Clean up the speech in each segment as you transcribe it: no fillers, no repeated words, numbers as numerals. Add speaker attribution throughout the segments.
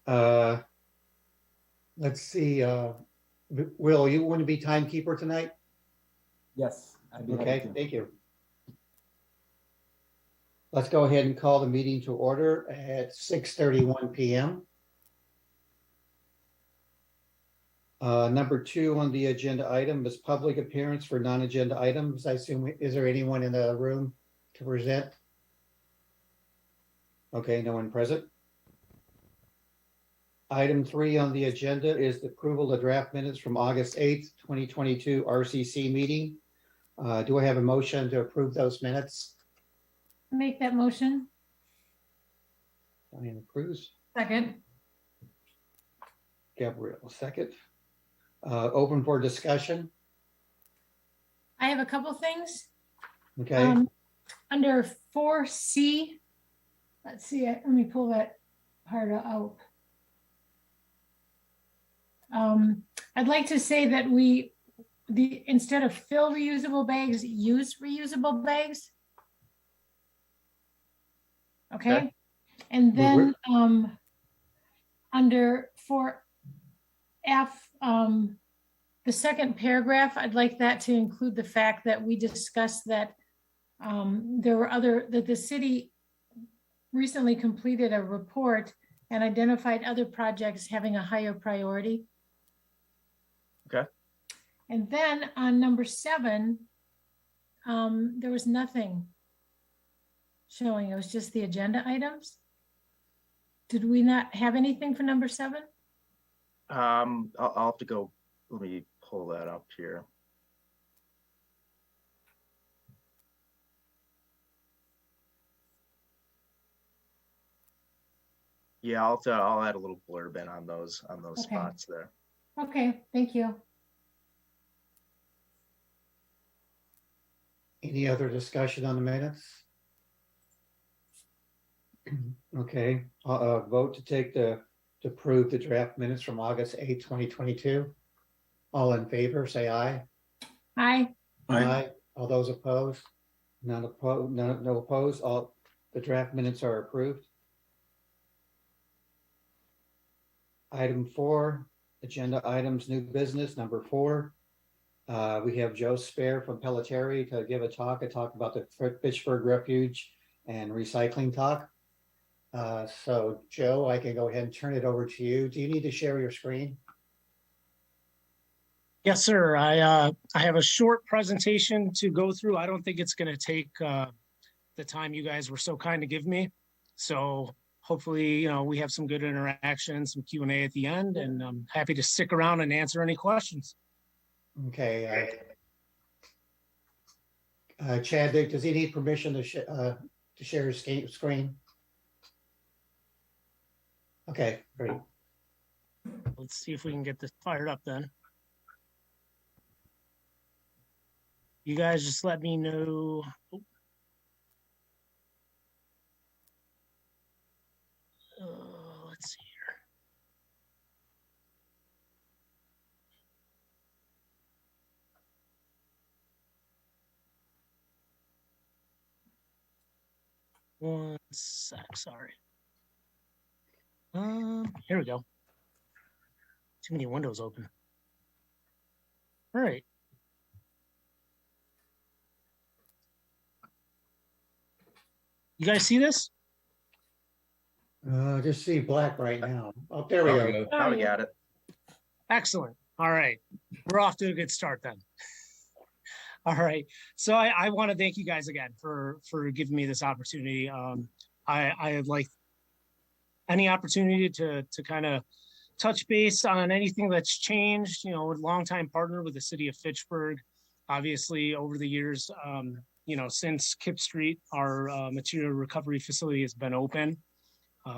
Speaker 1: Uh, let's see, Will, you want to be timekeeper tonight?
Speaker 2: Yes, I'd be happy
Speaker 1: Okay,
Speaker 2: to.
Speaker 1: thank you. Let's go ahead and call the meeting to order at 6:31 p.m. Number 2 on the agenda item is public appearance for non-agenda items. I assume, is there anyone in the room to present? Okay, no one present. Item 3 on the agenda is the approval of draft minutes from August 8th, 2022 RCC meeting. Do I have a motion to approve those minutes?
Speaker 3: Make that motion.
Speaker 1: Diane approves.
Speaker 3: Second.
Speaker 1: Gabrielle, second. Open for discussion.
Speaker 3: I have a couple things.
Speaker 1: Okay.
Speaker 3: Under 4C, let's see, let me pull that part out. I'd like to say that instead of fill reusable bags, use reusable bags. Okay. And then under 4F, the second paragraph, I'd like that to include the fact that we discussed that that the city recently completed a report and identified other projects having a higher priority.
Speaker 4: Okay.
Speaker 3: And then on number 7, there was nothing showing. It was just the agenda items. Did we not have anything for number 7?
Speaker 4: I'll have to go. Let me pull that up here. Yeah, I'll add a little blurb in on those
Speaker 3: Okay.
Speaker 4: spots there.
Speaker 3: Okay, thank you.
Speaker 1: Any other discussion on the minutes? Okay, vote to approve the draft minutes from August 8th, 2022. All in favor, say aye.
Speaker 3: Aye.
Speaker 1: Aye. All those opposed? None opposed, no opposed. All the draft minutes are approved. Item 4, agenda items, new business, number 4. We have Joe Spare from Pelletieri to give a talk about the Fitchburg Refuge and recycling talk. So Joe, I can go ahead and turn it over to you. Do you need to share your screen?
Speaker 5: Yes, sir. I have a short presentation to go through. I don't think it's going to take the time you guys were so kind to give me. So hopefully, we have some good interaction, some Q&A at the end, and I'm happy to stick around and answer any questions.
Speaker 1: Okay. Chad, does he need permission to share his screen? Okay, great.
Speaker 5: Let's see if we can get this fired up then. You guys just let me know. Let's see here. One sec, sorry. Here we go. Too many windows open. All right. You guys see this?
Speaker 1: Just see black right now. Oh, there we go.
Speaker 4: Now we got it.
Speaker 5: Excellent. All right. We're off to a good start then. All right. So I want to thank you guys again for giving me this opportunity. I like any opportunity to kind of touch base on anything that's changed, a longtime partner with the city of Fitchburg. Obviously, over the years, since Kip Street, our material recovery facility has been open.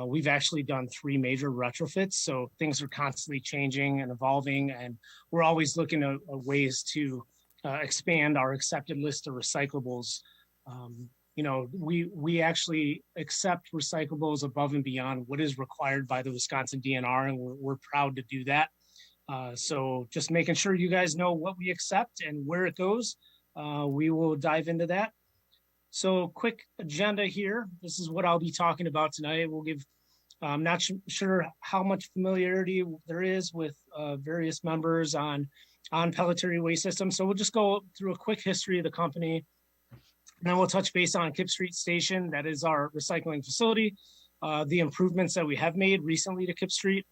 Speaker 5: We've actually done 3 major retrofits, so things are constantly changing and evolving, and we're always looking at ways to expand our accepted list of recyclables. We actually accept recyclables above and beyond what is required by the Wisconsin DNR, and we're proud to do that. So just making sure you guys know what we accept and where it goes. We will dive into that. So quick agenda here. This is what I'll be talking about tonight. We'll give I'm not sure how much familiarity there is with various members on Pelletary Waste System. So we'll just go through a quick history of the company. And then we'll touch base on Kip Street Station. That is our recycling facility. The improvements that we have made recently to Kip Street.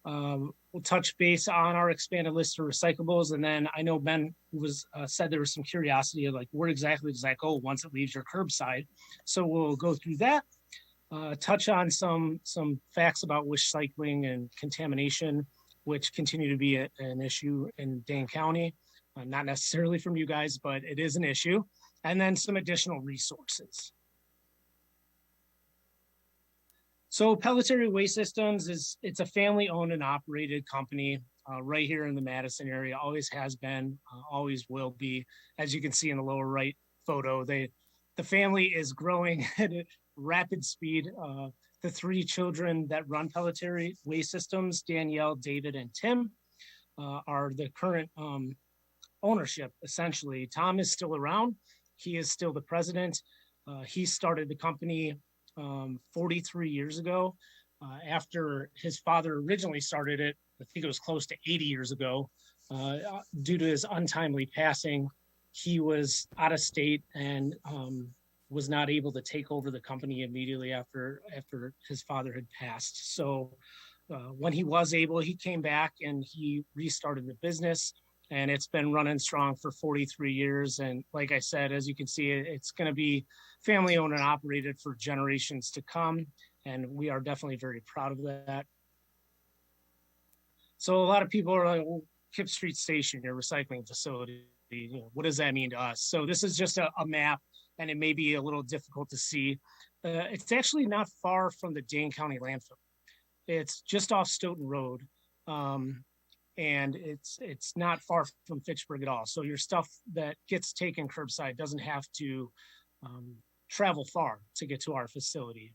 Speaker 5: We'll touch base on our expanded list of recyclables. And then I know Ben was said there was some curiosity of like, where exactly does that go once it leaves your curbside? So we'll go through that. Touch on some facts about wish cycling and contamination, which continue to be an issue in Dane County. Not necessarily from you guys, but it is an issue. And then some additional resources. So Pelletary Waste Systems it's a family owned and operated company right here in the Madison area, always has been, always will be. As you can see in the lower right photo, the family is growing at a rapid speed. The three children that run Pelletary Waste Systems, Danielle, David, and Tim, are the current ownership, essentially. Tom is still around. He is still the president. He started the company 43 years ago. After his father originally started it, I think it was close to 80 years ago. Due to his untimely passing, he was out of state and was not able to take over the company immediately after his father had passed. So when he was able, he came back and he restarted the business. And it's been running strong for 43 years. And like I said, as you can see, it's going to be family owned and operated for generations to come. And we are definitely very proud of that. So a lot of people are like, well, Kip Street Station, your recycling facility, what does that mean to us? So this is just a map, and it may be a little difficult to see. It's actually not far from the Dane County landfill. It's just off Stoughton Road. And it's not far from Fitchburg at all. So your stuff that gets taken curbside doesn't have to travel far to get to our facility.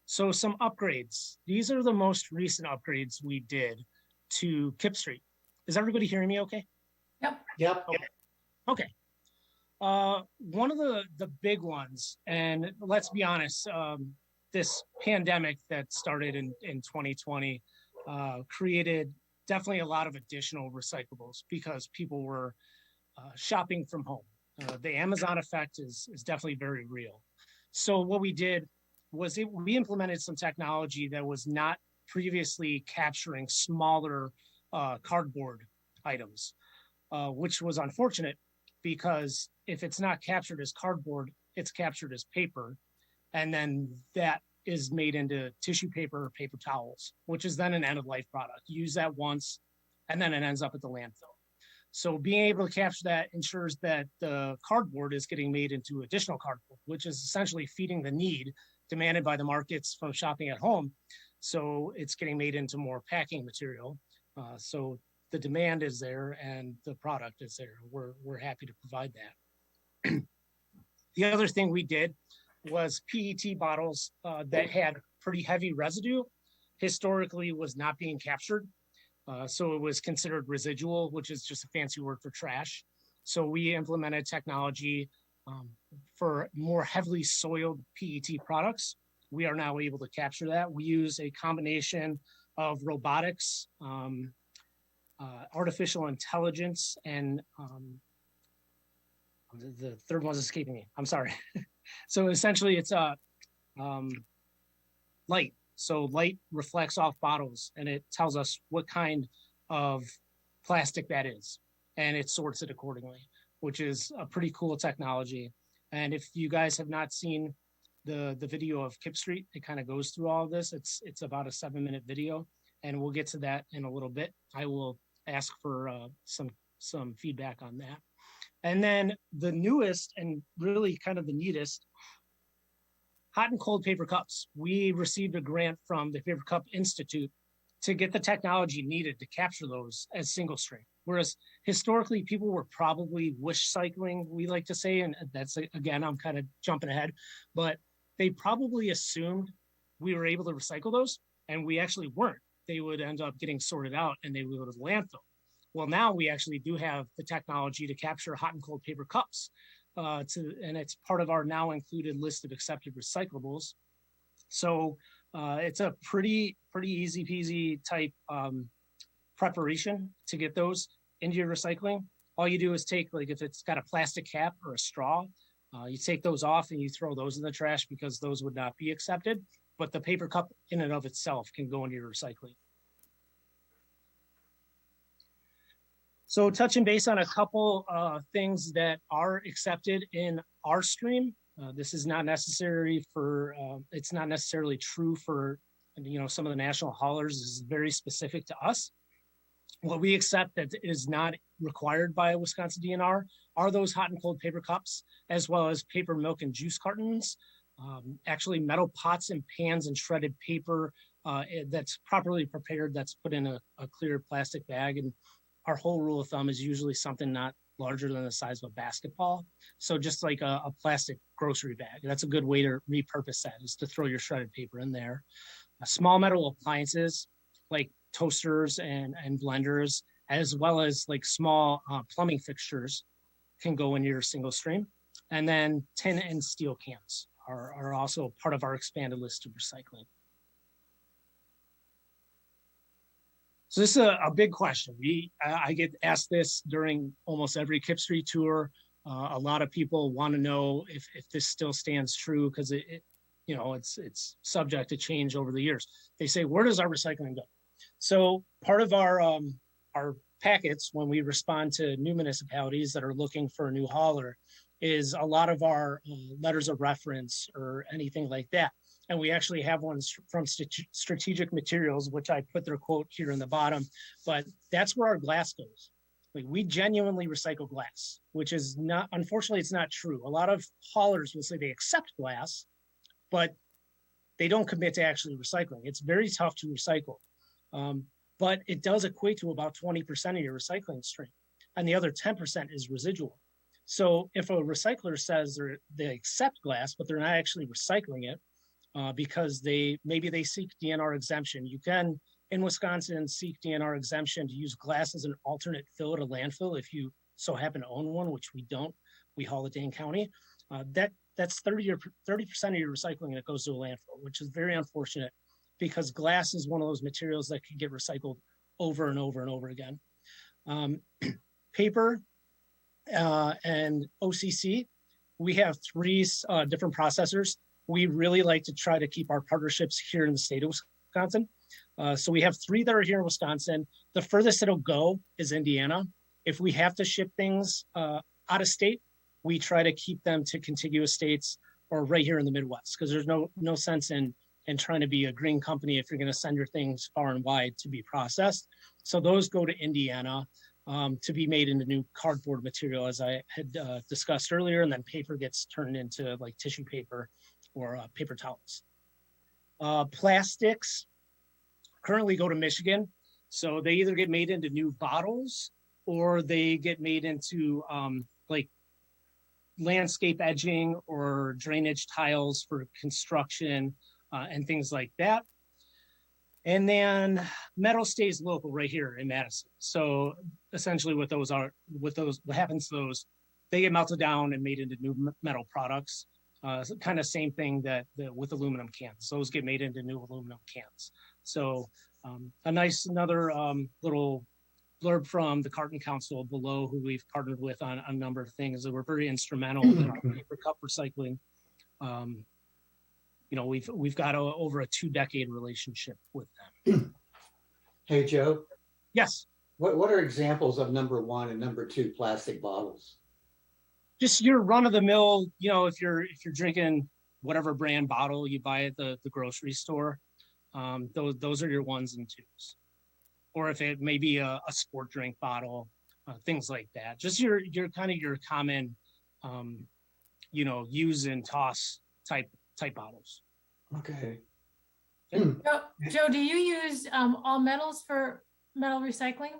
Speaker 5: So some upgrades. These are the most recent upgrades we did to Kip Street. Is everybody hearing me okay?
Speaker 1: Yep.
Speaker 5: Okay. One of the big ones, and let's be honest, this pandemic that started in 2020 created definitely a lot of additional recyclables because people were shopping from home. The Amazon effect is definitely very real. So what we did was we implemented some technology that was not previously capturing smaller cardboard items, which was unfortunate because if it's not captured as cardboard, it's captured as paper. And then that is made into tissue paper or paper towels, which is then an end-of-life product. You use that once, and then it ends up at the landfill. So being able to capture that ensures that the cardboard is getting made into additional cardboard, which is essentially feeding the need demanded by the markets from shopping at home. So it's getting made into more packing material. So the demand is there and the product is there. We're happy to provide that. The other thing we did was PET bottles that had pretty heavy residue historically was not being captured. So it was considered residual, which is just a fancy word for trash. So we implemented technology for more heavily soiled PET products. We are now able to capture that. We use a combination of robotics, artificial intelligence, and the third one's escaping me. I'm sorry. So essentially it's light. So light reflects off bottles and it tells us what kind of plastic that is. And it sorts it accordingly, which is a pretty cool technology. And if you guys have not seen the video of Kip Street, it kind of goes through all of this. It's about a 7-minute video, and we'll get to that in a little bit. I will ask for some feedback on that. And then the newest and really kind of the neatest, hot and cold paper cups. We received a grant from the Paper Cup Institute to get the technology needed to capture those as single stream. Whereas historically people were probably wish cycling, we like to say, and that's, again, I'm kind of jumping ahead, but they probably assumed we were able to recycle those, and we actually weren't. They would end up getting sorted out and they would go to the landfill. Well, now we actually do have the technology to capture hot and cold paper cups. and it's part of our now included list of accepted recyclables. So it's a pretty easy peasy type preparation to get those into your recycling. All you do is take, like if it's got a plastic cap or a straw, you take those off and you throw those in the trash because those would not be accepted. But the paper cup in and of itself can go into your recycling. So touching base on a couple things that are accepted in our stream. This is not necessary for, it's not necessarily true for, some of the national haulers. This is very specific to us. What we accept that is not required by Wisconsin DNR are those hot and cold paper cups, as well as paper, milk, and juice cartons. Actually, metal pots and pans and shredded paper that's properly prepared, that's put in a clear plastic bag. And our whole rule of thumb is usually something not larger than the size of a basketball. So just like a plastic grocery bag. That's a good way to repurpose that, is to throw your shredded paper in there. Small metal appliances like toasters and blenders, as well as like small plumbing fixtures, can go into your single stream. And then tin and steel cans are also part of our expanded list of recycling. So this is a big question. I get asked this during almost every Kip Street tour. A lot of people want to know if this still stands true, because it's subject to change over the years. They say, where does our recycling go? So part of our packets, when we respond to new municipalities that are looking for a new hauler, is a lot of our letters of reference or anything like that. And we actually have ones from Strategic Materials, which I put their quote here in the bottom, but that's where our glass goes. Like, we genuinely recycle glass, which is not, unfortunately, it's not true. A lot of haulers will say they accept glass, but they don't commit to actually recycling. It's very tough to recycle, but it does equate to about 20% of your recycling stream. And the other 10% is residual. So if a recycler says they accept glass, but they're not actually recycling it, because maybe they seek DNR exemption. You can, in Wisconsin, seek DNR exemption to use glass as an alternate fill at a landfill if you so happen to own one, which we don't. We haul at Dane County. That's 30% of your recycling that goes to a landfill, which is very unfortunate, because glass is one of those materials that can get recycled over and over and over again. Paper and OCC, we have 3 different processors. We really like to try to keep our partnerships here in the state of Wisconsin. So we have 3 that are here in Wisconsin. The furthest it'll go is Indiana. If we have to ship things out of state, we try to keep them to contiguous states or right here in the Midwest, because there's no sense in trying to be a green company if you're going to send your things far and wide to be processed. So those go to Indiana to be made into new cardboard material, as I had discussed earlier, and then paper gets turned into like tissue paper or paper towels. Plastics currently go to Michigan. So they either get made into new bottles or they get made into like landscape edging or drainage tiles for construction and things like that. And then metal stays local right here in Madison. So essentially what happens to those, they get melted down and made into new metal products. Kind of same thing that with aluminum cans. Those get made into new aluminum cans. So another little blurb from the Carton Council below, who we've partnered with on a number of things that were very instrumental in our paper cup recycling. We've got over a 2-decade relationship with them.
Speaker 1: Hey, Joe.
Speaker 5: Yes.
Speaker 1: What are examples of number 1 and number 2 plastic bottles?
Speaker 5: Just your run of the mill, if you're drinking whatever brand bottle you buy at the grocery store, those are your 1s and 2s. Or if it may be a sport drink bottle, things like that. Just your kind of your common, use and toss type bottles.
Speaker 1: Okay.
Speaker 3: Joe, do you use all metals for metal recycling?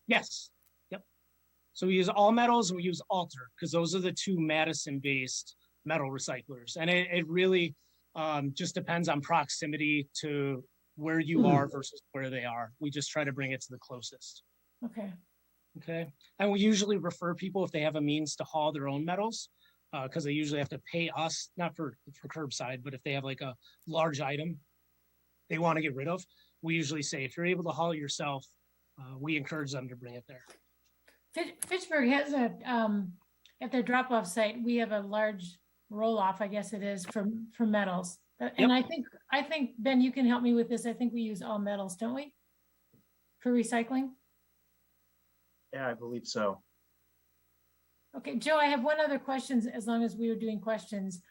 Speaker 5: Yes. Yep. So we use all metals and we use Alter, because those are the 2 Madison-based metal recyclers. And it really just depends on proximity to where you are versus where they are. We just try to bring it to the closest.
Speaker 3: Okay.
Speaker 5: Okay. And we usually refer people, if they have a means to haul their own metals, because they usually have to pay us, not for curbside, but if they have like a large item they want to get rid of, we usually say, if you're able to haul it yourself, we encourage them to bring it there.
Speaker 3: Fitchburg has at their drop-off site, we have a large roll-off, I guess it is, for metals. And
Speaker 5: Yep.
Speaker 3: I think, Ben, you can help me with this. I think we use all metals, don't we? For recycling?
Speaker 4: Yeah, I believe so.
Speaker 3: Okay, Joe, I have one other question, as long as we were doing questions.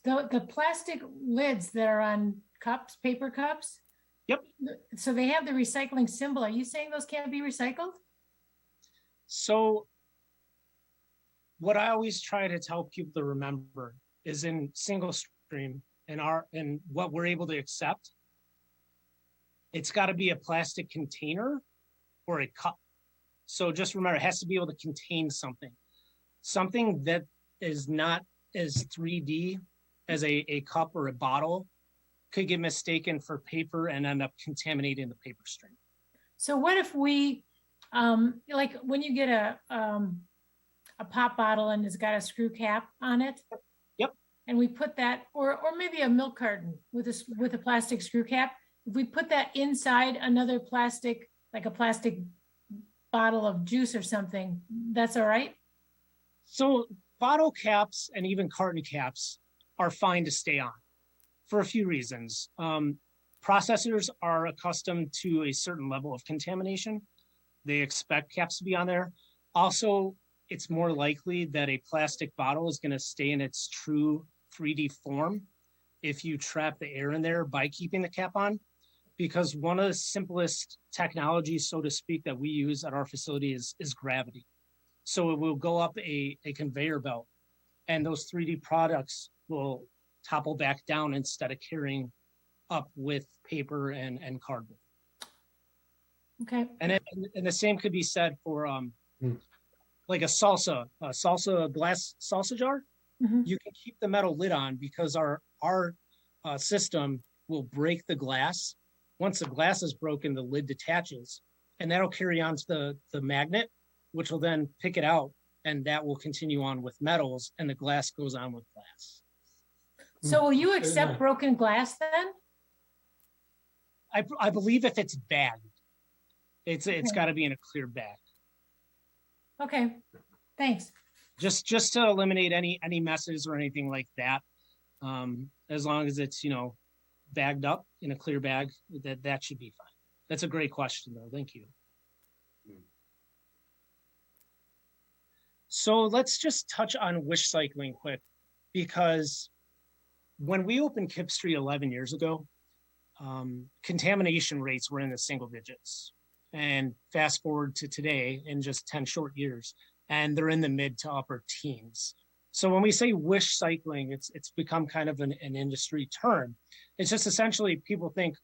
Speaker 3: The plastic lids that are on cups, paper cups?
Speaker 5: Yep.
Speaker 3: So they have the recycling symbol. Are you saying those can't be recycled?
Speaker 5: So what I always try to tell people to remember is in single stream and what we're able to accept, it's got to be a plastic container or a cup. So just remember, it has to be able to contain something. Something that is not as 3D as a cup or a bottle could get mistaken for paper and end up contaminating the paper stream.
Speaker 3: So what if we, like when you get a pop bottle and it's got a screw cap on it?
Speaker 5: Yep.
Speaker 3: And we put that, or maybe a milk carton with a plastic screw cap. If we put that inside another plastic, like a plastic bottle of juice or something, that's all right?
Speaker 5: So bottle caps and even carton caps are fine to stay on for a few reasons. Processors are accustomed to a certain level of contamination. They expect caps to be on there. Also, it's more likely that a plastic bottle is going to stay in its true 3D form if you trap the air in there by keeping the cap on, because one of the simplest technologies, so to speak, that we use at our facility is gravity. So it will go up a conveyor belt and those 3D products will topple back down instead of carrying up with paper and cardboard.
Speaker 3: Okay.
Speaker 5: And the same could be said for like a glass salsa jar.
Speaker 3: Mhm.
Speaker 5: You can keep the metal lid on because our system will break the glass. Once the glass is broken, the lid detaches, and that'll carry on to the magnet, which will then pick it out, and that will continue on with metals, and the glass goes on with glass.
Speaker 3: So will you accept broken glass then?
Speaker 5: I believe if it's bagged, it's
Speaker 3: Okay.
Speaker 5: got to be in a clear bag.
Speaker 3: Okay, thanks.
Speaker 5: Just to eliminate any messes or anything like that. As long as it's, bagged up in a clear bag, that should be fine. That's a great question though. Thank you. So let's just touch on wish cycling quick, because when we opened Kip Street 11 years ago, contamination rates were in the single digits. And fast forward to today in just 10 short years, and they're in the mid to upper teens. So when we say wish cycling, it's become kind of an industry term. It's just essentially people think,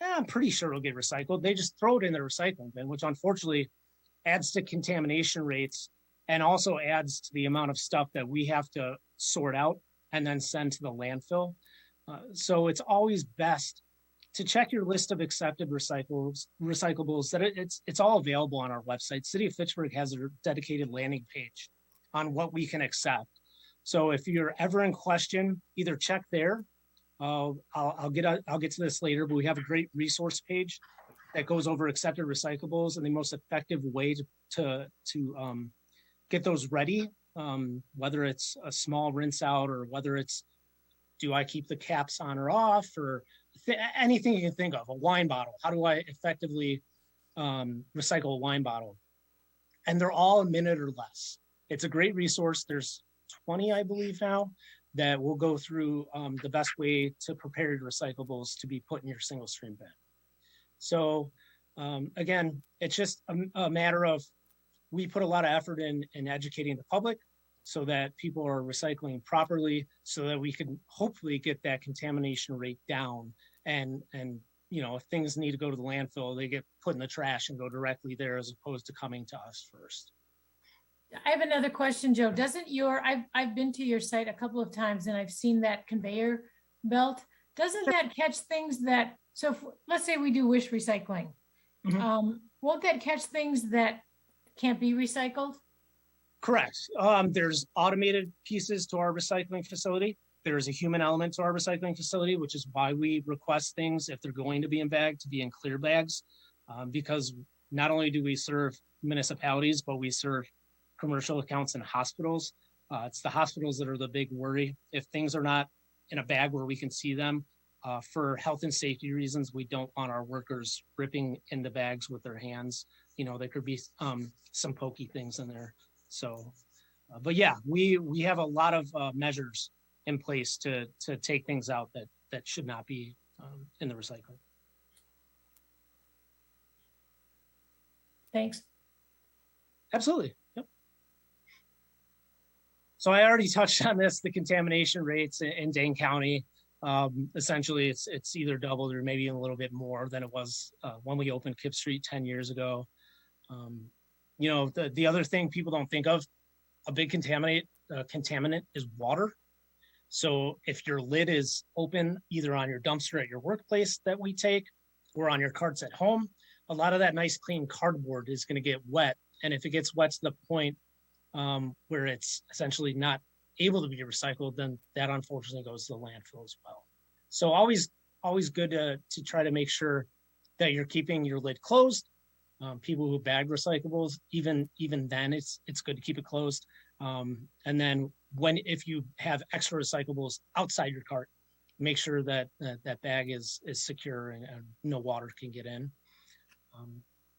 Speaker 5: I'm pretty sure it'll get recycled. They just throw it in their recycling bin, which unfortunately adds to contamination rates and also adds to the amount of stuff that we have to sort out and then send to the landfill. So it's always best to check your list of accepted recyclables that it's all available on our website. City of Fitchburg has a dedicated landing page on what we can accept. So if you're ever in question, either check there. I'll get to this later, but we have a great resource page that goes over accepted recyclables and the most effective way to get those ready, whether it's a small rinse out or whether it's, do I keep the caps on or off, or anything you can think of. A wine bottle, how do I effectively recycle a wine bottle? And they're all a minute or less. It's a great resource. There's 20, I believe now, that will go through the best way to prepare your recyclables to be put in your single stream bin. So again, it's just a matter of, we put a lot of effort in educating the public so that people are recycling properly, so that we can hopefully get that contamination rate down. And if things need to go to the landfill, they get put in the trash and go directly there as opposed to coming to us first.
Speaker 3: I have another question, Joe. I've been to your site a couple of times and I've seen that conveyor belt. Doesn't that catch things that, let's say we do wish recycling.
Speaker 5: Mhm.
Speaker 3: Won't that catch things that can't be recycled?
Speaker 5: Correct. There's automated pieces to our recycling facility. There's a human element to our recycling facility, which is why we request things, if they're going to be in bag, to be in clear bags. Because not only do we serve municipalities, but we serve commercial accounts and hospitals. It's the hospitals that are the big worry. If things are not in a bag where we can see them, for health and safety reasons, we don't want our workers ripping into bags with their hands. You know, there could be some pokey things in there. So, but yeah, we have a lot of measures in place to take things out that should not be in the recycling.
Speaker 3: Thanks.
Speaker 5: Absolutely. Yep. So I already touched on this, the contamination rates in Dane County. Essentially, it's either doubled or maybe a little bit more than it was when we opened Kip Street 10 years ago. You know, the other thing people don't think of, a big contaminant is water. So if your lid is open, either on your dumpster at your workplace that we take, or on your carts at home, a lot of that nice clean cardboard is going to get wet. And if it gets wet to the point where it's essentially not able to be recycled, then that unfortunately goes to the landfill as well. So always good to try to make sure that you're keeping your lid closed. People who bag recyclables, even then it's good to keep it closed. And then if you have extra recyclables outside your cart, make sure that that bag is secure and no water can get in.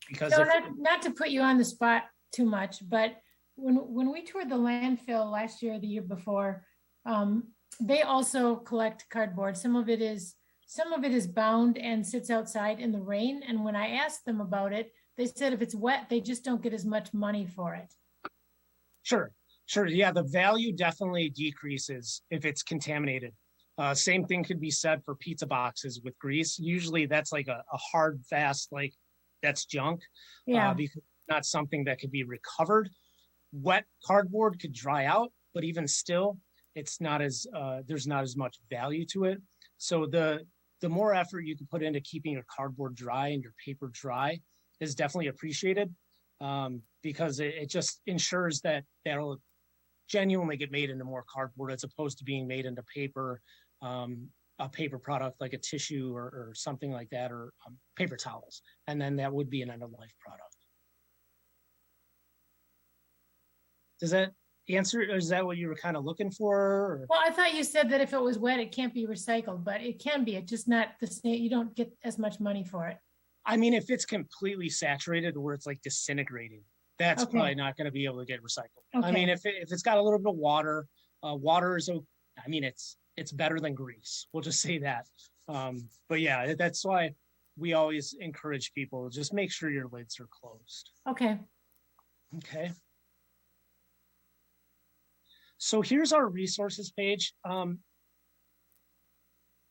Speaker 5: Because
Speaker 3: So not to put you on the spot too much, but when we toured the landfill last year or the year before, they also collect cardboard. Some of it is bound and sits outside in the rain. And when I asked them about it, they said if it's wet, they just don't get as much money for it.
Speaker 5: Sure. Yeah, the value definitely decreases if it's contaminated. Same thing could be said for pizza boxes with grease. Usually that's like a hard, fast, like that's junk.
Speaker 3: Yeah.
Speaker 5: Because it's not something that could be recovered. Wet cardboard could dry out, but even still, it's not as there's not as much value to it. So the more effort you can put into keeping your cardboard dry and your paper dry is definitely appreciated, because it just ensures that that'll genuinely get made into more cardboard as opposed to being made into paper, a paper product like a tissue or something like that, or paper towels. And then that would be an end-of-life product. Does that answer, or is that what you were kind of looking for? Or?
Speaker 3: Well, I thought you said that if it was wet, it can't be recycled, but it can be. It's just not the same. You don't get as much money for it.
Speaker 5: I mean, if it's completely saturated where it's like disintegrating, that's
Speaker 3: Okay.
Speaker 5: probably not going to be able to get recycled.
Speaker 3: Okay.
Speaker 5: I mean, if it's got a little bit of water, water is, I mean, it's better than grease. We'll just say that. But yeah, that's why we always encourage people, just make sure your lids are closed.
Speaker 3: Okay.
Speaker 5: Okay. So here's our resources page.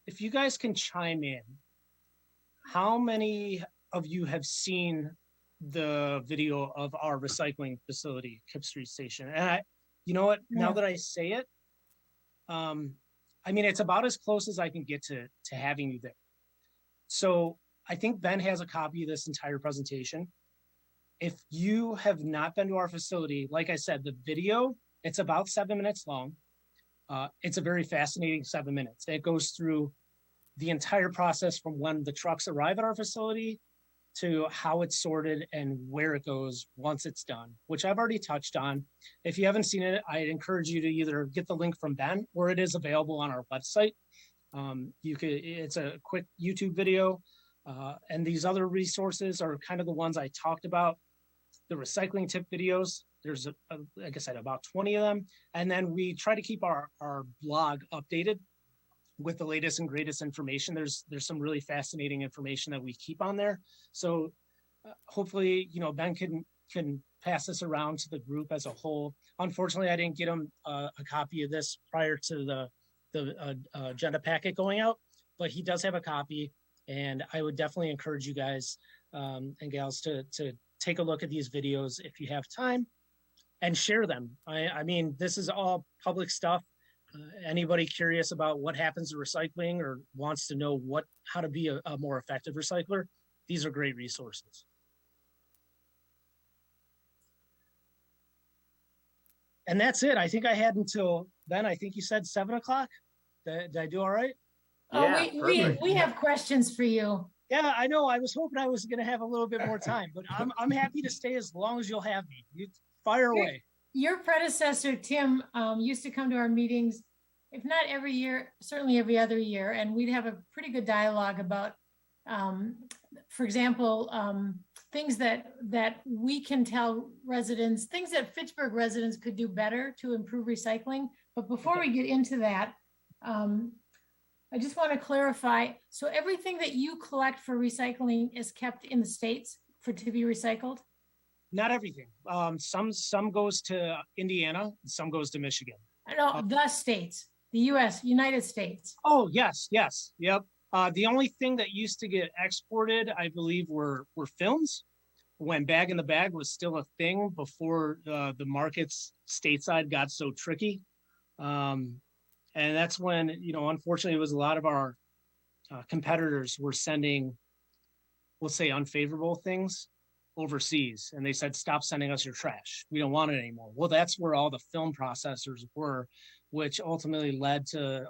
Speaker 5: If you guys can chime in, how many of you have seen the video of our recycling facility, Kip Street Station? And you know what, now that I say it, I mean, it's about as close as I can get to having you there. So I think Ben has a copy of this entire presentation. If you have not been to our facility, like I said, the video, it's about 7 minutes long. It's a very fascinating 7 minutes. It goes through the entire process from when the trucks arrive at our facility to how it's sorted and where it goes once it's done, which I've already touched on. If you haven't seen it, I'd encourage you to either get the link from Ben, or it is available on our website. It's a quick YouTube video. And these other resources are kind of the ones I talked about. The recycling tip videos, there's, like I said, about 20 of them. And then we try to keep our blog updated with the latest and greatest information. There's some really fascinating information that we keep on there. So hopefully, you know, Ben can pass this around to the group as a whole. Unfortunately, I didn't get him a copy of this prior to the agenda packet going out, but he does have a copy. And I would definitely encourage you guys and gals to take a look at these videos if you have time and share them. I mean, this is all public stuff. Anybody curious about what happens to recycling or wants to know how to be a more effective recycler, these are great resources. And that's it. I think I had until then. I think you said 7 o'clock. Did I do all right?
Speaker 3: Oh,
Speaker 4: Yeah,
Speaker 3: we
Speaker 4: perfect.
Speaker 3: have questions for you.
Speaker 5: Yeah, I know. I was hoping I was going to have a little bit more time, but I'm happy to stay as long as you'll have me. You fire away.
Speaker 3: Your predecessor, Tim, used to come to our meetings, if not every year, certainly every other year, and we'd have a pretty good dialogue about, for example, things that we can tell residents, things that Fitchburg residents could do better to improve recycling. But before we get into that, I just want to clarify. So everything that you collect for recycling is kept in the States to be recycled?
Speaker 5: Not everything. Some goes to Indiana, some goes to Michigan.
Speaker 3: No, the states, the US, United States.
Speaker 5: Oh, yes, yep. The only thing that used to get exported, I believe, were films, when bag in the bag was still a thing before the markets stateside got so tricky. And that's when, unfortunately, it was a lot of our competitors were sending, we'll say, unfavorable things overseas. And they said, stop sending us your trash. We don't want it anymore. Well, that's where all the film processors were, which ultimately led to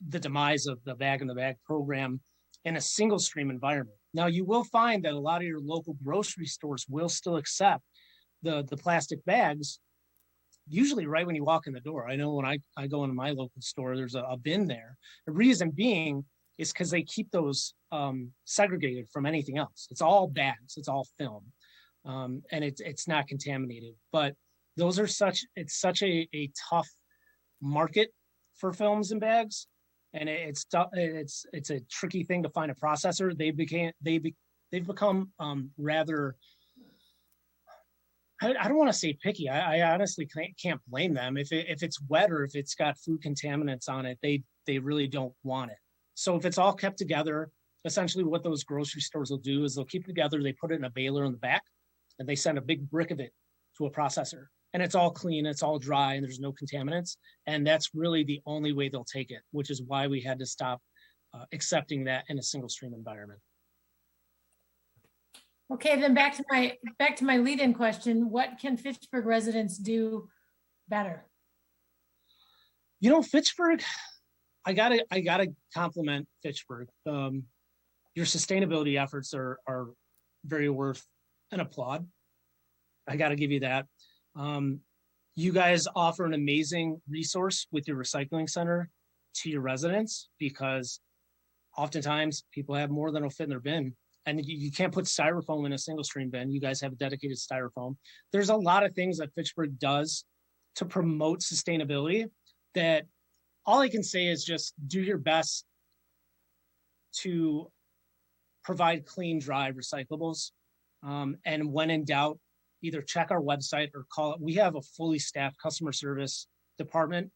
Speaker 5: the demise of the bag in the bag program in a single stream environment. Now, you will find that a lot of your local grocery stores will still accept the plastic bags, usually right when you walk in the door. I know when I go into my local store, there's a bin there. The reason being is because they keep those segregated from anything else. It's all bags, it's all film, and it's not contaminated. But those are it's such a tough market for films and bags, and it's a tricky thing to find a processor. They've become rather, I don't want to say picky. I honestly can't blame them. If it's wet or if it's got food contaminants on it, they really don't want it. So if it's all kept together, essentially what those grocery stores will do is they'll keep it together, they put it in a baler in the back, and they send a big brick of it to a processor. And it's all clean, it's all dry, and there's no contaminants. And that's really the only way they'll take it, which is why we had to stop accepting that in a single stream environment.
Speaker 3: Okay, then back to my lead-in question. What can Fitchburg residents do better?
Speaker 5: Fitchburg, I gotta compliment Fitchburg. Your sustainability efforts are very worth an applaud. I gotta give you that. You guys offer an amazing resource with your recycling center to your residents, because oftentimes people have more than will fit in their bin. And you can't put styrofoam in a single stream bin. You guys have a dedicated styrofoam. There's a lot of things that Fitchburg does to promote sustainability that all I can say is just do your best to provide clean, dry recyclables. And when in doubt, either check our website or call it. We have a fully staffed customer service department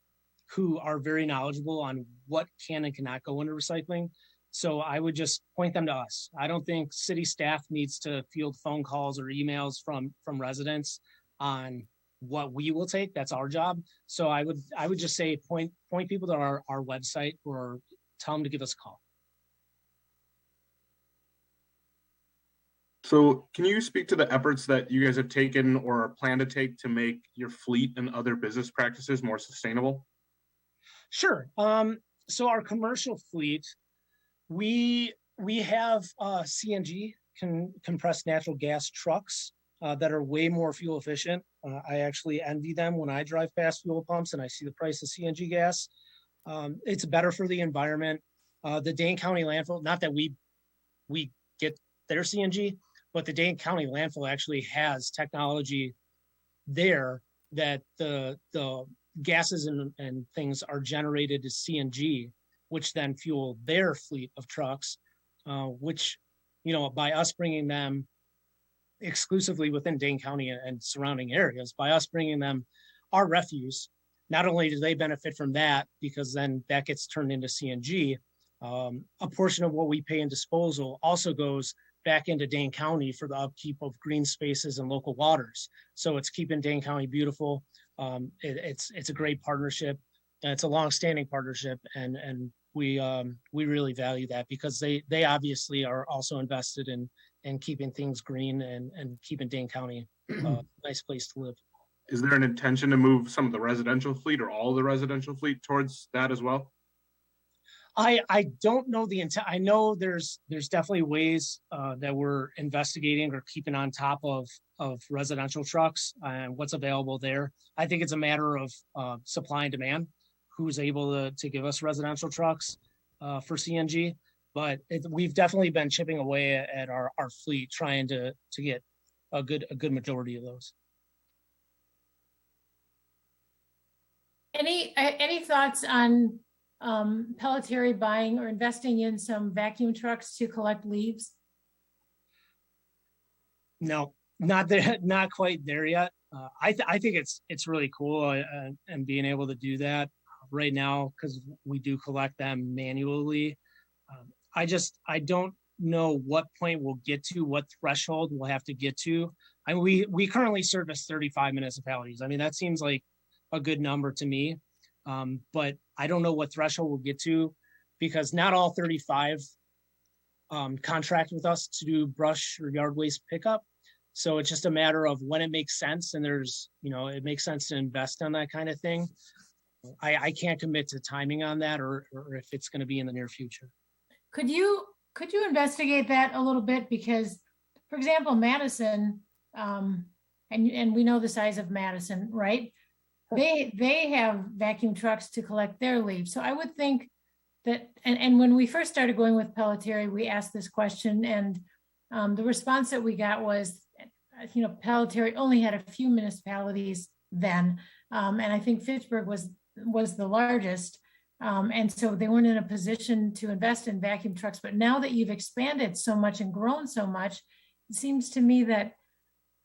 Speaker 5: who are very knowledgeable on what can and cannot go into recycling. So I would just point them to us. I don't think city staff needs to field phone calls or emails from residents on what we will take. That's our job. So I would just say point people to our website or tell them to give us a call.
Speaker 6: So can you speak to the efforts that you guys have taken or plan to take to make your fleet and other business practices more sustainable?
Speaker 5: Sure. So our commercial fleet, we have CNG, compressed natural gas trucks that are way more fuel efficient. I actually envy them when I drive past fuel pumps and I see the price of CNG gas. It's better for the environment. The Dane County landfill, not that we get their CNG, but the Dane County landfill actually has technology there that the gases and things are generated as CNG, which then fuel their fleet of trucks, which, by us bringing them exclusively within Dane County and surrounding areas, by us bringing them our refuse, not only do they benefit from that, because then that gets turned into CNG, a portion of what we pay in disposal also goes back into Dane County for the upkeep of green spaces and local waters. So it's keeping Dane County beautiful. It's a great partnership. It's a long-standing partnership, and we really value that, because they obviously are also invested in keeping things green and keeping Dane County a nice place to live.
Speaker 6: is there an intention to move some of the residential fleet or all of the residential fleet towards that as well?
Speaker 5: I don't know the intent. I know there's definitely ways that we're investigating or keeping on top of residential trucks and what's available there. I think it's a matter of supply and demand, who's able to give us residential trucks for CNG. But we've definitely been chipping away at our fleet, trying to get a good majority of those.
Speaker 3: Any thoughts on Pelletieri buying or investing in some vacuum trucks to collect leaves?
Speaker 5: No, not there, not quite there yet. I think it's really cool and being able to do that right now, because we do collect them manually. I don't know what point we'll get to, what threshold we'll have to get to. I mean, we currently service 35 municipalities. I mean, that seems like a good number to me. But I don't know what threshold we'll get to, because not all 35 contract with us to do brush or yard waste pickup. So it's just a matter of when it makes sense, and there's, it makes sense to invest on that kind of thing. I can't commit to timing on that, or if it's going to be in the near future.
Speaker 3: Could you investigate that a little bit? Because, for example, Madison, and we know the size of Madison, right? They have vacuum trucks to collect their leaves. So I would think that, and when we first started going with Pelletieri, we asked this question, and the response that we got was, Pelletieri only had a few municipalities then, and I think Fitchburg was the largest, and so they weren't in a position to invest in vacuum trucks. But now that you've expanded so much and grown so much, it seems to me that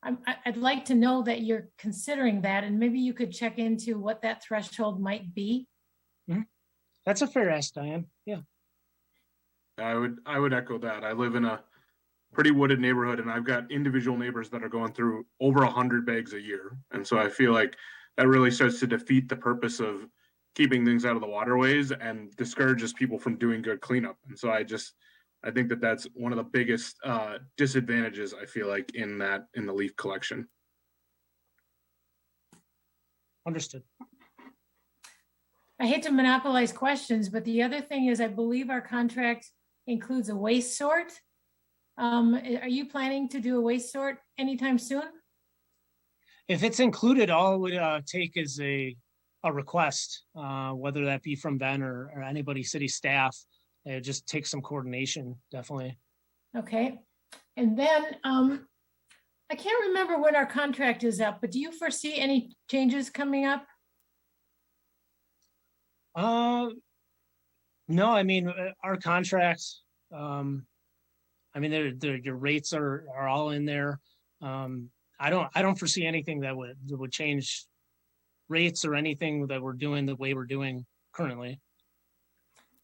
Speaker 3: I'd like to know that you're considering that, and maybe you could check into what that threshold might be.
Speaker 5: Mm-hmm. That's a fair ask, Diane. Yeah.
Speaker 6: I would echo that. I live in a pretty wooded neighborhood, and I've got individual neighbors that are going through over 100 bags a year. And so I feel like that really starts to defeat the purpose of keeping things out of the waterways and discourages people from doing good cleanup. And so I think that that's one of the biggest disadvantages, I feel like, in the leaf collection.
Speaker 5: Understood.
Speaker 3: I hate to monopolize questions, but the other thing is I believe our contract includes a waste sort. Are you planning to do a waste sort anytime soon?
Speaker 5: If it's included, all it would take is a request, whether that be from Ben or anybody, city staff. It just takes some coordination, definitely.
Speaker 3: Okay. And then I can't remember when our contract is up, but do you foresee any changes coming up?
Speaker 5: No, I mean, our contracts, I mean, your rates are all in there. I don't foresee anything that would change rates or anything that we're doing the way we're doing currently.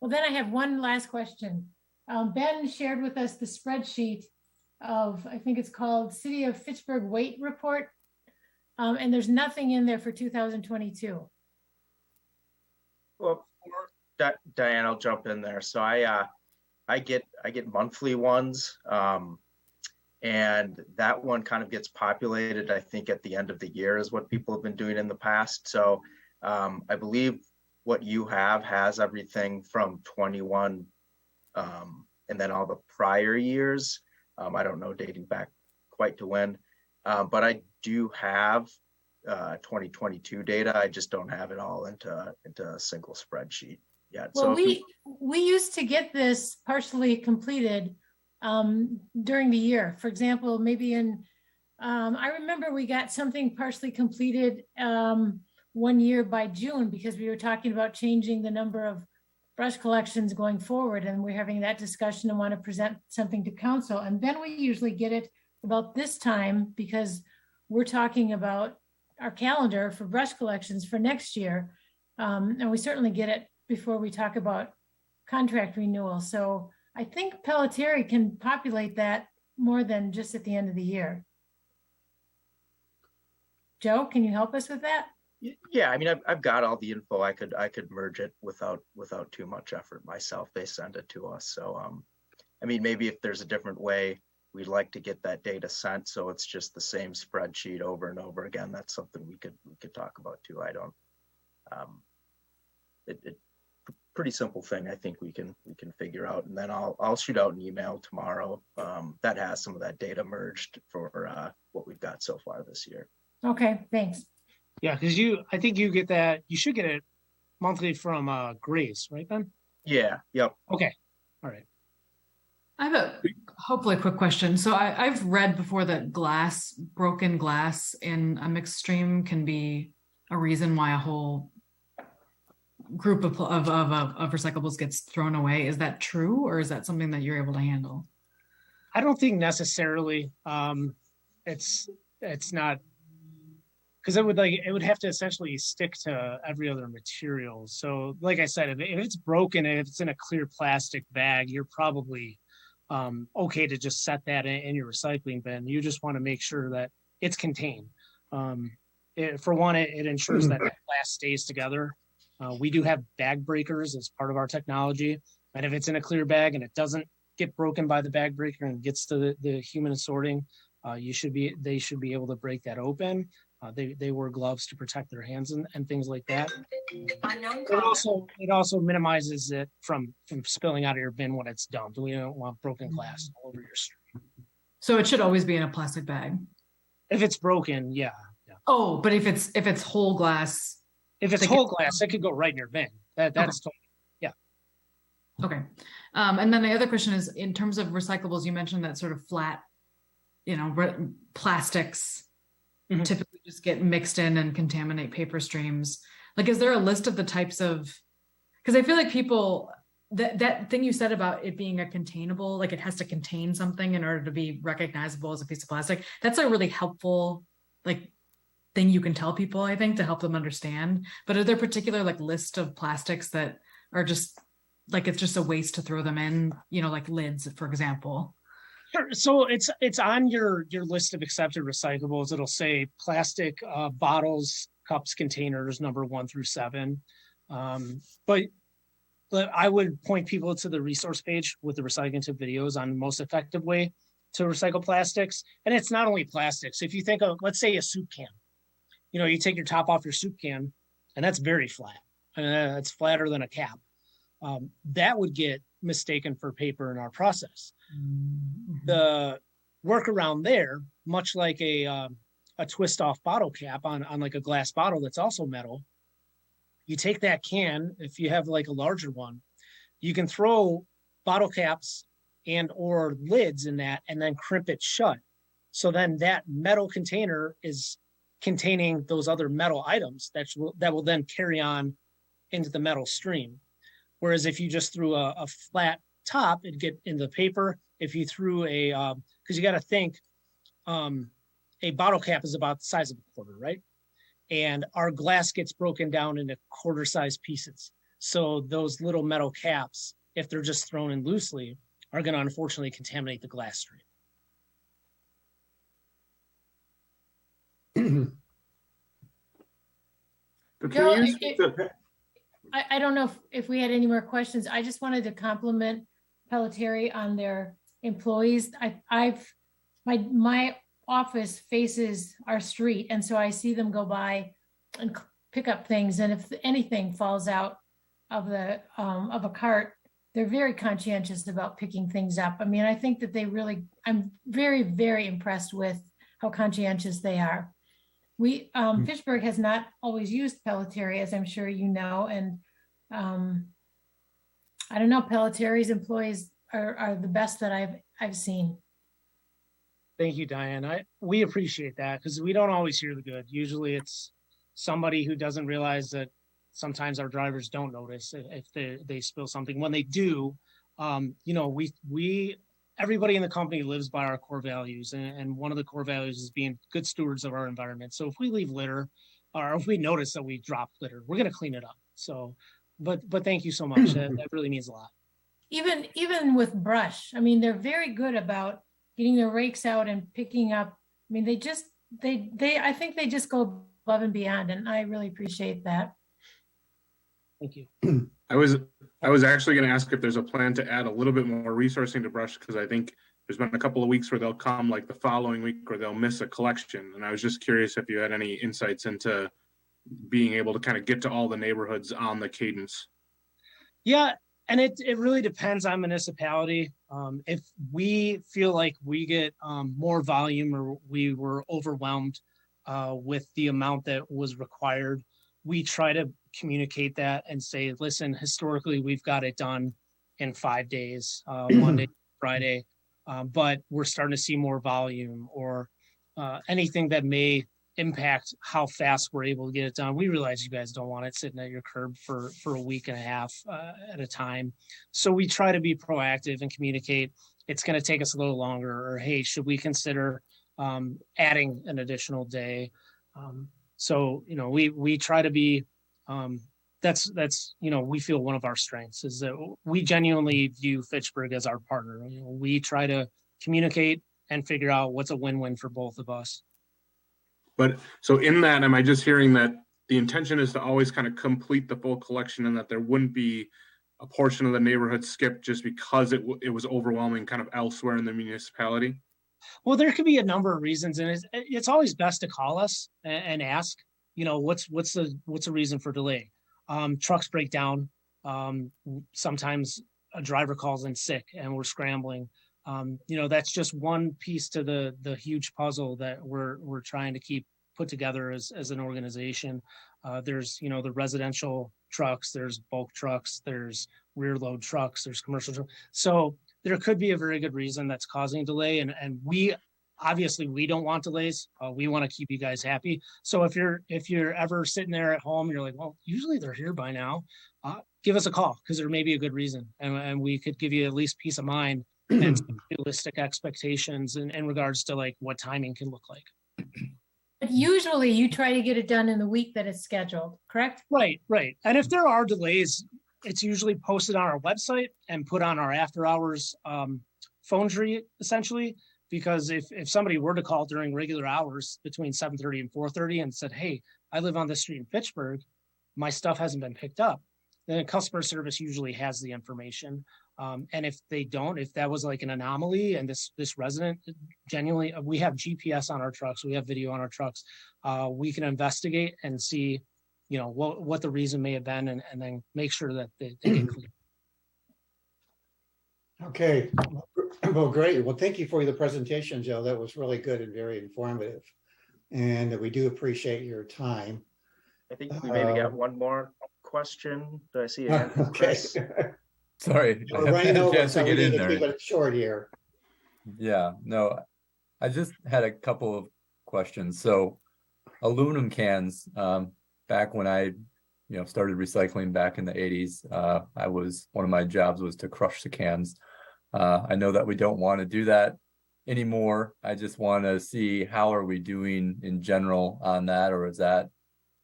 Speaker 3: Well, then I have one last question. Ben shared with us the spreadsheet of, I think it's called City of Fitchburg Weight Report. And there's nothing in there for 2022.
Speaker 4: Well, Diane, I'll jump in there. So I get monthly ones, and that one kind of gets populated, I think, at the end of the year is what people have been doing in the past. So I believe what you have has everything from 21 and then all the prior years. I don't know, dating back quite to when, but I do have 2022 data. I just don't have it all into a single spreadsheet yet.
Speaker 3: Well, so we used to get this partially completed during the year. For example, maybe in, I remember we got something partially completed one year by June, because we were talking about changing the number of brush collections going forward, and we're having that discussion and want to present something to council. And then we usually get it about this time, because we're talking about our calendar for brush collections for next year. And we certainly get it before we talk about contract renewal. So I think Pelletieri can populate that more than just at the end of the year. Joe, can you help us with that?
Speaker 4: Yeah, I mean, I've got all the info. I could merge it without too much effort myself. They send it to us. So, I mean, maybe if there's a different way we'd like to get that data sent, so it's just the same spreadsheet over and over again. That's something we could talk about too. I don't, pretty simple thing. I think we can figure out, and then I'll shoot out an email tomorrow that has some of that data merged for what we've got so far this year.
Speaker 3: Okay, thanks.
Speaker 5: Yeah, because I think you get that, you should get it monthly from Grace, right, Ben?
Speaker 4: Yeah. Yep.
Speaker 5: Okay. All right.
Speaker 7: I have a hopefully a quick question. So I've read before that broken glass in a mixed stream can be a reason why a whole group of recyclables gets thrown away. Is that true, or is that something that you're able to handle?
Speaker 5: I don't think necessarily. It's not, because it would have to essentially stick to every other material. So like I said, if it's broken, if it's in a clear plastic bag, you're probably okay to just set that in your recycling bin. You just want to make sure that it's contained. For one, it ensures that glass stays together. We do have bag breakers as part of our technology. And if it's in a clear bag and it doesn't get broken by the bag breaker and gets to the human sorting, they should be able to break that open. They wear gloves to protect their hands and things like that. It also minimizes it from spilling out of your bin when it's dumped. We don't want broken glass all over your street.
Speaker 7: So it should always be in a plastic bag.
Speaker 5: If it's broken, yeah.
Speaker 7: Oh, but if it's whole glass.
Speaker 5: If it's whole glass, it could go right in your bin. That's
Speaker 7: okay.
Speaker 5: totally, yeah.
Speaker 7: Okay. And then the other question is, in terms of recyclables, you mentioned that sort of flat, plastics typically just get mixed in and contaminate paper streams. Like, is there a list of the types of, because I feel like people, that thing you said about it being a containable, like it has to contain something in order to be recognizable as a piece of plastic. That's a really helpful, thing you can tell people, I think, to help them understand. But are there particular list of plastics that are just it's just a waste to throw them in, like lids, for example?
Speaker 5: Sure. So it's on your list of accepted recyclables. It'll say plastic bottles, cups, containers, number 1 through 7. But I would point people to the resource page with the recycling tip videos on the most effective way to recycle plastics. And it's not only plastics. If you think of, let's say, a soup can, you take your top off your soup can, and that's very flat. And it's flatter than a cap. That would get mistaken for paper in our process. The workaround there, much like a twist off bottle cap on like a glass bottle that's also metal, you take that can, if you have like a larger one, you can throw bottle caps and or lids in that and then crimp it shut. So then that metal container is containing those other metal items that will then carry on into the metal stream. Whereas if you just threw a flat top, it'd get in the paper. If you threw because you got to think, a bottle cap is about the size of a quarter, right? And our glass gets broken down into quarter-sized pieces. So those little metal caps, if they're just thrown in loosely, are going to unfortunately contaminate the glass stream.
Speaker 3: Joe, I don't know if we had any more questions. I just wanted to compliment Pelletieri on their employees. My office faces our street, and so I see them go by and pick up things. And if anything falls out of a cart, they're very conscientious about picking things up. I mean, I think that I'm very, very impressed with how conscientious they are. Fitchburg has not always used Pelletieri, as I'm sure you know, and I don't know, Pelletieri's employees are the best that I've seen.
Speaker 5: Thank you, Diane. We appreciate that because we don't always hear the good. Usually it's somebody who doesn't realize that sometimes our drivers don't notice if they spill something. When they do, everybody in the company lives by our core values. And one of the core values is being good stewards of our environment. So if we leave litter or if we notice that we drop litter, we're going to clean it up. So, but thank you so much. That really means a lot.
Speaker 3: Even with brush, I mean, they're very good about getting their rakes out and picking up. I mean, I think they just go above and beyond, and I really appreciate that.
Speaker 5: Thank you.
Speaker 6: I was actually going to ask if there's a plan to add a little bit more resourcing to brush, because I think there's been a couple of weeks where they'll come like the following week or they'll miss a collection. And I was just curious if you had any insights into being able to kind of get to all the neighborhoods on the cadence.
Speaker 5: Yeah, and it really depends on municipality. If we feel like we get more volume or we were overwhelmed with the amount that was required, we try to communicate that and say, listen, historically, we've got it done in 5 days, Monday, Friday, but we're starting to see more volume or anything that may impact how fast we're able to get it done. We realize you guys don't want it sitting at your curb for a week and a half at a time. So we try to be proactive and communicate it's going to take us a little longer, or, hey, should we consider adding an additional day? So, we try to be, that's, we feel one of our strengths is that we genuinely view Fitchburg as our partner. We try to communicate and figure out what's a win-win for both of us.
Speaker 6: But so in that, am I just hearing that the intention is to always kind of complete the full collection and that there wouldn't be a portion of the neighborhood skipped just because it was overwhelming kind of elsewhere in the municipality?
Speaker 5: Well, there could be a number of reasons, and it's always best to call us and ask, what's the reason for delay? Trucks break down. Sometimes a driver calls in sick and we're scrambling. That's just one piece to the huge puzzle that we're trying to keep put together as an organization. There's, the residential trucks, there's bulk trucks, there's rear load trucks, there's commercial trucks. So there could be a very good reason that's causing delay. And we don't want delays. We want to keep you guys happy. So if you're ever sitting there at home, you're like, well, usually they're here by now. Give us a call because there may be a good reason. And we could give you at least peace of mind and some realistic expectations in regards to like what timing can look like.
Speaker 3: But usually you try to get it done in the week that it's scheduled, correct?
Speaker 5: Right. And if there are delays, it's usually posted on our website and put on our after hours phone tree, essentially, because if somebody were to call during regular hours between 7:30 and 4:30 and said, hey, I live on this street in Fitchburg, my stuff hasn't been picked up, then customer service usually has the information. And if they don't, if that was like an anomaly and this resident genuinely, we have GPS on our trucks, we have video on our trucks, we can investigate and see, what the reason may have been and then make sure that they get clear.
Speaker 1: Okay, well, great. Well, thank you for the presentation, Joe. That was really good and very informative. And we do appreciate your time.
Speaker 4: I think we maybe got one more question. Do I see it?
Speaker 1: Okay.
Speaker 8: Sorry,
Speaker 1: We're
Speaker 8: I
Speaker 1: running
Speaker 8: haven't had a
Speaker 1: over,
Speaker 8: chance
Speaker 1: so
Speaker 8: to
Speaker 1: we
Speaker 8: get in
Speaker 1: need to keep
Speaker 8: there.
Speaker 1: it short here.
Speaker 8: Yeah, no, I just had a couple of questions. So aluminum cans, back when I, started recycling back in the 80s, one of my jobs was to crush the cans. I know that we don't want to do that anymore. I just want to see how are we doing in general on that, or is that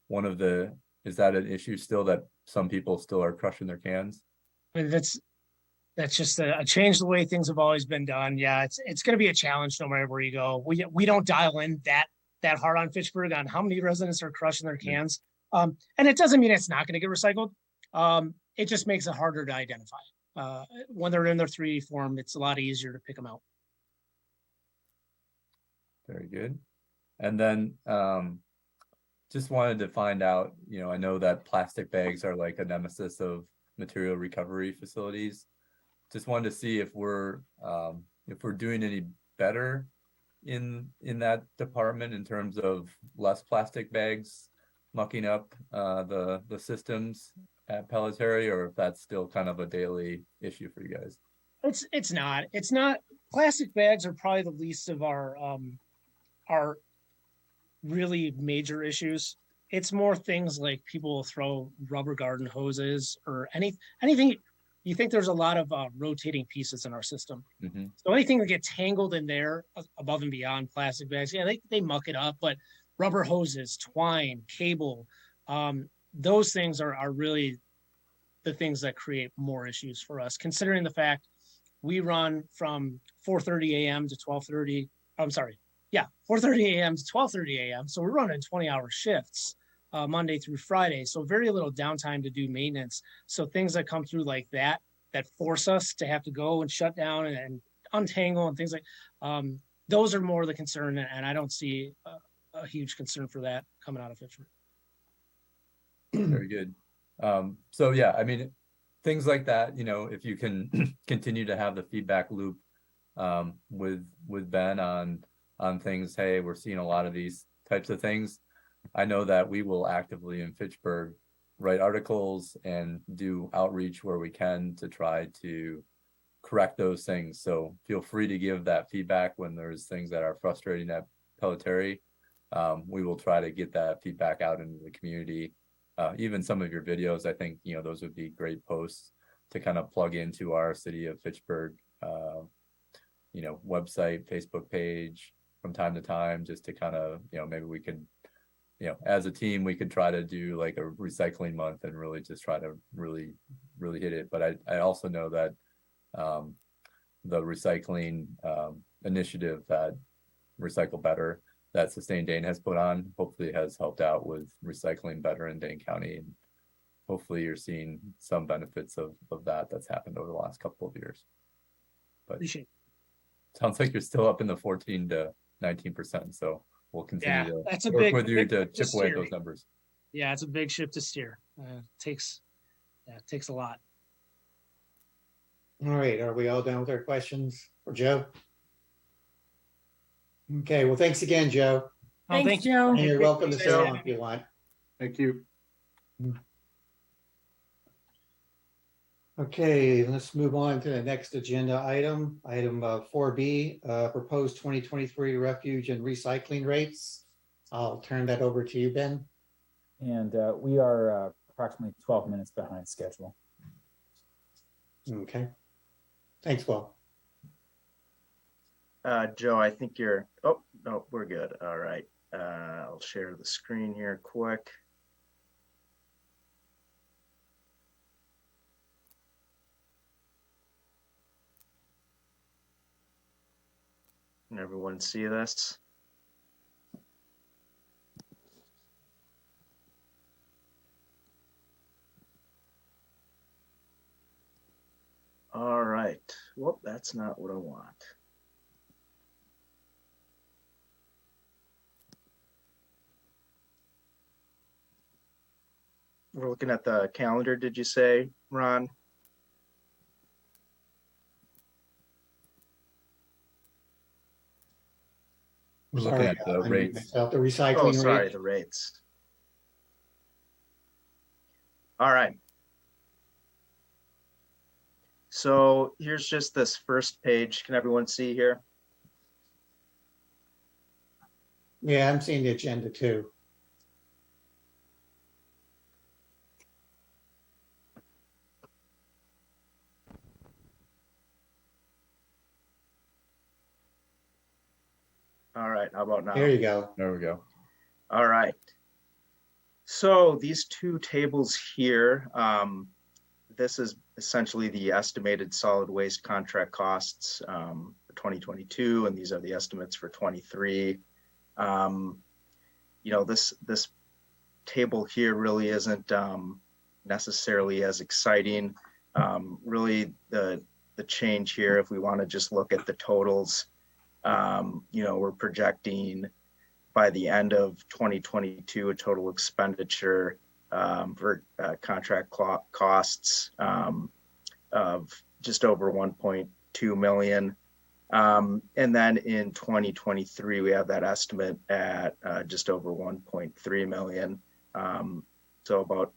Speaker 8: an issue still that some people still are crushing their cans?
Speaker 5: I mean, that's just a change the way things have always been done. Yeah, it's going to be a challenge no matter where you go. We don't dial in that hard on Fitchburg on how many residents are crushing their cans. And it doesn't mean it's not going to get recycled. It just makes it harder to identify. When they're in their 3D form, it's a lot easier to pick them out.
Speaker 8: Very good. And then just wanted to find out, I know that plastic bags are like a nemesis of material recovery facilities. Just wanted to see if we're doing any better in that department in terms of less plastic bags mucking up the systems at Pelletary, or if that's still kind of a daily issue for you guys.
Speaker 5: It's not. Plastic bags are probably the least of our really major issues. It's more things like people will throw rubber garden hoses or anything. You think there's a lot of rotating pieces in our system.
Speaker 8: Mm-hmm.
Speaker 5: So anything that gets tangled in there above and beyond plastic bags, yeah, they muck it up, but rubber hoses, twine, cable, those things are really the things that create more issues for us, considering the fact we run from 4:30 a.m. to 12:30. I'm sorry. Yeah, 4:30 a.m. to 12:30 a.m. So we're running 20-hour shifts Monday through Friday. So very little downtime to do maintenance. So things that come through like that force us to have to go and shut down and untangle and things like, those are more the concern, and I don't see a huge concern for that coming out of Fitchburg.
Speaker 8: Very good. So yeah, I mean, things like that, you know, if you can continue to have the feedback loop with Ben on things, hey, we're seeing a lot of these types of things. I know that we will actively in Fitchburg write articles and do outreach where we can to try to correct those things. So feel free to give that feedback when there's things that are frustrating at Pelletary. We will try to get that feedback out into the community. Even some of your videos, I think, you know, those would be great posts to kind of plug into our City of Fitchburg, you know, website, Facebook page from time to time, just to kind of, you know, maybe we could, you know, as a team, we could try to do like a recycling month and really just try to really hit it. But I also know that the recycling initiative that Recycle Better that Sustain Dane has put on hopefully has helped out with recycling better in Dane County, and hopefully you're seeing some benefits of that that's happened over the last couple of years. But
Speaker 5: Appreciate it.
Speaker 8: Sounds like you're still up in the 14 to 19%, so we'll continue to
Speaker 5: that's a
Speaker 8: work with you
Speaker 5: big
Speaker 8: to
Speaker 5: ship
Speaker 8: chip away at
Speaker 5: steer.
Speaker 8: those numbers.
Speaker 5: Yeah, it's a big ship to steer. It takes a lot.
Speaker 1: All right, are we all done with our questions for Joe? Okay, well, thanks again, Joe.
Speaker 5: Oh,
Speaker 3: Thanks, Joe.
Speaker 1: And you're welcome to
Speaker 5: Thanks,
Speaker 1: stay
Speaker 5: Joe.
Speaker 1: on if you want.
Speaker 6: Thank you.
Speaker 1: Okay, let's move on to the next agenda item, item 4B, proposed 2023 refuge and recycling rates. I'll turn that over to you, Ben.
Speaker 2: And we are approximately 12 minutes behind schedule.
Speaker 1: Okay. Thanks, Will.
Speaker 4: Joe, I think you're, oh, no, we're good. All right. I'll share the screen here quick. Can everyone see this? All right. Well, that's not what I want. We're looking at the calendar, did you say, Ron?
Speaker 8: We're looking
Speaker 1: Sorry,
Speaker 8: at the
Speaker 1: I
Speaker 8: rates.
Speaker 1: myself, the
Speaker 4: Oh,
Speaker 1: recycling
Speaker 4: sorry,
Speaker 1: rate.
Speaker 4: the rates. All right. So here's just this first page. Can everyone see here?
Speaker 1: Yeah, I'm seeing the agenda too.
Speaker 4: All right, how about now?
Speaker 1: There you go.
Speaker 8: There we go.
Speaker 4: All right. So these two tables here, this is essentially the estimated solid waste contract costs for 2022, and these are the estimates for 23. You know, this table here really isn't necessarily as exciting. Really, the change here, if we want to just look at the totals, you know, we're projecting by the end of 2022 a total expenditure for contract costs of just over 1.2 million. And then in 2023, we have that estimate at just over 1.3 million. So about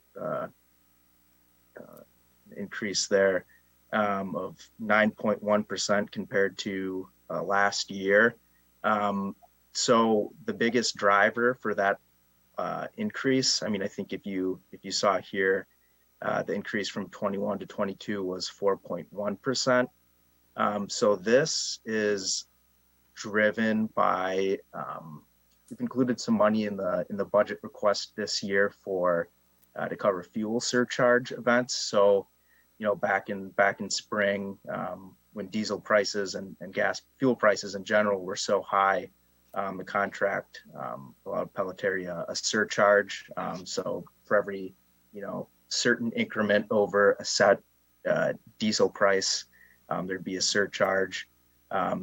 Speaker 4: increase there of 9.1% compared to last year. So the biggest driver for that increase, I mean, I think if you saw here, the increase from 21 to 22 was 4.1%. So this is driven by, we've included some money in the budget request this year for to cover fuel surcharge events. So, you know, back in spring, when diesel prices and gas fuel prices in general were so high, the contract allowed Pelletary a surcharge. So for every, you know, certain increment over a set diesel price, there'd be a surcharge.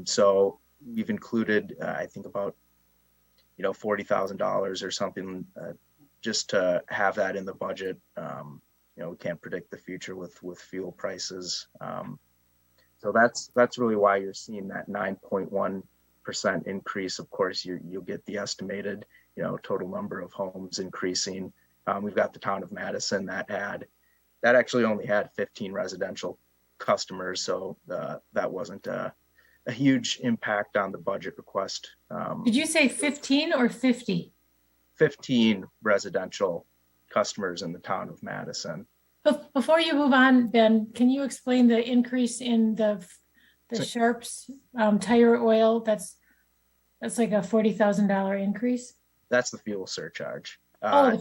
Speaker 4: So we've included, I think about, $40,000 or something, just to have that in the budget. We can't predict the future with fuel prices. So that's really why you're seeing that 9.1% increase. Of course, you'll get the estimated, total number of homes increasing. We've got the town of Madison that actually only had 15 residential customers, so that wasn't a huge impact on the budget request.
Speaker 3: Did you say 15 or 50?
Speaker 4: 15 residential customers in the town of Madison.
Speaker 3: Before you move on, Ben, can you explain the increase in the Sharps tire oil? That's like a $40,000 increase.
Speaker 4: That's the fuel surcharge.
Speaker 3: The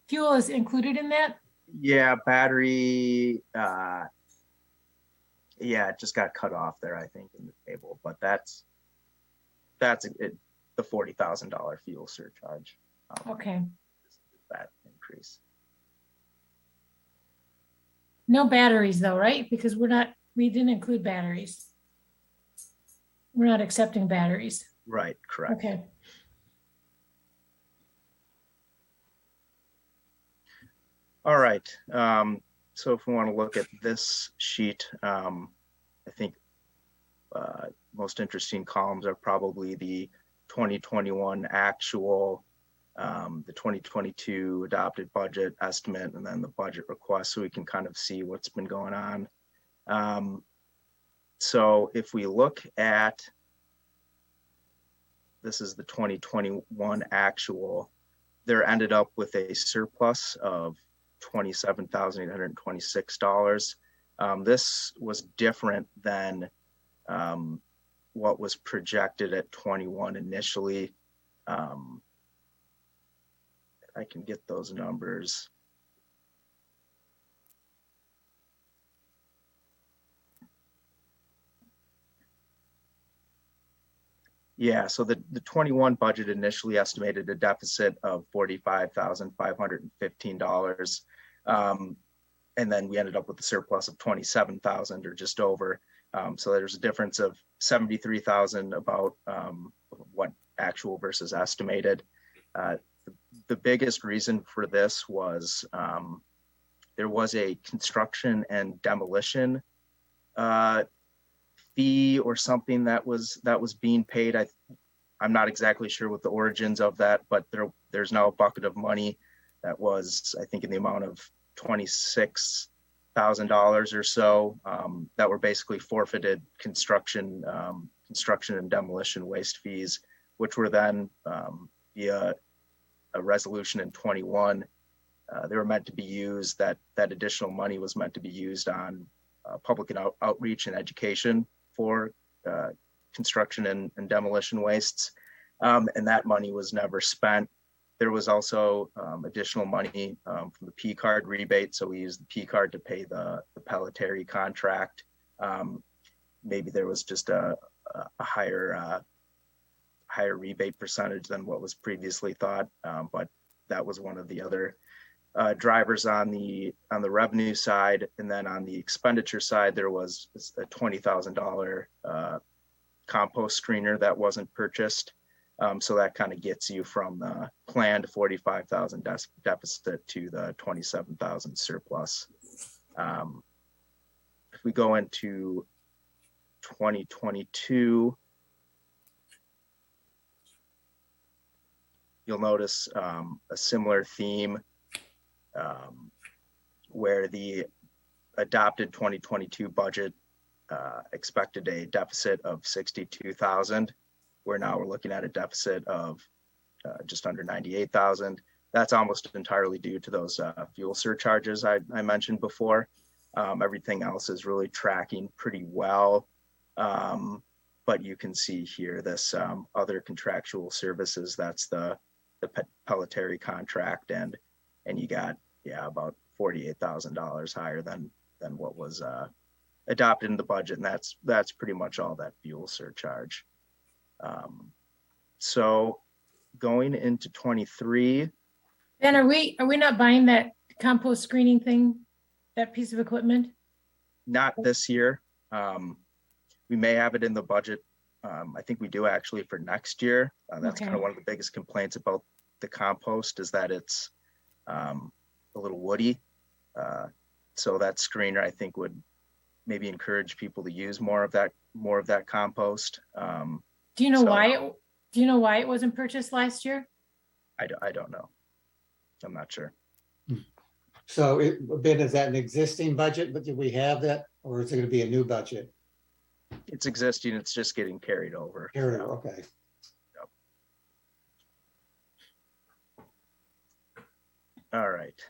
Speaker 3: fuel is included in that?
Speaker 4: Yeah, battery. It just got cut off there, I think, in the table. But that's it, the $40,000 fuel surcharge.
Speaker 3: Okay.
Speaker 4: That increase.
Speaker 3: No batteries though, right? Because we didn't include batteries. We're not accepting batteries.
Speaker 4: Right, correct.
Speaker 3: Okay.
Speaker 4: All right. So if we want to look at this sheet, I think most interesting columns are probably the 2021 actual, the 2022 adopted budget estimate, and then the budget request, so we can kind of see what's been going on. So if we look at, this is the 2021 actual, there ended up with a surplus of $27,826. This was different than what was projected at 21 initially. I can get those numbers. Yeah, so the 21 budget initially estimated a deficit of $45,515. And then we ended up with a surplus of 27,000 or just over. So there's a difference of 73,000 about what actual versus estimated. The biggest reason for this was there was a construction and demolition fee or something that was being paid. I'm not exactly sure what the origins of that, but there's now a bucket of money that was, I think, in the amount of $26,000 or so that were basically forfeited construction and demolition waste fees, which were then via a resolution in 21. They were meant to be used, that additional money was meant to be used on public outreach and education for construction and demolition wastes. And that money was never spent. There was also additional money from the P card rebate. So we used the P card to pay the Pelletary contract. Maybe there was just a higher rebate percentage than what was previously thought. But that was one of the other drivers on the revenue side. And then on the expenditure side, there was a $20,000 compost screener that wasn't purchased. So that kind of gets you from the planned 45,000 deficit to the 27,000 surplus. If we go into 2022, you'll notice a similar theme where the adopted 2022 budget expected a deficit of 62,000. Where now we're looking at a deficit of just under 98,000. That's almost entirely due to those fuel surcharges I mentioned before. Everything else is really tracking pretty well. But you can see here this other contractual services, that's the Pelletary contract, and you got about $48,000 higher than what was adopted in the budget, and that's pretty much all that fuel surcharge. So going into 23.
Speaker 3: Ben, are we not buying that compost screening thing, that piece of equipment?
Speaker 4: Not this year. we may have it in the budget. I think we do actually for next year. That's
Speaker 3: Okay.
Speaker 4: kind of one of the biggest complaints about the compost is that it's a little woody. So that screener, I think, would maybe encourage people to use more of that compost.
Speaker 3: Do you know
Speaker 4: So-
Speaker 3: why? Do you know why it wasn't purchased last year?
Speaker 4: I don't know. I'm not sure.
Speaker 1: So Ben, is that an existing budget, but do we have that, or is it gonna be a new budget?
Speaker 4: It's existing. It's just getting carried over.
Speaker 1: Here, okay.
Speaker 4: All right.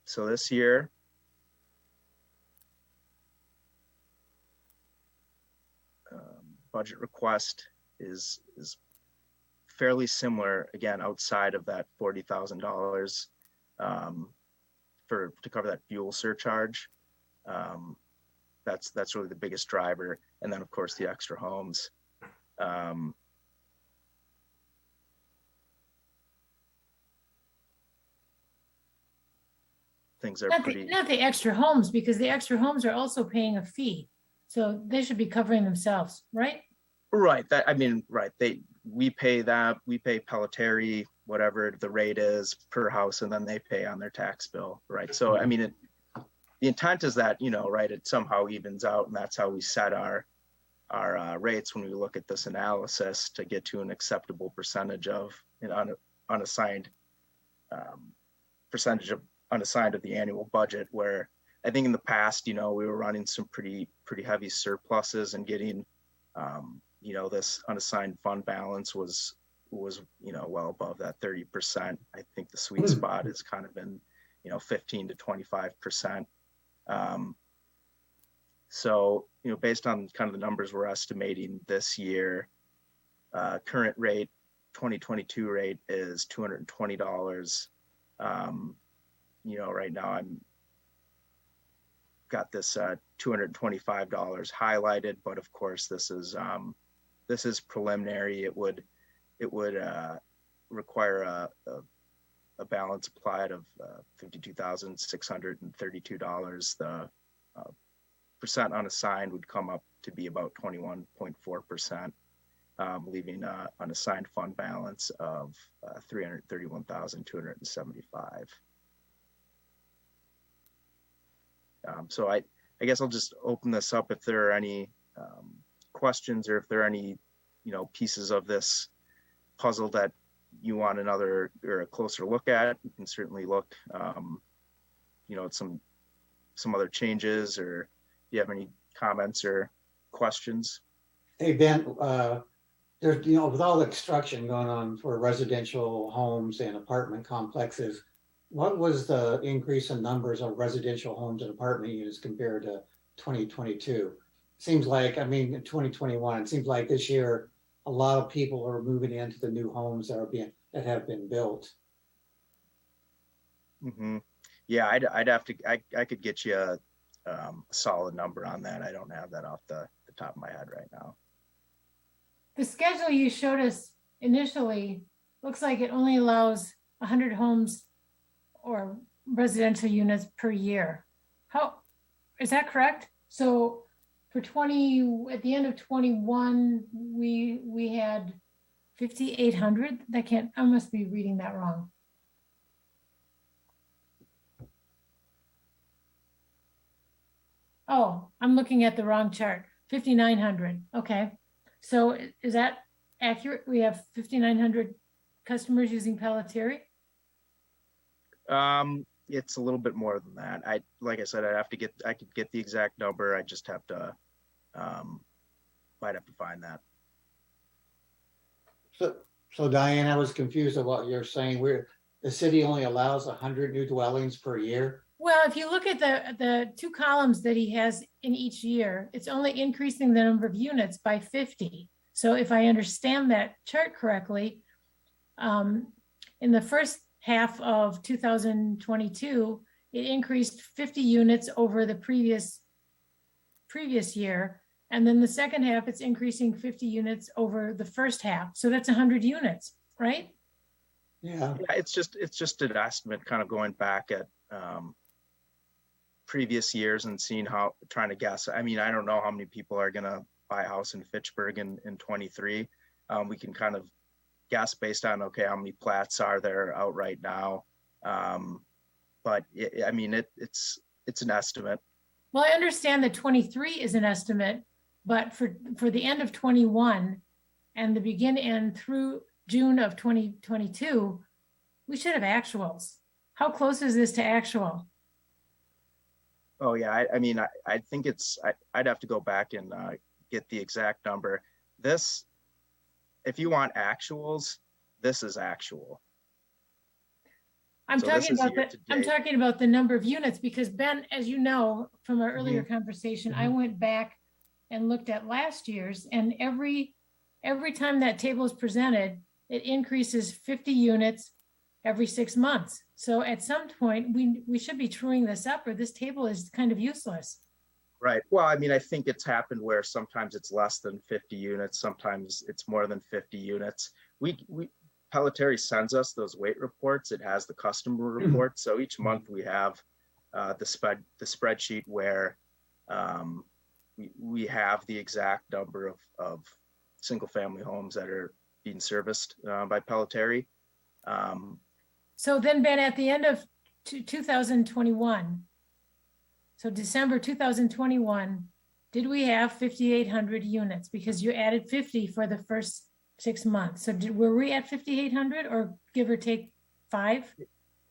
Speaker 4: So this year, budget request is fairly similar, again, outside of that $40,000 to cover that fuel surcharge. That's really the biggest driver. And then of course the extra homes. Things are pretty.
Speaker 3: Not the extra homes, because the extra homes are also paying a fee. So they should be covering themselves, right?
Speaker 4: Right. Right. We pay Pelletieri, whatever the rate is per house, and then they pay on their tax bill. Right. So, the intent is that, right, it somehow evens out, and that's how we set our rates when we look at this analysis to get to an acceptable percentage of unassigned percentage of unassigned of the annual budget, where I think in the past, we were running some pretty heavy surpluses and getting, this unassigned fund balance was well above that 30%. I think the sweet spot is kind of in, 15 to 25%. So, based on kind of the numbers we're estimating this year, current rate, 2022 rate is $220. Right now I'm got this $225 highlighted, but of course this is preliminary. It would require a balance applied of $52,632. The percent unassigned would come up to be about 21.4%, leaving an unassigned fund balance of $331,275. So I guess I'll just open this up if there are any questions, or if there are any, pieces of this puzzle that you want another or a closer look at. You can certainly look, at some other changes, or if you have any comments or questions.
Speaker 1: Hey, Ben, there's, with all the construction going on for residential homes and apartment complexes, what was the increase in numbers of residential homes and apartment units compared to 2022? Seems like, in 2021, it seems like this year, a lot of people are moving into the new homes that have been built.
Speaker 4: Mm-hmm. Yeah, I'd have to, I could get you a solid number on that. I don't have that off the top of my head right now.
Speaker 3: The schedule you showed us initially looks like it only allows 100 homes or residential units per year. How is that correct? So for at the end of 21, we had 5,800. I must be reading that wrong. Oh, I'm looking at the wrong chart. 5,900. Okay. So is that accurate? We have 5,900 customers using Pelletieri?
Speaker 4: It's a little bit more than that. Like I said, I could get the exact number. I just have to, might have to find that.
Speaker 1: So Diane, I was confused at what you're saying. The city only allows 100 new dwellings per year.
Speaker 3: Well, if you look at the two columns that he has in each year, it's only increasing the number of units by 50. So if I understand that chart correctly, in the first half of 2022, it increased 50 units over the previous year. And then the second half, it's increasing 50 units over the first half. So that's 100 units, right?
Speaker 1: Yeah.
Speaker 4: It's just an estimate, kind of going back at previous years and seeing trying to guess. I don't know how many people are going to buy a house in Fitchburg in 23. We can kind of guess based on, okay, how many plats are there out right now? But I mean, it's an estimate.
Speaker 3: Well, I understand that 23 is an estimate, but for the end of 21 and the beginning and through June of 2022, we should have actuals. How close is this to actual?
Speaker 4: Oh yeah, I mean, I think I'd have to go back and get the exact number. This, if you want actuals, this is actual.
Speaker 3: I'm
Speaker 4: So this
Speaker 3: talking
Speaker 4: is
Speaker 3: about
Speaker 4: year to
Speaker 3: I'm
Speaker 4: date.
Speaker 3: talking about the number of units because Ben, as you know, from our earlier
Speaker 4: Mm-hmm.
Speaker 3: conversation, I went back and looked at last year's, and every time that table is presented, it increases 50 units every 6 months. So at some point, we should be truing this up, or this table is kind of useless.
Speaker 4: Right. Well, I mean, I think it's happened where sometimes it's less than 50 units, sometimes it's more than 50 units. Pelletieri sends us those weight reports. It has the customer report. So each month we have the spreadsheet where we have the exact number of single family homes that are being serviced by Pelletieri.
Speaker 3: So then, Ben, at the end of 2021, so December 2021, did we have 5,800 units? Because you added 50 for the first 6 months. So were we at 5,800 or give or take 5?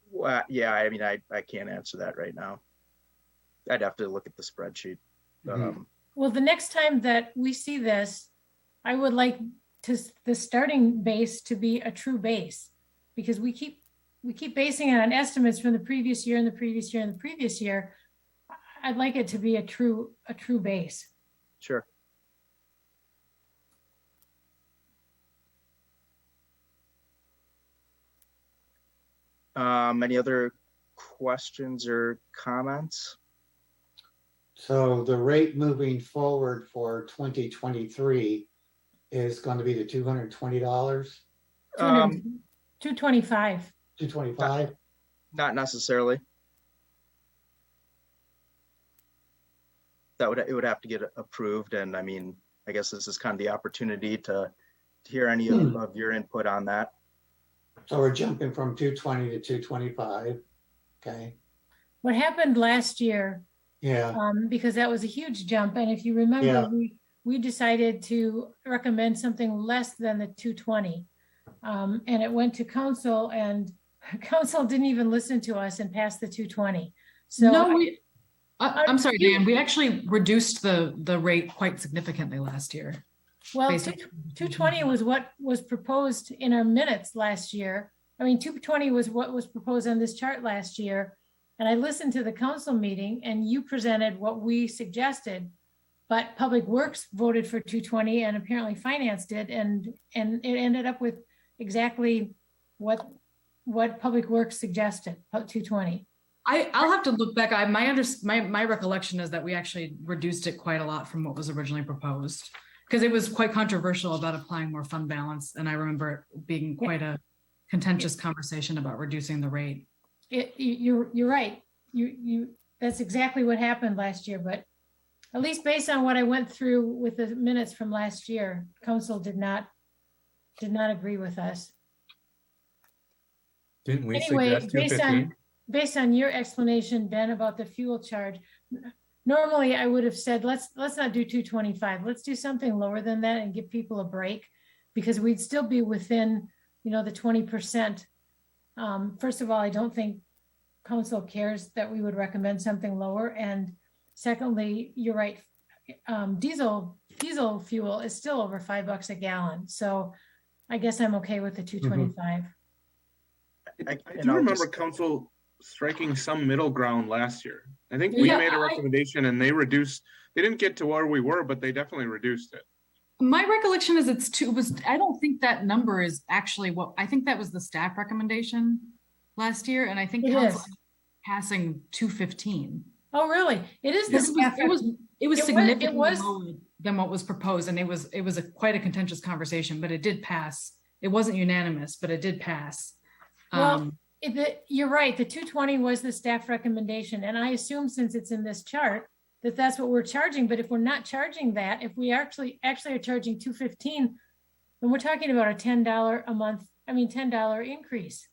Speaker 4: Well, yeah, I mean, I can't answer that right now. I'd have to look at the spreadsheet.
Speaker 3: Well, the next time that we see this, I would like the starting base to be a true base, because we keep basing it on estimates from the previous year and the previous year and the previous year. I'd like it to be a true base.
Speaker 4: Sure. Any other questions or comments?
Speaker 1: So the rate moving forward for 2023 is going to be the $220,
Speaker 3: 225.
Speaker 1: 225.
Speaker 4: Not necessarily. It would have to get approved, and I mean, I guess this is kind of the opportunity to hear any of your input on that.
Speaker 1: So we're jumping from 220 to 225. Okay.
Speaker 3: What happened last year,
Speaker 1: Yeah.
Speaker 3: because that was a huge jump, and if you remember,
Speaker 1: Yeah.
Speaker 3: we decided to recommend something less than the 220, and it went to council, and council didn't even listen to us and passed the 220. So
Speaker 7: No, I'm sorry, Dan, we actually reduced the rate quite significantly last year.
Speaker 3: well,
Speaker 7: based on-
Speaker 3: 220 was what was proposed in our minutes last year. I mean, 220 was what was proposed on this chart last year. And I listened to the council meeting and you presented what we suggested, but Public Works voted for 220 and apparently Finance did. And it ended up with exactly what Public Works suggested, 220.
Speaker 7: I'll have to look back. My recollection is that we actually reduced it quite a lot from what was originally proposed, because it was quite controversial about applying more fund balance. And I remember it being quite a contentious conversation about reducing the rate.
Speaker 3: You're right. That's exactly what happened last year, but at least based on what I went through with the minutes from last year, council did not agree with us.
Speaker 8: Didn't we
Speaker 3: Anyway,
Speaker 8: suggest 215?
Speaker 3: based on your explanation, Ben, about the fuel charge, normally I would have said, let's not do 225. Let's do something lower than that and give people a break, because we'd still be within, the 20%. First of all, I don't think council cares that we would recommend something lower. And secondly, you're right. Diesel fuel is still over $5 a gallon. So I guess I'm okay with the 225.
Speaker 6: I do remember council striking some middle ground last year. I think we made a recommendation and they didn't get to where we were, but they definitely reduced it.
Speaker 7: My recollection is I don't think that number is actually I think that was the staff recommendation last year. And I think
Speaker 3: It
Speaker 7: council
Speaker 3: is.
Speaker 7: passing 215.
Speaker 3: Oh, really? It is the
Speaker 7: This
Speaker 3: staff.
Speaker 7: it was significantly
Speaker 3: was-
Speaker 7: lower than what was proposed, and it was quite a contentious conversation, but it did pass. It wasn't unanimous, but it did pass.
Speaker 3: Well, you're right. The 220 was the staff recommendation. And I assume since it's in this chart, that that's what we're charging, but if we're not charging that, if we actually are charging $215, then we're talking about a $10 a month, $10 increase.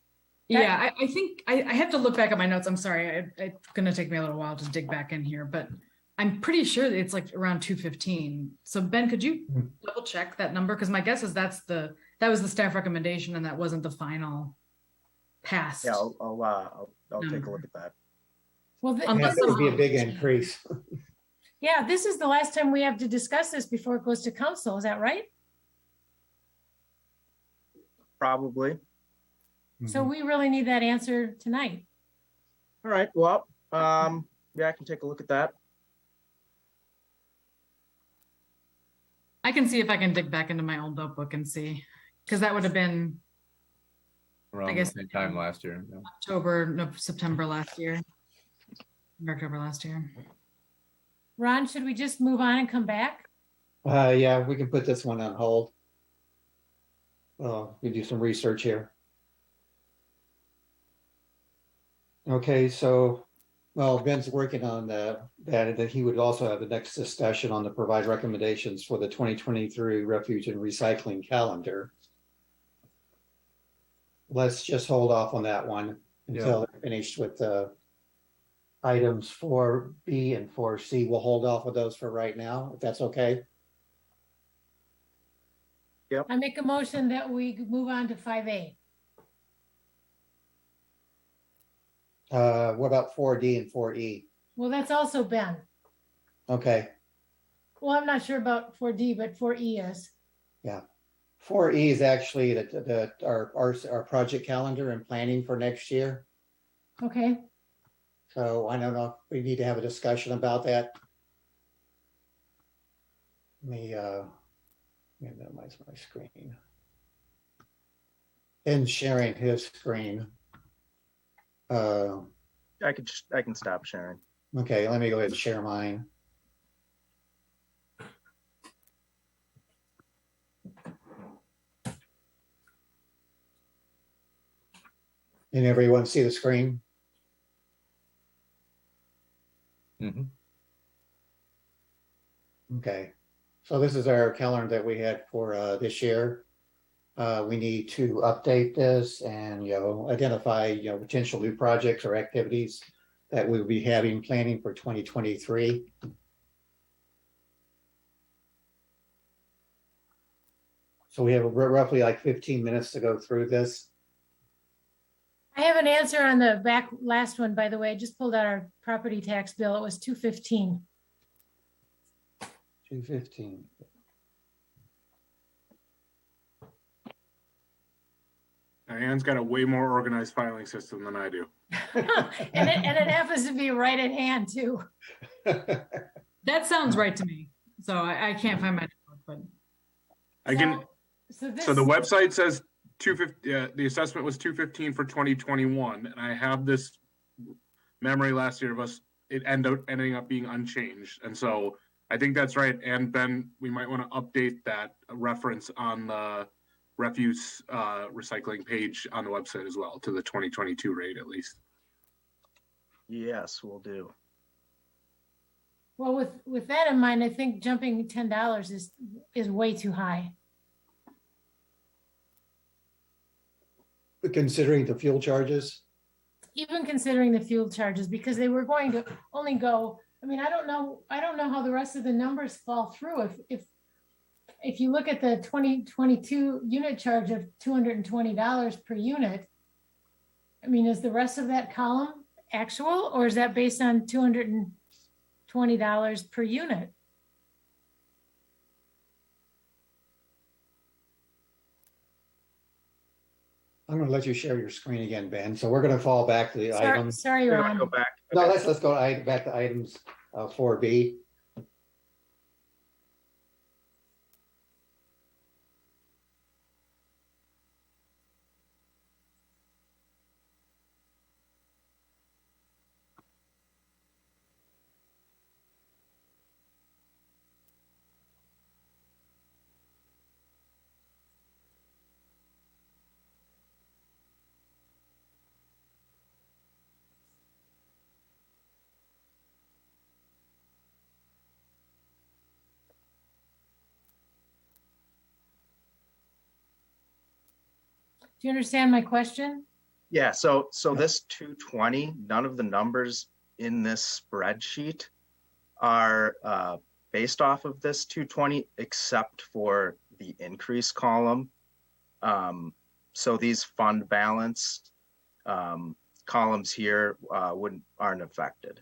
Speaker 7: Yeah, I think I have to look back at my notes. I'm sorry. It's gonna take me a little while to dig back in here, but I'm pretty sure that it's like around 215. So Ben, could you double check that number? Because my guess is that was the staff recommendation and that wasn't the final pass.
Speaker 4: Yeah, I'll take a look at that.
Speaker 3: Well,
Speaker 1: Yeah, that would be a big increase.
Speaker 3: yeah, this is the last time we have to discuss this before it goes to council. Is that right?
Speaker 4: Probably.
Speaker 3: So we really need that answer tonight.
Speaker 4: All right. Well, yeah, I can take a look at that.
Speaker 7: I can see if I can dig back into my old notebook and see, because that would have been
Speaker 8: Around
Speaker 7: guess-
Speaker 8: the same time last year. Yeah.
Speaker 7: October, no, September last year. October last year.
Speaker 3: Ron, should we just move on and come back?
Speaker 1: Yeah, we can put this one on hold. We do some research here. Okay, so, well, Ben's working on that he would also have the next discussion on the provide recommendations for the 2023 refuge and recycling calendar. Let's just hold off on that one until they're finished with the items 4B and 4C. We'll hold off with those for right now, if that's okay.
Speaker 3: I make a motion that we move on to 5A.
Speaker 1: What about 4D and 4E?
Speaker 3: Well, that's also Ben.
Speaker 1: Okay,
Speaker 3: Well, I'm not sure about 4D, but 4E is.
Speaker 1: 4E is actually our project calendar and planning for next year.
Speaker 3: Okay,
Speaker 1: So I don't know if we need to have a discussion about that. Let me minimize my screen. And sharing his screen.
Speaker 4: I can stop sharing.
Speaker 1: Okay, let me go ahead and share mine. And everyone see the screen?
Speaker 8: Mhm.
Speaker 1: Okay, so this is our calendar that we had for this year. We need to update this and, identify, potential new projects or activities that we'll be having planning for 2023. So we have roughly like 15 minutes to go through this.
Speaker 3: I have an answer on the back last one, by the way. I just pulled out our property tax bill. It was $215.
Speaker 1: 215.
Speaker 6: Diane's got a way more organized filing system than I do.
Speaker 3: And it happens to be right at hand too.
Speaker 7: That sounds right to me. So I can't find my notebook, but
Speaker 6: I can. So the website says 250. The assessment was 215 for 2021, and I have this memory last year of us ending up being unchanged, and so I think that's right. And Ben, we might want to update that reference on the refuse recycling page on the website as well to the 2022 rate at least.
Speaker 4: Yes, we'll do.
Speaker 3: Well, with that in mind, I think jumping $10 is way too high.
Speaker 1: Considering the fuel charges.
Speaker 3: Even considering the fuel charges, because they were going to only go, I don't know how the rest of the numbers fall through. If you look at the 2022 unit charge of $220 per unit, is the rest of that column actual, or is that based on $220 per unit?
Speaker 1: I'm going to let you share your screen again, Ben. So we're going to fall back to the items.
Speaker 3: Sorry,
Speaker 4: Go
Speaker 3: Ron.
Speaker 4: back.
Speaker 1: No,
Speaker 4: Okay.
Speaker 1: let's go back to items 4B.
Speaker 3: Do you understand my question?
Speaker 4: Yeah, so this 220, none of the numbers in this spreadsheet are based off of this 220 except for the increase column. So these fund balance columns here aren't affected.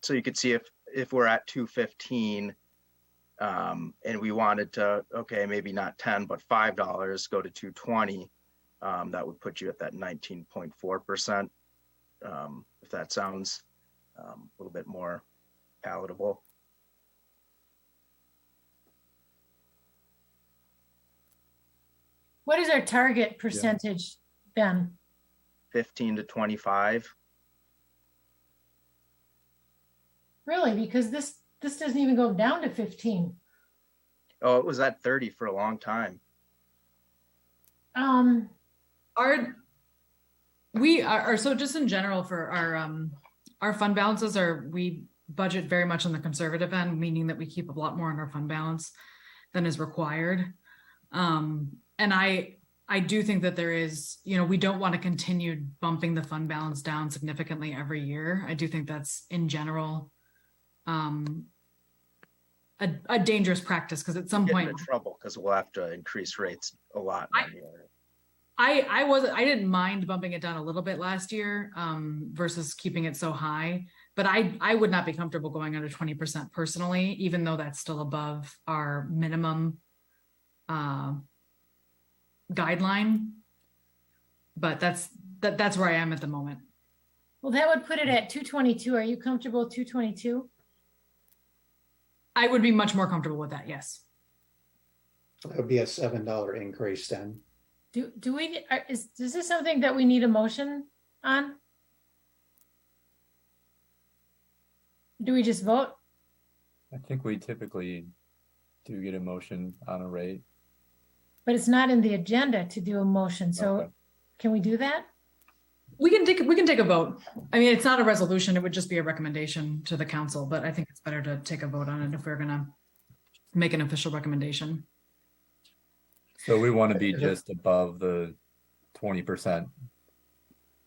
Speaker 4: So you could see if we're at 215 and we wanted to, okay, maybe not 10, but $5 go to 220, that would put you at that 19.4%. If that sounds a little bit more palatable.
Speaker 3: What is our target percentage, Ben?
Speaker 4: 15 to 25.
Speaker 3: Really? Because this doesn't even go down to 15.
Speaker 4: Oh, it was at 30 for a long time.
Speaker 7: So just in general for our fund balances we budget very much on the conservative end, meaning that we keep a lot more in our fund balance than is required. And I do think that there is, we don't want to continue bumping the fund balance down significantly every year. I do think that's in general a dangerous practice, because at some point
Speaker 4: in trouble because we'll have to increase rates a lot.
Speaker 7: I didn't mind bumping it down a little bit last year versus keeping it so high, but I would not be comfortable going under 20% personally, even though that's still above our minimum guideline. But that's where I am at the moment.
Speaker 3: Well, that would put it at 222. Are you comfortable with 222?
Speaker 7: I would be much more comfortable with that. Yes.
Speaker 1: That would be a $7 increase then.
Speaker 3: Is this something that we need a motion on? Do we just vote?
Speaker 8: I think we typically do get a motion on a rate.
Speaker 3: But it's not in the agenda to do a motion. So
Speaker 8: Okay.
Speaker 3: Can we do that?
Speaker 7: We can take a vote. I mean, it's not a resolution. It would just be a recommendation to the council, but I think it's better to take a vote on it if we're going to make an official recommendation.
Speaker 8: So we want to be just above the 20%,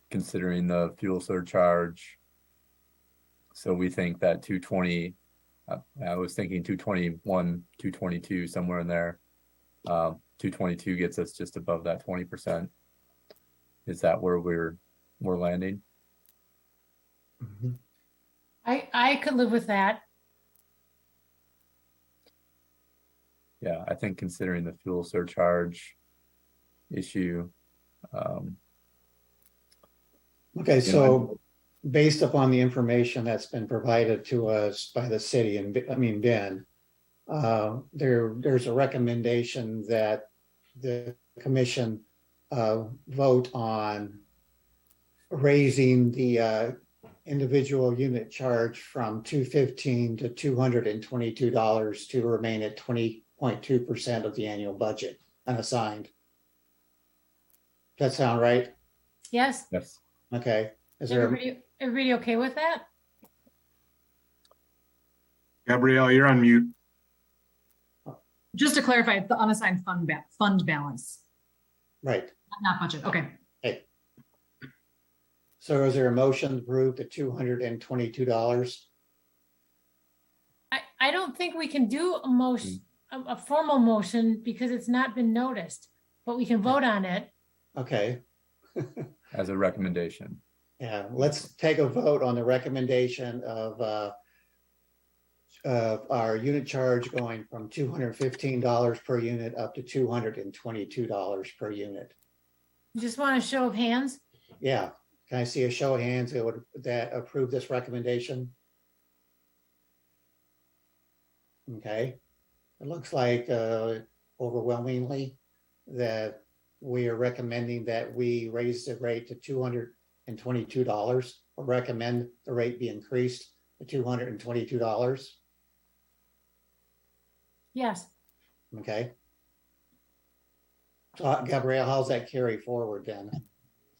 Speaker 8: considering the fuel surcharge. So we think that 220, I was thinking 221, 222, somewhere in there. 222 gets us just above that 20%. Is that where we're landing?
Speaker 1: Mhm.
Speaker 3: I could live with that.
Speaker 8: Yeah, I think considering the fuel surcharge issue.
Speaker 1: Okay, so based upon the information that's been provided to us by the city and Ben, there's a recommendation that the commission vote on raising the individual unit charge from $215 to $222 to remain at 20.2% of the annual budget unassigned. Does that sound right?
Speaker 3: Yes.
Speaker 8: Yes.
Speaker 1: Okay. Is there
Speaker 3: Everybody okay with that?
Speaker 6: Gabrielle, you're on mute.
Speaker 7: Just to clarify, it's the unassigned fund balance,
Speaker 1: right?
Speaker 7: not budget. Okay.
Speaker 1: So is there a motion to approve the $222?
Speaker 3: I don't think we can do a motion, a formal motion, because it's not been noticed, but we can vote on it.
Speaker 1: Okay.
Speaker 8: As a recommendation.
Speaker 1: Yeah, let's take a vote on the recommendation of our unit charge going from $215 per unit up to $222 per unit.
Speaker 3: You just want a show of hands?
Speaker 1: Yeah, can I see a show of hands that approve this recommendation? Okay, it looks like overwhelmingly that we are recommending that we raise the rate to $222, or recommend the rate be increased to $222.
Speaker 3: Yes.
Speaker 1: Okay. So Gabrielle, how's that carry forward then?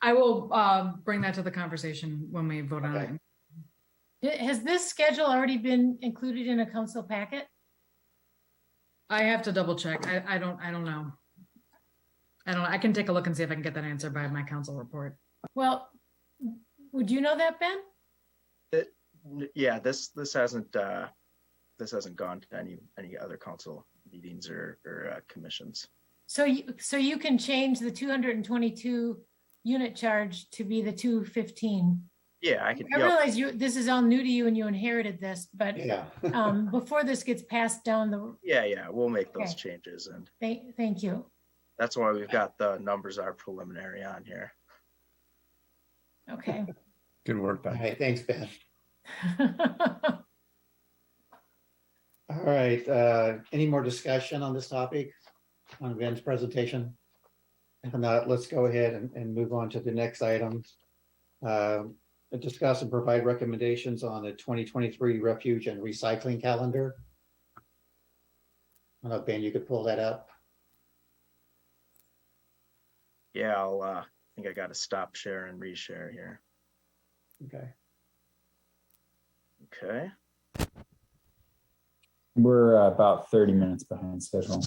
Speaker 7: I will bring that to the conversation when we vote on
Speaker 1: Okay.
Speaker 7: it.
Speaker 3: Has this schedule already been included in a council packet?
Speaker 7: I have to double check. I don't know. I can take a look and see if I can get that answer by my council report.
Speaker 3: Well, would you know that, Ben?
Speaker 4: Yeah, this hasn't gone to any other council meetings or commissions.
Speaker 3: So you can change the 222 unit charge to be the 215.
Speaker 4: Yeah, I can.
Speaker 3: I realize this is all new to you and you inherited this, but
Speaker 1: Yeah.
Speaker 3: before this gets passed down the.
Speaker 4: Yeah, we'll make those
Speaker 3: Okay.
Speaker 4: changes, and
Speaker 3: Thank you.
Speaker 4: that's why we've got the numbers are preliminary on here.
Speaker 3: Okay.
Speaker 8: Good work,
Speaker 1: All
Speaker 8: Ben.
Speaker 1: right, thanks, Ben. All right, any more discussion on this topic, on Ben's presentation? If not, let's go ahead and move on to the next item. Discuss and provide recommendations on the 2023 refuge and recycling calendar. I don't know, Ben, you could pull that up.
Speaker 4: Yeah, I think I got to stop share and reshare here.
Speaker 1: Okay.
Speaker 4: Okay.
Speaker 2: We're about 30 minutes behind schedule.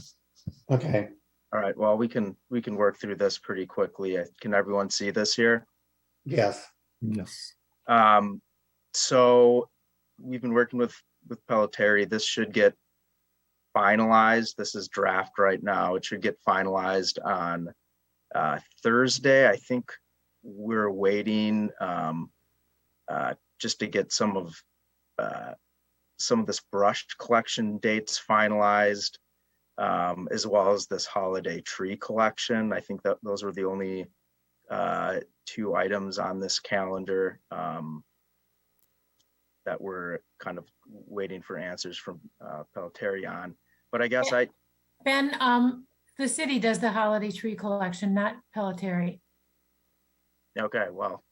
Speaker 1: Okay.
Speaker 4: All right. Well, we can work through this pretty quickly. Can everyone see this here?
Speaker 1: Yes.
Speaker 8: Yes.
Speaker 4: So we've been working with Pelletieri. This should get finalized. This is draft right now. It should get finalized on Thursday. I think we're waiting just to get some of this brush collection dates finalized, as well as this holiday tree collection. I think that those were the only two items on this calendar that we're kind of waiting for answers from Pelletieri on. But I guess
Speaker 3: Ben, the city does the holiday tree collection, not Pelletieri.
Speaker 4: Okay, well,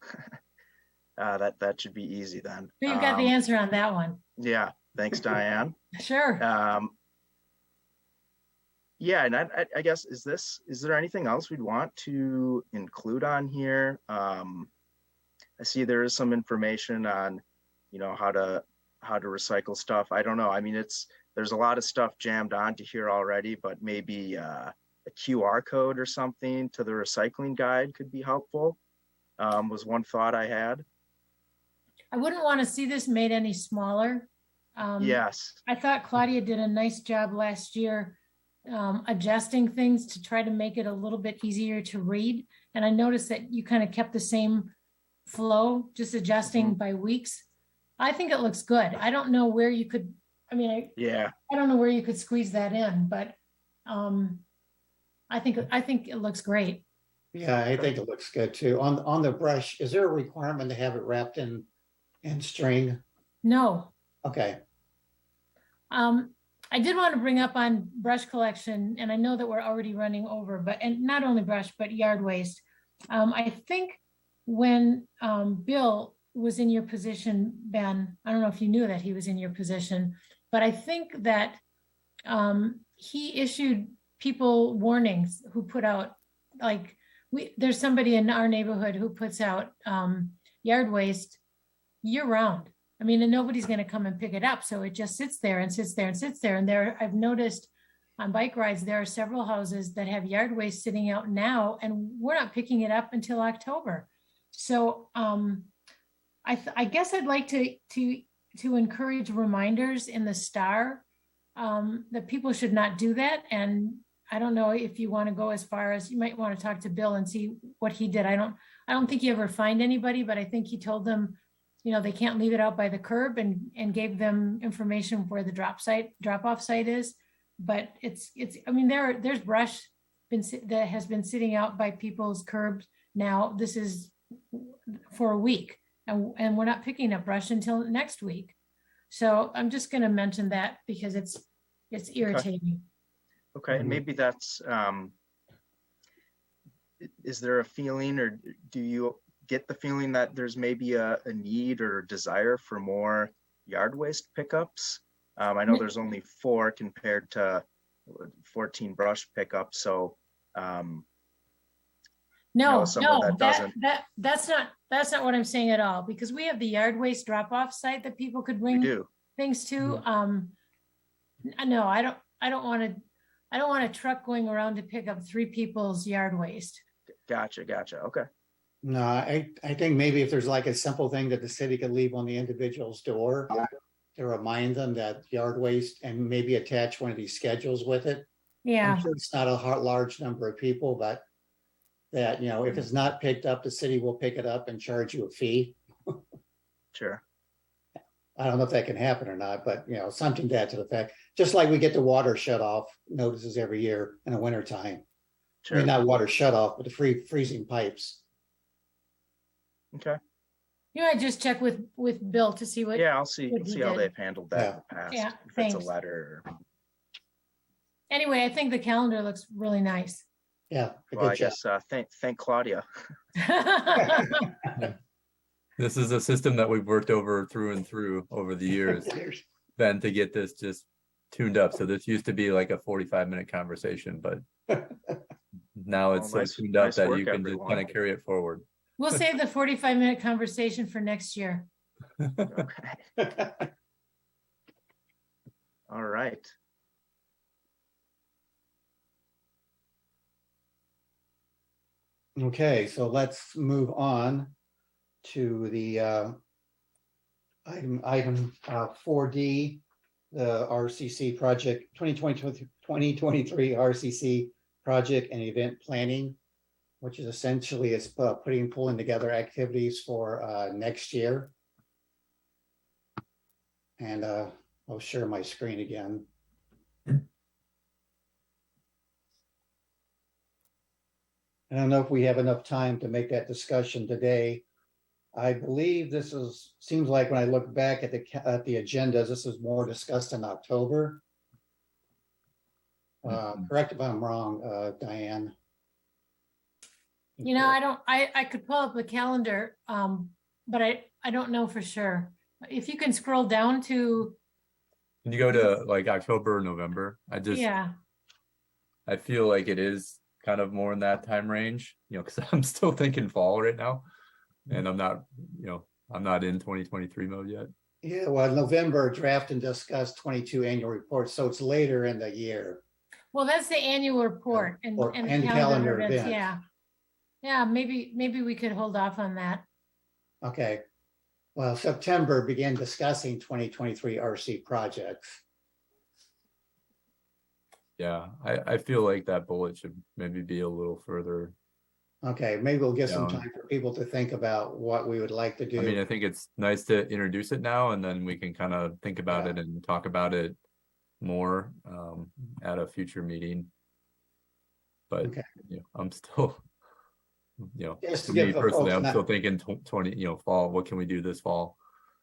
Speaker 4: that should be easy then.
Speaker 3: So you've got the answer on that one.
Speaker 4: Yeah, thanks, Diane.
Speaker 3: Sure.
Speaker 4: Yeah, and I guess is there anything else we'd want to include on here? I see there is some information on, how to recycle stuff. I don't know. I mean, there's a lot of stuff jammed onto here already, but maybe a QR code or something to the recycling guide could be helpful. Was one thought I had.
Speaker 3: I wouldn't want to see this made any smaller.
Speaker 4: Yes.
Speaker 3: I thought Claudia did a nice job last year adjusting things to try to make it a little bit easier to read. And I noticed that you kind of kept the same flow, just adjusting by weeks. I think it looks good. I don't know where you could, I don't know where you could squeeze that in, but I think it looks great.
Speaker 1: Yeah, I think it looks good too. On the brush, is there a requirement to have it wrapped in string?
Speaker 3: No.
Speaker 1: Okay.
Speaker 3: I did want to bring up on brush collection, and I know that we're already running over, and not only brush, but yard waste. I think when Bill was in your position, Ben, I don't know if you knew that he was in your position, but I think that he issued people warnings who put out, like, there's somebody in our neighborhood who puts out yard waste year round. I mean, and nobody's going to come and pick it up. So it just sits there and sits there and sits there. And I've noticed on bike rides, there are several houses that have yard waste sitting out now, and we're not picking it up until October. So I guess I'd like to encourage reminders in the Star that people should not do that. And I don't know if you want to go as far as, you might want to talk to Bill and see what he did. I don't think he ever fined anybody, but I think he told them, they can't leave it out by the curb, and gave them information where the drop-off site is. But I mean, there's brush that has been sitting out by people's curbs now. This is for a week, and we're not picking up brush until next week. So I'm just going to mention that because it's irritating.
Speaker 4: Okay, and maybe that's, is there a feeling, or do you get the feeling that there's maybe a need or desire for more yard waste pickups? I know there's only 4 compared to 14 brush pickups. So
Speaker 3: No,
Speaker 4: someone
Speaker 3: no,
Speaker 4: that doesn't.
Speaker 3: that's not what I'm saying at all, because we have the yard waste drop-off site that people could
Speaker 4: We
Speaker 3: bring
Speaker 4: do.
Speaker 3: things to. No, I don't want a truck going around to pick up 3 people's yard waste.
Speaker 4: Gotcha. Okay.
Speaker 1: No, I think maybe if there's like a simple thing that the city could leave on the individual's door to remind them that yard waste, and maybe attach one of these schedules with it.
Speaker 3: Yeah,
Speaker 1: I'm sure it's not a large number of people, but that, if it's not picked up, the city will pick it up and charge you a fee.
Speaker 4: Sure.
Speaker 1: I don't know if that can happen or not, but something to that to the effect, just like we get the water shut off notices every year in the winter time. I
Speaker 4: Sure.
Speaker 1: mean, not water shut off, but the freezing pipes.
Speaker 4: Okay.
Speaker 3: I just check with Bill to see what.
Speaker 4: Yeah, I'll see
Speaker 3: what he
Speaker 4: how
Speaker 3: did.
Speaker 4: they've handled that in the past.
Speaker 3: Yeah,
Speaker 4: If it's
Speaker 3: thanks.
Speaker 4: a letter.
Speaker 3: Anyway, I think the calendar looks really nice.
Speaker 1: Yeah. a
Speaker 4: Well,
Speaker 1: good
Speaker 4: I
Speaker 1: job.
Speaker 4: guess thank Claudia.
Speaker 8: This is a system that we've worked over through and through over the years, Ben, to get this just tuned up. So this used to be like a 45-minute conversation, but now it's so
Speaker 4: nice-
Speaker 8: tuned up
Speaker 4: nice
Speaker 8: that
Speaker 4: work,
Speaker 8: you can just
Speaker 4: everyone.
Speaker 8: kind of carry it forward.
Speaker 3: We'll save the 45-minute conversation for next year.
Speaker 4: Okay. All right.
Speaker 1: Okay, so let's move on to the item 4D, the RCC project 2023 RCC project and event planning, which is essentially it's pulling together activities for next year. And I'll share my screen again. I don't know if we have enough time to make that discussion today. I believe seems like when I look back at the agendas, this is more discussed in October. Correct if I'm wrong, Diane.
Speaker 3: I could pull up the calendar, but I don't know for sure. If you can scroll down to,
Speaker 8: Can you go to like October, November?
Speaker 3: yeah,
Speaker 8: I feel like it is kind of more in that time range, because I'm still thinking fall right now. And I'm not in 2023 mode yet.
Speaker 1: Yeah, well, November draft and discuss 22 annual reports, so it's later in the year.
Speaker 3: well, that's the annual report and
Speaker 1: And calendar events.
Speaker 3: Yeah. Yeah, maybe we could hold off on that.
Speaker 1: Okay. Well, September began discussing 2023 RC projects.
Speaker 8: Yeah, I feel like that bullet should maybe be a little further.
Speaker 1: Okay, maybe we'll get some
Speaker 8: Down.
Speaker 1: time for people to think about what we would like to do.
Speaker 8: I mean, I think it's nice to introduce it now, and then we can kind of think about it and talk about it more at a future meeting. But
Speaker 1: Okay.
Speaker 8: I'm still,
Speaker 1: Just to
Speaker 8: for me
Speaker 1: give the
Speaker 8: personally,
Speaker 1: folks
Speaker 8: I'm
Speaker 1: an-
Speaker 8: still thinking 20, fall. What can we do this fall?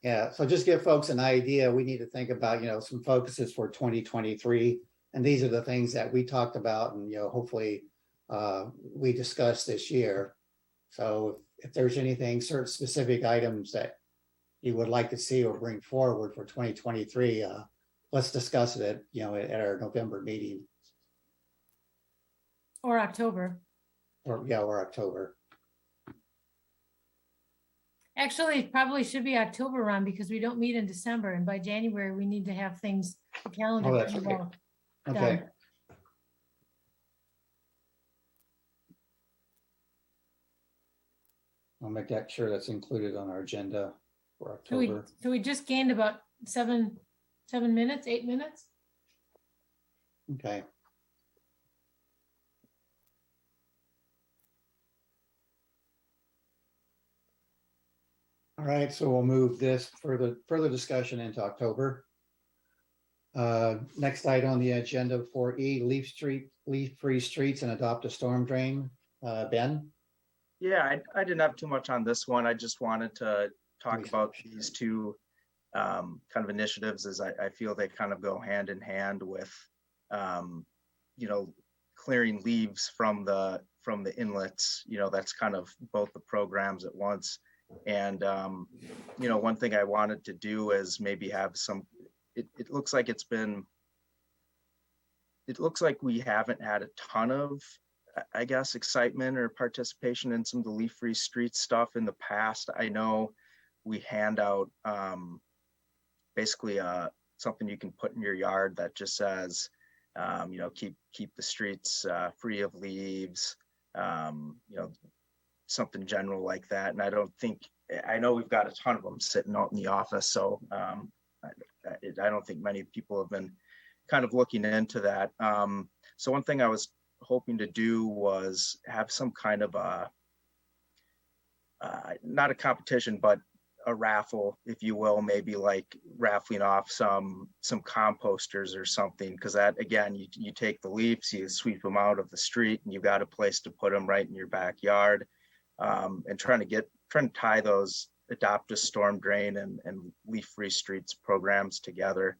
Speaker 1: Yeah, so just give folks an idea. We need to think about, some focuses for 2023. And these are the things that we talked about and, hopefully we discussed this year. So if there's anything, certain specific items that you would like to see or bring forward for 2023, let's discuss it, at our November meeting
Speaker 3: Or October.
Speaker 1: or October.
Speaker 3: Actually, it probably should be October, Ron, because we don't meet in December, and by January, we need to have things, the calendar.
Speaker 1: Oh, that's
Speaker 3: pretty
Speaker 1: okay.
Speaker 3: well
Speaker 1: Okay.
Speaker 3: done.
Speaker 1: I'll make that sure that's included on our agenda for
Speaker 3: So
Speaker 1: October.
Speaker 3: we just gained about 7 minutes, 8 minutes?
Speaker 1: Okay. All right, so we'll move this further discussion into October. Next item on the agenda for leaf-free streets and adopt a storm drain. Ben?
Speaker 4: Yeah, I didn't have too much on this one. I just wanted to talk about these two kind of initiatives, as I feel they kind of go hand in hand with, clearing leaves from the inlets. That's kind of both the programs at once. And, one thing I wanted to do is maybe have some, it looks like we haven't had a ton of I guess, excitement or participation in some of the leaf-free street stuff in the past. I know we hand out basically something you can put in your yard that just says, keep the streets free of leaves, something general like that. And I know we've got a ton of them sitting out in the office, so I don't think many people have been kind of looking into that. So one thing I was hoping to do was have some kind of not a competition, but a raffle, if you will, maybe like raffling off some composters or something, because that, again, you take the leaves, you sweep them out of the street, and you've got a place to put them right in your backyard, and trying to tie those Adopt a Storm Drain and leaf-free streets programs together,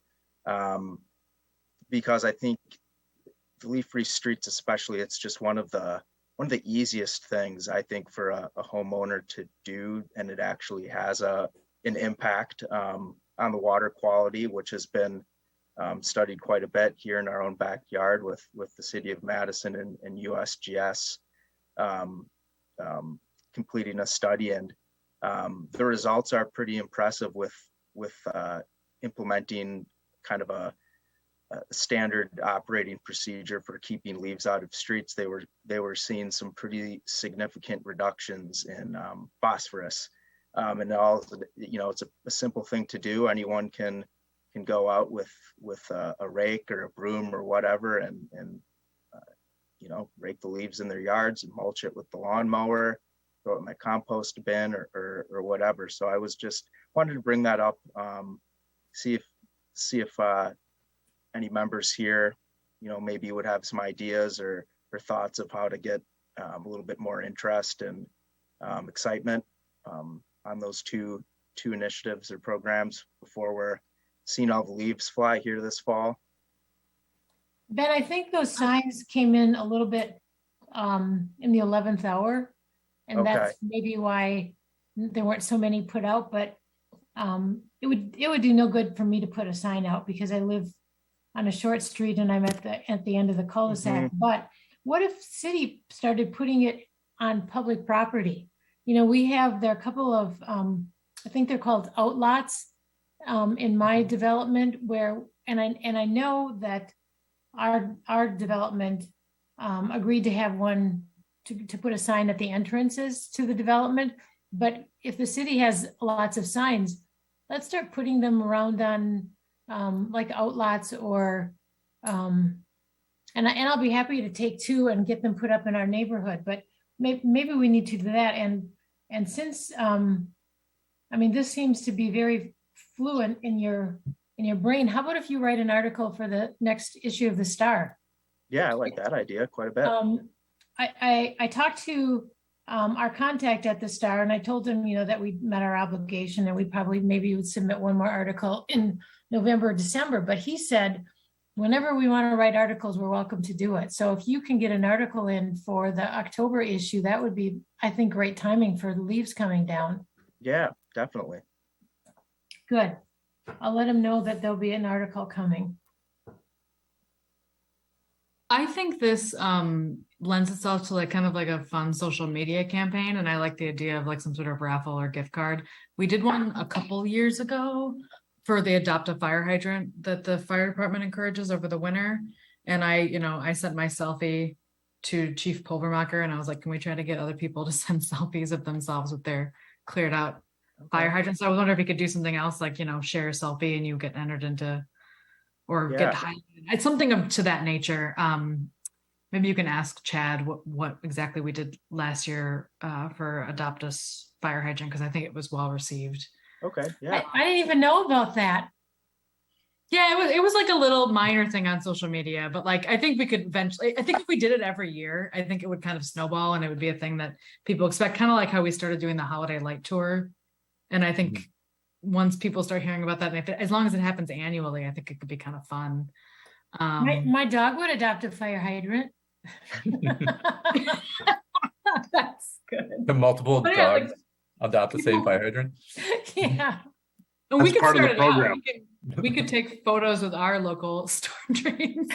Speaker 4: because I think the leaf-free streets, especially, it's just one of the easiest things, I think, for a homeowner to do, and it actually has an impact on the water quality, which has been studied quite a bit here in our own backyard with the city of Madison and USGS completing a study, and the results are pretty impressive with implementing kind of a standard operating procedure for keeping leaves out of streets. They were seeing some pretty significant reductions in phosphorus, and all, it's a simple thing to do. Anyone can go out with a rake or a broom or whatever, and rake the leaves in their yards and mulch it with the lawnmower, throw it in my compost bin or whatever. So I was just wanted to bring that up, see if any members here, maybe would have some ideas or thoughts of how to get a little bit more interest and excitement on those two initiatives or programs before we're seeing all the leaves fly here this fall.
Speaker 3: Ben, I think those signs came in a little bit in the 11th hour, and that's maybe why there weren't so many put out, but it would do no good for me to put a sign out because I live on a short street and I'm at the end of the cul-de-sac.
Speaker 4: Mm-hmm.
Speaker 3: But what if city started putting it on public property? There are a couple of, I think they're called outlots in my development where, and I know that our development agreed to have one to put a sign at the entrances to the development. But if the city has lots of signs, let's start putting them around on like outlots or, and I'll be happy to take two and get them put up in our neighborhood, but maybe we need to do that. And since, this seems to be very fluent in your brain, how about if you write an article for the next issue of the Star?
Speaker 4: Yeah, I like that idea quite a bit.
Speaker 3: I talked to our contact at the Star, and I told him, that we met our obligation and we probably maybe would submit one more article in November or December. But he said, whenever we want to write articles, we're welcome to do it. So if you can get an article in for the October issue, that would be, I think, great timing for the leaves coming down.
Speaker 4: Yeah, definitely.
Speaker 3: Good. I'll let him know that there'll be an article coming.
Speaker 7: I think this lends itself to kind of a fun social media campaign. And I like the idea of some sort of raffle or gift card. We did one a couple years ago for the Adopt a Fire Hydrant that the fire department encourages over the winter. And I sent my selfie to Chief Pulvermacher and I was like, can we try to get other people to send selfies of themselves with their cleared out fire hydrants? So I was wondering if we could do something else, share a selfie and you get entered into, or get highlighted. It's something to that nature. Maybe you can ask Chad what exactly we did last year for Adopt a Fire Hydrant, because I think it was well received.
Speaker 4: Okay, yeah.
Speaker 3: I didn't even know about that.
Speaker 7: Yeah, it was like a little minor thing on social media, but I think we could eventually, I think if we did it every year, I think it would kind of snowball and it would be a thing that people expect, kind of like how we started doing the Holiday Light Tour. And I think once people start hearing about that, and as long as it happens annually, I think it could be kind of fun.
Speaker 3: My dog would adopt a fire hydrant.
Speaker 7: That's good.
Speaker 8: The multiple dogs adopt the same fire hydrant.
Speaker 3: Yeah.
Speaker 7: And we
Speaker 6: That's
Speaker 7: could
Speaker 6: part of
Speaker 7: start
Speaker 6: the
Speaker 7: it out.
Speaker 6: program.
Speaker 7: We could take photos with our local storm drains.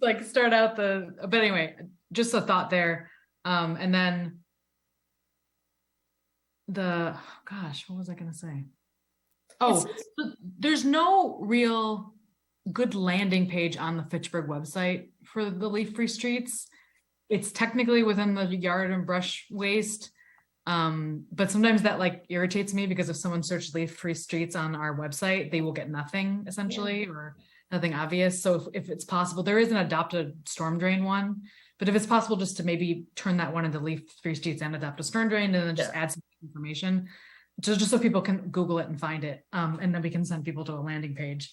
Speaker 7: like start out but anyway, just a thought there. And then gosh, what was I gonna say? Oh, so there's no real good landing page on the Fitchburg website for the leaf-free streets. It's technically within the yard and brush waste. But sometimes that like irritates me because if someone searched leaf-free streets on our website, they will get nothing essentially, or nothing obvious. So if it's possible, there is an adopted storm drain one, but if it's possible just to maybe turn that one into leaf-free streets and adopt a storm drain and then just add some information, just so people can Google it and find it. And then we can send people to a landing page.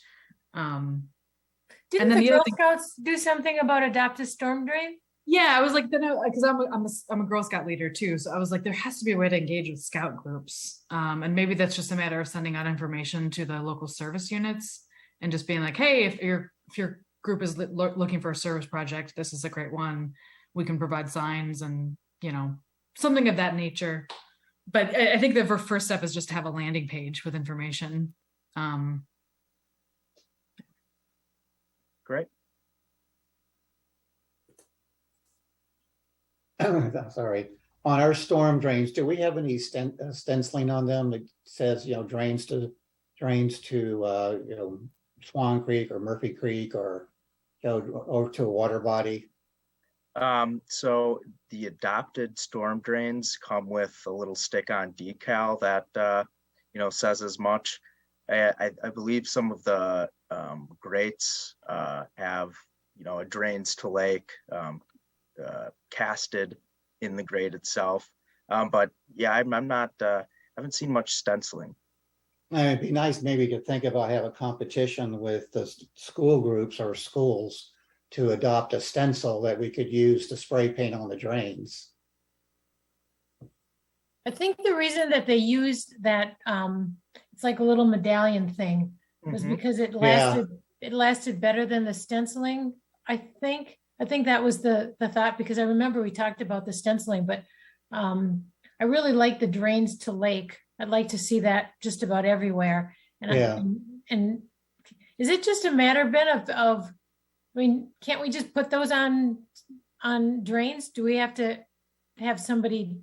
Speaker 3: Didn't
Speaker 7: and then
Speaker 3: the
Speaker 7: the other
Speaker 3: Girl
Speaker 7: thing-
Speaker 3: Scouts do something about adopt a storm drain?
Speaker 7: Yeah, I was like, because I'm a Girl Scout leader too, so I was like, there has to be a way to engage with Scout groups, and maybe that's just a matter of sending out information to the local service units and just being like, hey, if your group is looking for a service project, this is a great one. We can provide signs and something of that nature. But I think the first step is just to have a landing page with information.
Speaker 4: Great.
Speaker 1: Sorry. On our storm drains, do we have any stenciling on them that says, drains to Swan Creek or Murphy Creek or to a water body?
Speaker 4: So the adopted storm drains come with a little stick-on decal that says as much. I believe some of the grates have a drains to lake casted in the grate itself. But yeah, I'm not. I haven't seen much stenciling.
Speaker 1: It'd be nice maybe to think about have a competition with the school groups or schools to adopt a stencil that we could use to spray paint on the drains.
Speaker 3: I think the reason that they used that, it's like a little medallion thing, was because it lasted better than the stenciling. I think that was the thought, because I remember we talked about the stenciling, but I really like the drains to lake. I'd like to see that just about everywhere. And is it just a matter, Ben, of I mean, can't we just put those on drains? Do we have to have somebody?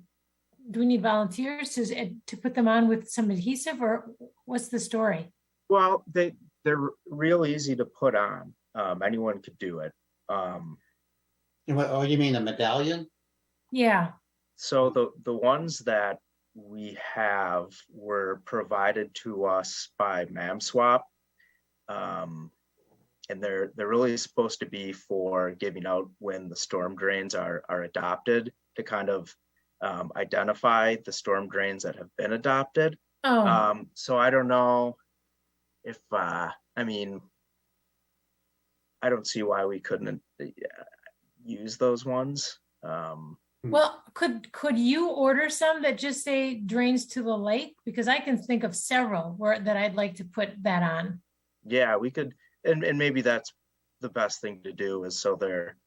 Speaker 3: Do we need volunteers to put them on with some adhesive, or what's the story?
Speaker 4: Well, they're real easy to put on. Anyone could do it.
Speaker 1: You mean a medallion?
Speaker 3: Yeah.
Speaker 4: So the ones that we have were provided to us by MamSwap. And they're really supposed to be for giving out when the storm drains are adopted, to kind of identify the storm drains that have been adopted. So I don't know if I don't see why we couldn't use those ones.
Speaker 3: Well, could you order some that just say drains to the lake? Because I can think of several that I'd like to put that on.
Speaker 4: Yeah, we could, and maybe that's the best thing to do, is so they're,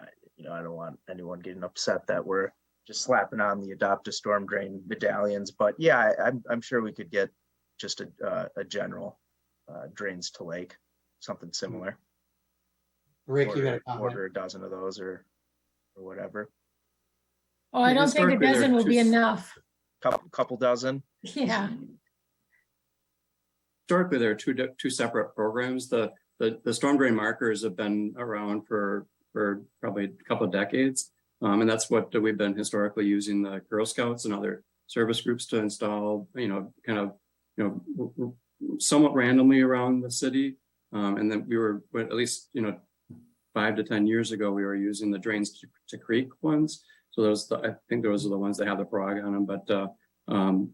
Speaker 4: I don't want anyone getting upset that we're just slapping on the adopt a storm drain medallions. But yeah, I'm sure we could get just a general drains to lake, something similar.
Speaker 1: Rick, you got a comment?
Speaker 4: Order a dozen of those or whatever.
Speaker 3: Oh, I don't think a dozen will be enough.
Speaker 4: Couple dozen.
Speaker 3: Yeah.
Speaker 9: Historically, there are two separate programs. The storm drain markers have been around for probably a couple of decades, and that's what we've been historically using the Girl Scouts and other service groups to install. Somewhat randomly around the city, and then we were at least 5 to 10 years ago we were using the drains to creek ones. So I think those are the ones that have the frog on them, but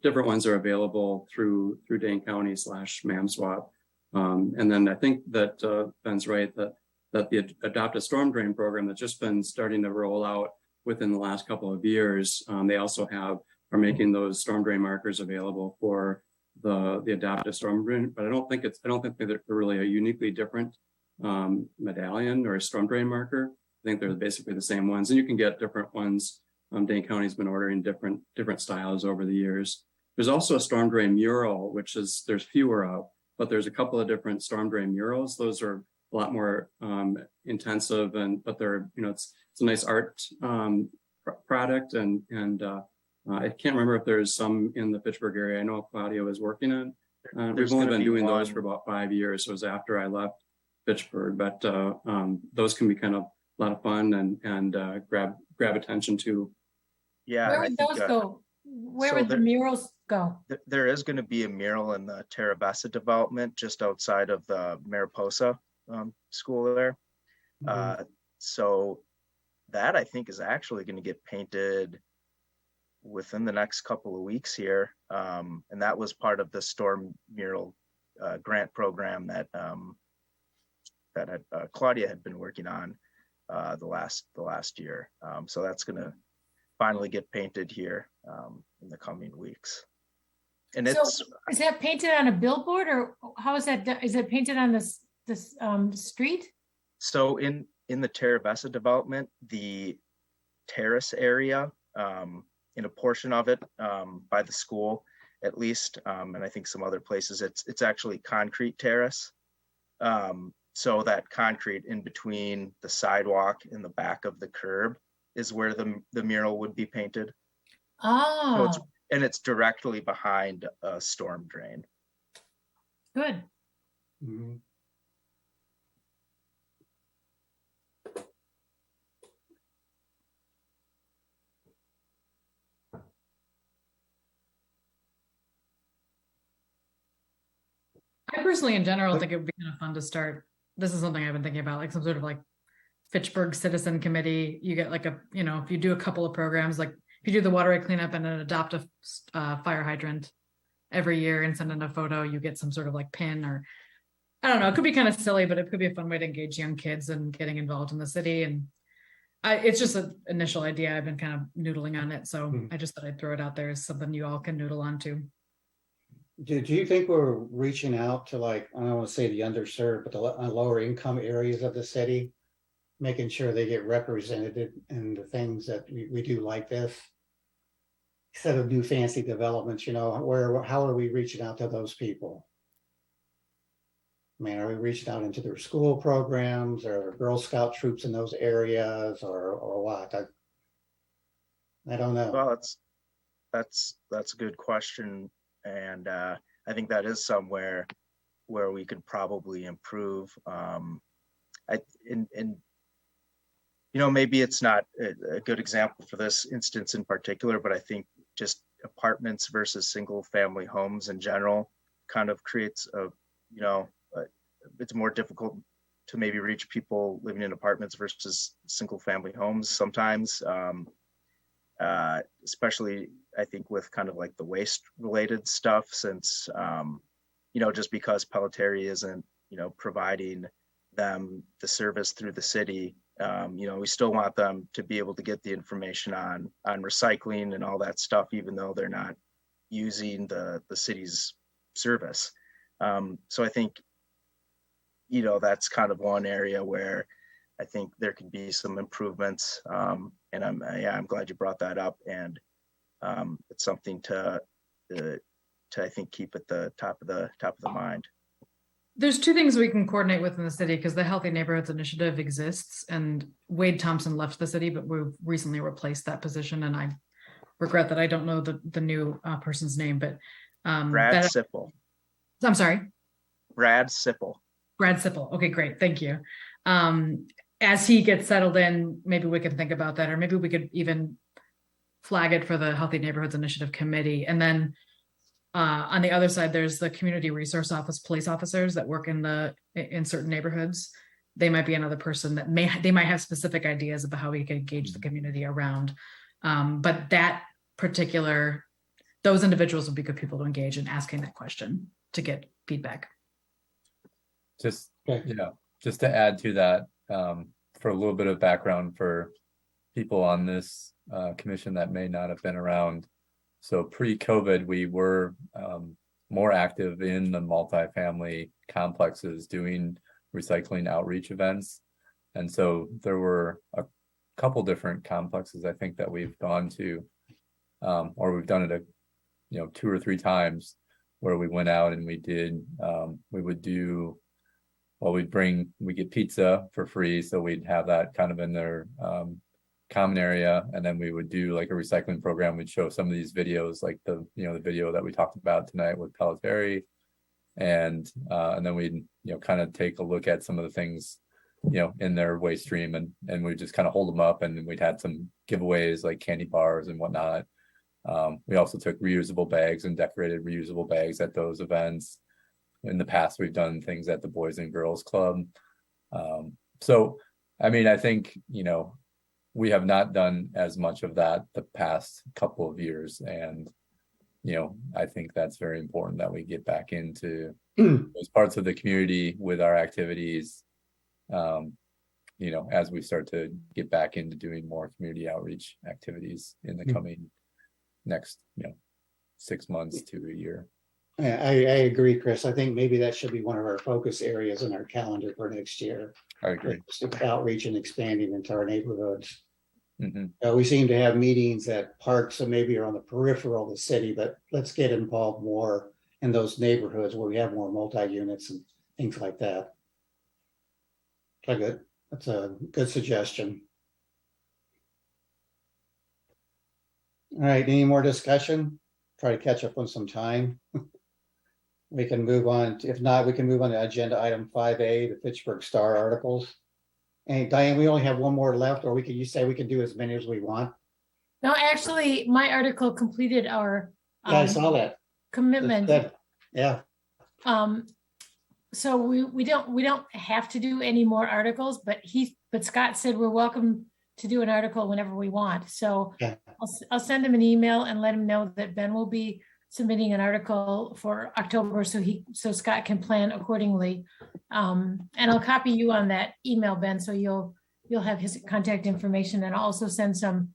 Speaker 9: different ones are available through Dane County / MamSwap. And then I think that Ben's right that the Adopt a Storm Drain program that's just been starting to roll out within the last couple of years, they also are making those storm drain markers available for the Adopt a Storm Drain. But I don't think they're really a uniquely different medallion or a storm drain marker. I think they're basically the same ones, and you can get different ones. Dane County's been ordering different styles over the years. There's also a storm drain mural, there's fewer of, but there's a couple of different storm drain murals. Those are a lot more intensive, but they're, it's a nice art product, and I can't remember if there's some in the Fitchburg area. I know Claudia was working on. We've only been doing those for about 5 years. So it was after I left Fitchburg, but those can be kind of a lot of fun and grab attention too.
Speaker 4: Yeah.
Speaker 3: Where
Speaker 4: I
Speaker 3: would
Speaker 4: think,
Speaker 3: those go? Where
Speaker 4: so
Speaker 3: would the
Speaker 4: there-
Speaker 3: murals go?
Speaker 4: There is going to be a mural in the Terabessa development just outside of the Mariposa school there. So that I think is actually going to get painted within the next couple of weeks here. And that was part of the storm mural grant program that Claudia had been working on the last year. So that's going to finally get painted here in the coming weeks. And
Speaker 3: So
Speaker 4: it's
Speaker 3: is that painted on a billboard, or how is that? Is it painted on this street?
Speaker 4: so in the Terabessa development, the terrace area, in a portion of it, by the school at least, and I think some other places, it's actually concrete terrace. So that concrete in between the sidewalk and the back of the curb is where the mural would be painted.
Speaker 3: Oh,
Speaker 4: And it's directly behind a storm drain.
Speaker 3: good.
Speaker 1: Mhm.
Speaker 7: I personally, in general, think it would be kind of fun to start. This is something I've been thinking about, like some sort of like Fitchburg Citizen Committee. You get like if you do a couple of programs, like if you do the waterway cleanup and then adopt a fire hydrant every year and send in a photo, you get some sort of like pin, or I don't know. It could be kind of silly, but it could be a fun way to engage young kids and getting involved in the city. And it's just an initial idea. I've been kind of noodling on it, so I just thought I'd throw it out there as something you all can noodle on to.
Speaker 1: Do you think we're reaching out to, like, I don't want to say the underserved, but the lower income areas of the city, making sure they get represented in the things that we do like this? Instead of new fancy developments, how are we reaching out to those people? I mean, are we reaching out into their school programs or Girl Scout troops in those areas, or what? I don't know.
Speaker 4: Well, that's a good question. And I think that is somewhere where we could probably improve. Maybe it's not a good example for this instance in particular, but I think just apartments versus single family homes in general kind of creates it's more difficult to maybe reach people living in apartments versus single family homes sometimes, especially I think with kind of like the waste related stuff, since just because Pelletieri isn't providing them the service through the city, we still want them to be able to get the information on recycling and all that stuff, even though they're not using the city's service. So I think that's kind of one area where I think there could be some improvements, and I'm glad you brought that up, and it's something to I think keep at the top of the mind.
Speaker 7: There's two things we can coordinate with in the city, because the Healthy Neighborhoods Initiative exists, and Wade Thompson left the city, but we've recently replaced that position, and I regret that I don't know the new person's name, but
Speaker 4: Brad Sipple.
Speaker 7: I'm sorry.
Speaker 4: Brad Sipple.
Speaker 7: Brad Sipple. Okay, great. Thank you. As he gets settled in, maybe we can think about that, or maybe we could even flag it for the Healthy Neighborhoods Initiative Committee. And then on the other side, there's the Community Resource Office police officers that work in certain neighborhoods. They might be another person that they might have specific ideas about how we can engage the community around. But those individuals would be good people to engage in asking that question to get feedback.
Speaker 8: Just to add to that, for a little bit of background for people on this commission that may not have been around. So pre-COVID, we were more active in the multifamily complexes doing recycling outreach events. And so there were a couple different complexes, I think, that we've gone to, or we've done it 2 or 3 times, where we went out and we would do well, we get pizza for free, so we'd have that kind of in their common area, and then we would do like a recycling program. We'd show some of these videos, like the video that we talked about tonight with Pelletary, and then we'd kind of take a look at some of the things in their waste stream, and we just kind of hold them up, and we'd had some giveaways like candy bars and whatnot. We also took reusable bags and decorated reusable bags at those events. In the past, we've done things at the Boys and Girls Club. So, I mean, I think, we have not done as much of that the past couple of years. And, I think that's very important that we get back into those parts of the community with our activities, as we start to get back into doing more community outreach activities in the coming next 6 months to a year.
Speaker 1: I agree, Chris. I think maybe that should be one of our focus areas in our calendar for next year.
Speaker 8: I agree.
Speaker 1: Outreach and expanding into our neighborhoods.
Speaker 8: Mm-hmm.
Speaker 1: We seem to have meetings at parks that maybe are on the peripheral of the city, but let's get involved more in those neighborhoods where we have more multi-units and things like that. That's a good suggestion. All right, any more discussion? Try to catch up on some time. We can move on. If not, we can move on to agenda item 5A, the Fitchburg Star articles. And Diane, we only have one more left, or you say we can do as many as we want.
Speaker 3: No, actually, my article completed our
Speaker 1: Yeah, I saw that.
Speaker 3: commitment.
Speaker 1: That's good. Yeah.
Speaker 3: So we don't have to do any more articles, but Scott said we're welcome to do an article whenever we want. So
Speaker 1: Yeah.
Speaker 3: I'll send him an email and let him know that Ben will be submitting an article for October, so Scott can plan accordingly. And I'll copy you on that email, Ben, so you'll have his contact information, and I'll also send some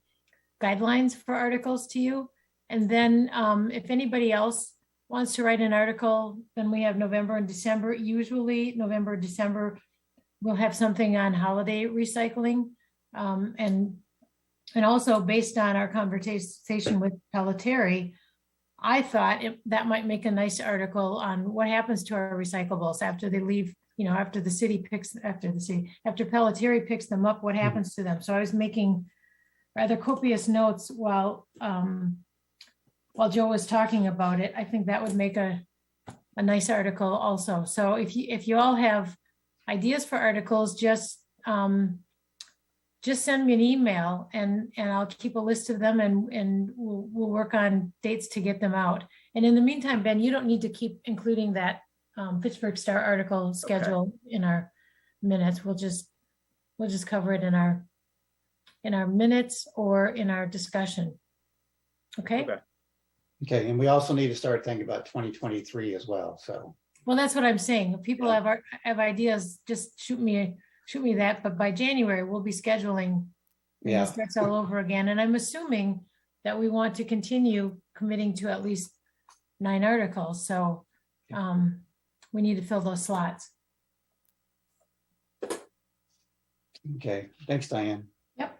Speaker 3: guidelines for articles to you. And then if anybody else wants to write an article, then we have November and December. Usually November, December, we'll have something on holiday recycling. And also based on our conversation with Pelletary, I thought that might make a nice article on what happens to our recyclables after they leave, after Pelletary picks them up, what happens to them. So I was making rather copious notes while Joe was talking about it. I think that would make a nice article also. So if you all have ideas for articles, just send me an email and I'll keep a list of them, and we'll work on dates to get them out. And in the meantime, Ben, you don't need to keep including that Fitchburg Star article schedule in our minutes. We'll just cover it in our minutes or in our discussion. Okay.
Speaker 1: Okay, and we also need to start thinking about 2023 as well. So.
Speaker 3: Well, that's what I'm saying. If people have ideas, just shoot me that, but by January we'll be scheduling. It starts all over again, and I'm assuming that we want to continue committing to at least 9 articles, so we need to fill those slots.
Speaker 1: Okay, thanks, Diane.
Speaker 3: Yep.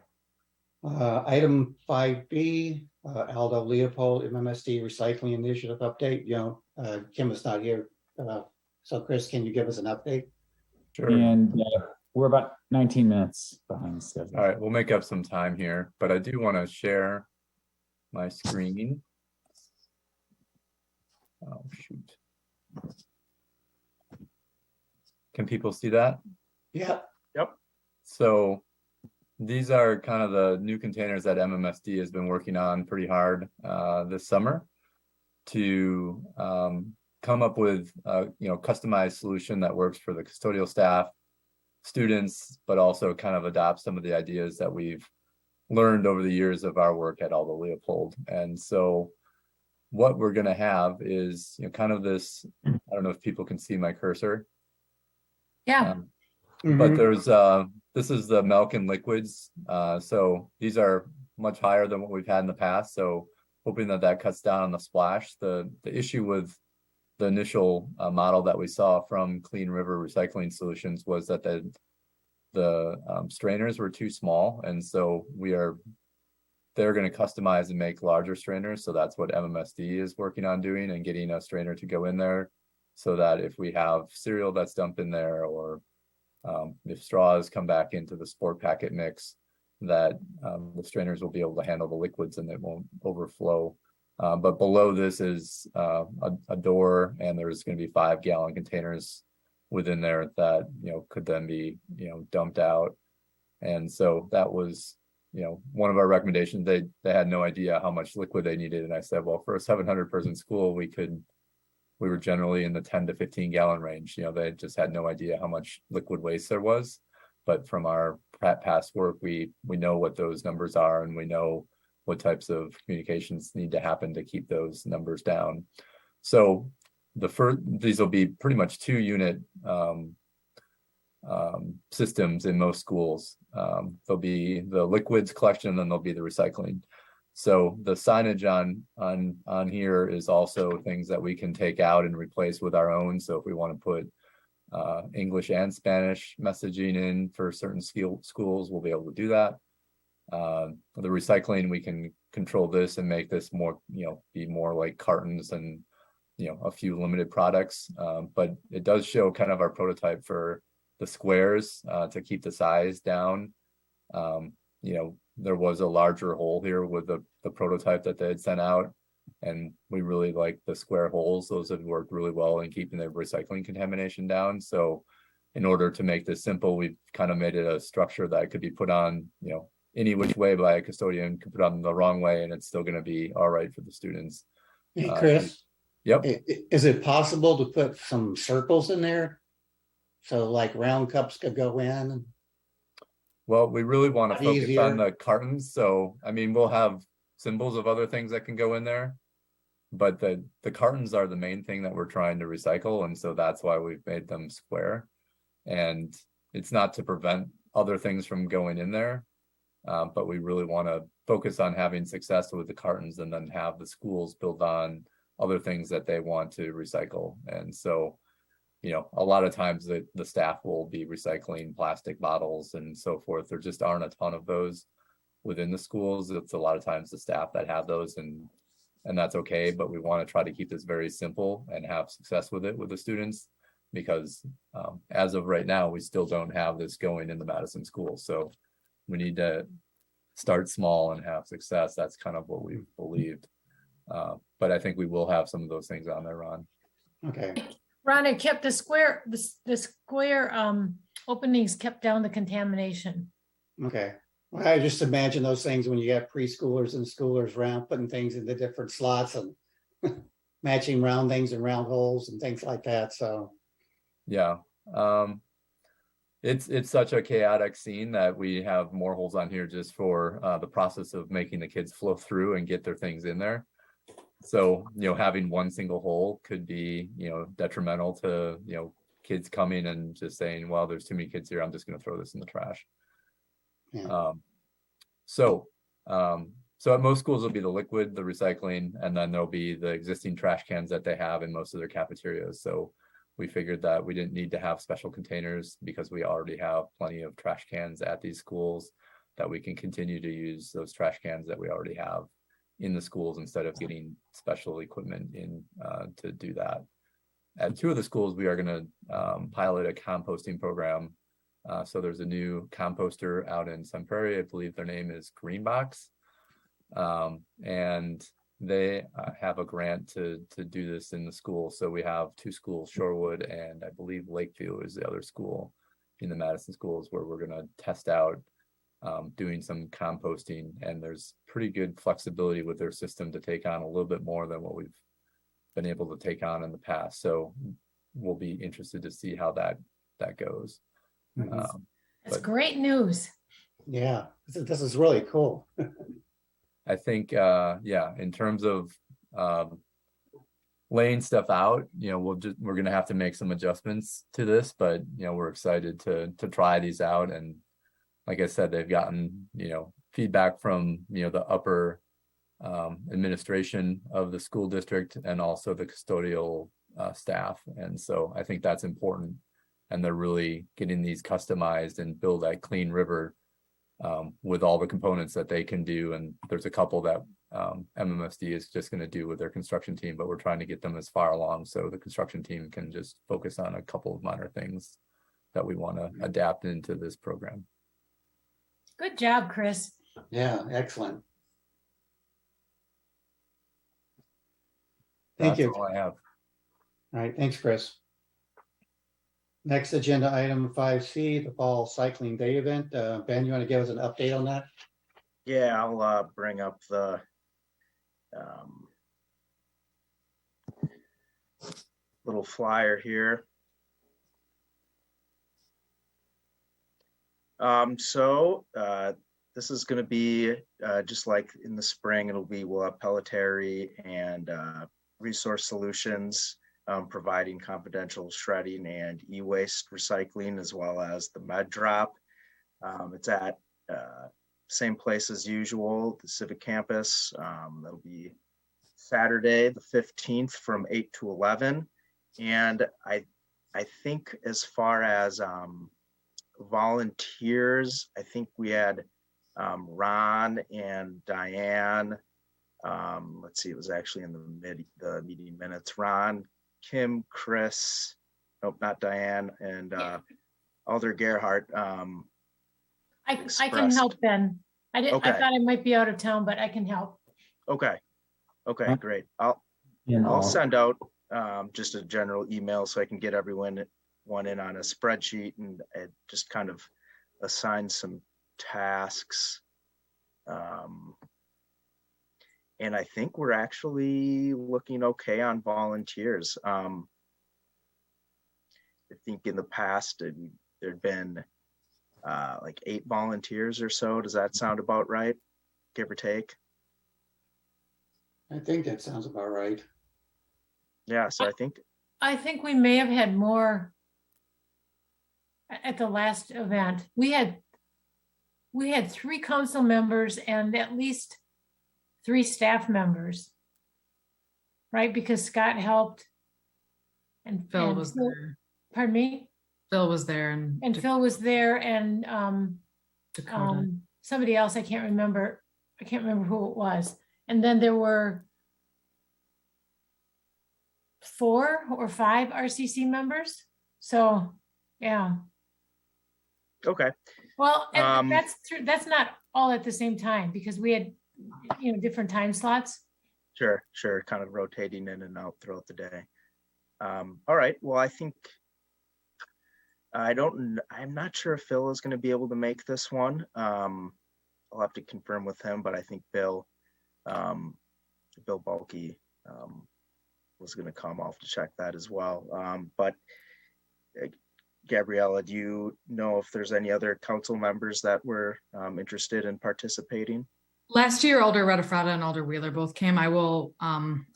Speaker 1: Item 5B, Aldo Leopold MMSD Recycling Initiative update. Kim is not here, so Chris, can you give us an update?
Speaker 8: Sure.
Speaker 2: And we're about 19 minutes behind schedule.
Speaker 8: All right, we'll make up some time here, but I do want to share my screen. Oh, shoot. Can people see that?
Speaker 1: Yeah.
Speaker 4: Yep.
Speaker 8: So these are kind of the new containers that MMSD has been working on pretty hard this summer to come up with a customized solution that works for the custodial staff, students, but also kind of adopt some of the ideas that we've learned over the years of our work at Aldo Leopold. And so what we're going to have is kind of this, I don't know if people can see my cursor.
Speaker 3: Yeah.
Speaker 8: But there's this is the milk and liquids. So these are much higher than what we've had in the past. So hoping that cuts down on the splash. The issue with the initial model that we saw from Clean River Recycling Solutions was that the strainers were too small, and so they're going to customize and make larger strainers. So that's what MMSD is working on doing, and getting a strainer to go in there so that if we have cereal that's dumped in there, or if straws come back into the sport packet mix, that the strainers will be able to handle the liquids and it won't overflow. But below this is a door, and there's going to be 5-gallon containers within there that, could then be, dumped out. And so that was, one of our recommendations. They had no idea how much liquid they needed. And I said, well, for a 700-person school, we were generally in the 10 to 15 gallon range. They just had no idea how much liquid waste there was. But from our past work, we know what those numbers are, and we know what types of communications need to happen to keep those numbers down. So these will be pretty much 2-unit systems in most schools. There'll be the liquids collection, and then there'll be the recycling. So the signage on here is also things that we can take out and replace with our own. So if we want to put English and Spanish messaging in for certain schools, we'll be able to do that. The recycling, we can control this and make this more, be more like cartons and, a few limited products. But it does show kind of our prototype for the squares to keep the size down. There was a larger hole here with the prototype that they had sent out, and we really like the square holes. Those have worked really well in keeping the recycling contamination down. So in order to make this simple, we've kind of made it a structure that could be put on, any which way by a custodian, could put on the wrong way, and it's still going to be all right for the students.
Speaker 1: Hey, Chris.
Speaker 8: Yep.
Speaker 1: Is it possible to put some circles in there? So like round cups could go in?
Speaker 8: Well, we really want to focus
Speaker 1: Easier.
Speaker 8: on the cartons. So, we'll have symbols of other things that can go in there, but the cartons are the main thing that we're trying to recycle. And so that's why we've made them square. And it's not to prevent other things from going in there, but we really want to focus on having success with the cartons, and then have the schools build on other things that they want to recycle. And so, a lot of times the staff will be recycling plastic bottles and so forth. There just aren't a ton of those within the schools. It's a lot of times the staff that have those, and that's okay. But we want to try to keep this very simple and have success with it with the students, because as of right now, we still don't have this going in the Madison schools. So we need to start small and have success. That's kind of what we've believed. But I think we will have some of those things on there, Ron.
Speaker 1: Okay.
Speaker 3: Ron, it kept the square openings kept down the contamination.
Speaker 1: Okay. Well, I just imagine those things when you got preschoolers and schoolers around putting things into different slots and matching round things and round holes and things like that. So
Speaker 8: Yeah. It's such a chaotic scene that we have more holes on here just for the process of making the kids flow through and get their things in there. So, having one single hole could be, detrimental to, kids coming and just saying, well, there's too many kids here, I'm just going to throw this in the trash.
Speaker 1: Yeah.
Speaker 8: So at most schools will be the liquid, the recycling, and then there'll be the existing trash cans that they have in most of their cafeterias. So we figured that we didn't need to have special containers, because we already have plenty of trash cans at these schools, that we can continue to use those trash cans that we already have in the schools instead of getting special equipment in to do that. At 2 of the schools, we are going to pilot a composting program. So there's a new composter out in Sun Prairie. I believe their name is Greenbox. And they have a grant to do this in the school. So we have 2 schools, Shorewood and I believe Lakeview is the other school in the Madison schools, where we're going to test out doing some composting. And there's pretty good flexibility with their system to take on a little bit more than what we've been able to take on in the past. So we'll be interested to see how that goes.
Speaker 3: That's great news.
Speaker 1: Yeah, this is really cool.
Speaker 8: I think, in terms of laying stuff out, we're going to have to make some adjustments to this, but, we're excited to try these out. And like I said, they've gotten, feedback from, the upper administration of the school district and also the custodial staff. And so I think that's important. And they're really getting these customized and build that clean river with all the components that they can do. And there's a couple that MMSD is just going to do with their construction team, but we're trying to get them as far along so the construction team can just focus on a couple of minor things that we want to adapt into this program.
Speaker 3: Good job, Chris.
Speaker 1: Yeah, excellent. Thank
Speaker 8: That's
Speaker 1: you.
Speaker 8: all I have.
Speaker 1: All right, thanks, Chris. Next agenda item 5C, the Fall Cycling Day event. Ben, you want to give us an update on that?
Speaker 4: Yeah, I'll bring up the little flyer here. This is going to be just like in the spring. We'll have Pelletary and Resource Solutions providing confidential shredding and e-waste recycling, as well as the med drop. It's at same place as usual, the Civic Campus. That'll be Saturday the 15th from 8 to 11. And I think as far as volunteers, I think we had Ron and Diane. Let's see, it was actually in the meeting minutes. Ron, Kim, Chris, nope, not Diane, and Alder Gerhardt.
Speaker 3: I can help, Ben. I
Speaker 4: Okay.
Speaker 3: thought I might be out of town, but I can help.
Speaker 4: Okay, great.
Speaker 2: You know,
Speaker 4: I'll send out just a general email so I can get everyone in on a spreadsheet and just kind of assign some tasks. And I think we're actually looking okay on volunteers. I think in the past there'd been like 8 volunteers or so. Does that sound about right? Give or take?
Speaker 1: I think that sounds about right.
Speaker 4: Yeah, so
Speaker 3: I think we may have had more at the last event. We had 3 council members and at least 3 staff members, right? Because Scott helped. And
Speaker 7: Phil was there.
Speaker 3: Pardon me?
Speaker 7: Phil was there and
Speaker 3: Phil was there, and
Speaker 7: Dakota.
Speaker 3: somebody else, I can't remember who it was. And then there were 4 or 5 RCC members. So, yeah.
Speaker 4: okay.
Speaker 3: Well, and that's not all at the same time, because we had, different time slots.
Speaker 4: Sure. Kind of rotating in and out throughout the day. All right. Well, I think I'm not sure if Phil is going to be able to make this one. I'll have to confirm with him, but I think Bill Bulkey was going to come. I'll have to check that as well. But Gabriella, do you know if there's any other council members that were interested in participating?
Speaker 7: Last year, Alder Redefrada and Alder Wheeler both came. I'll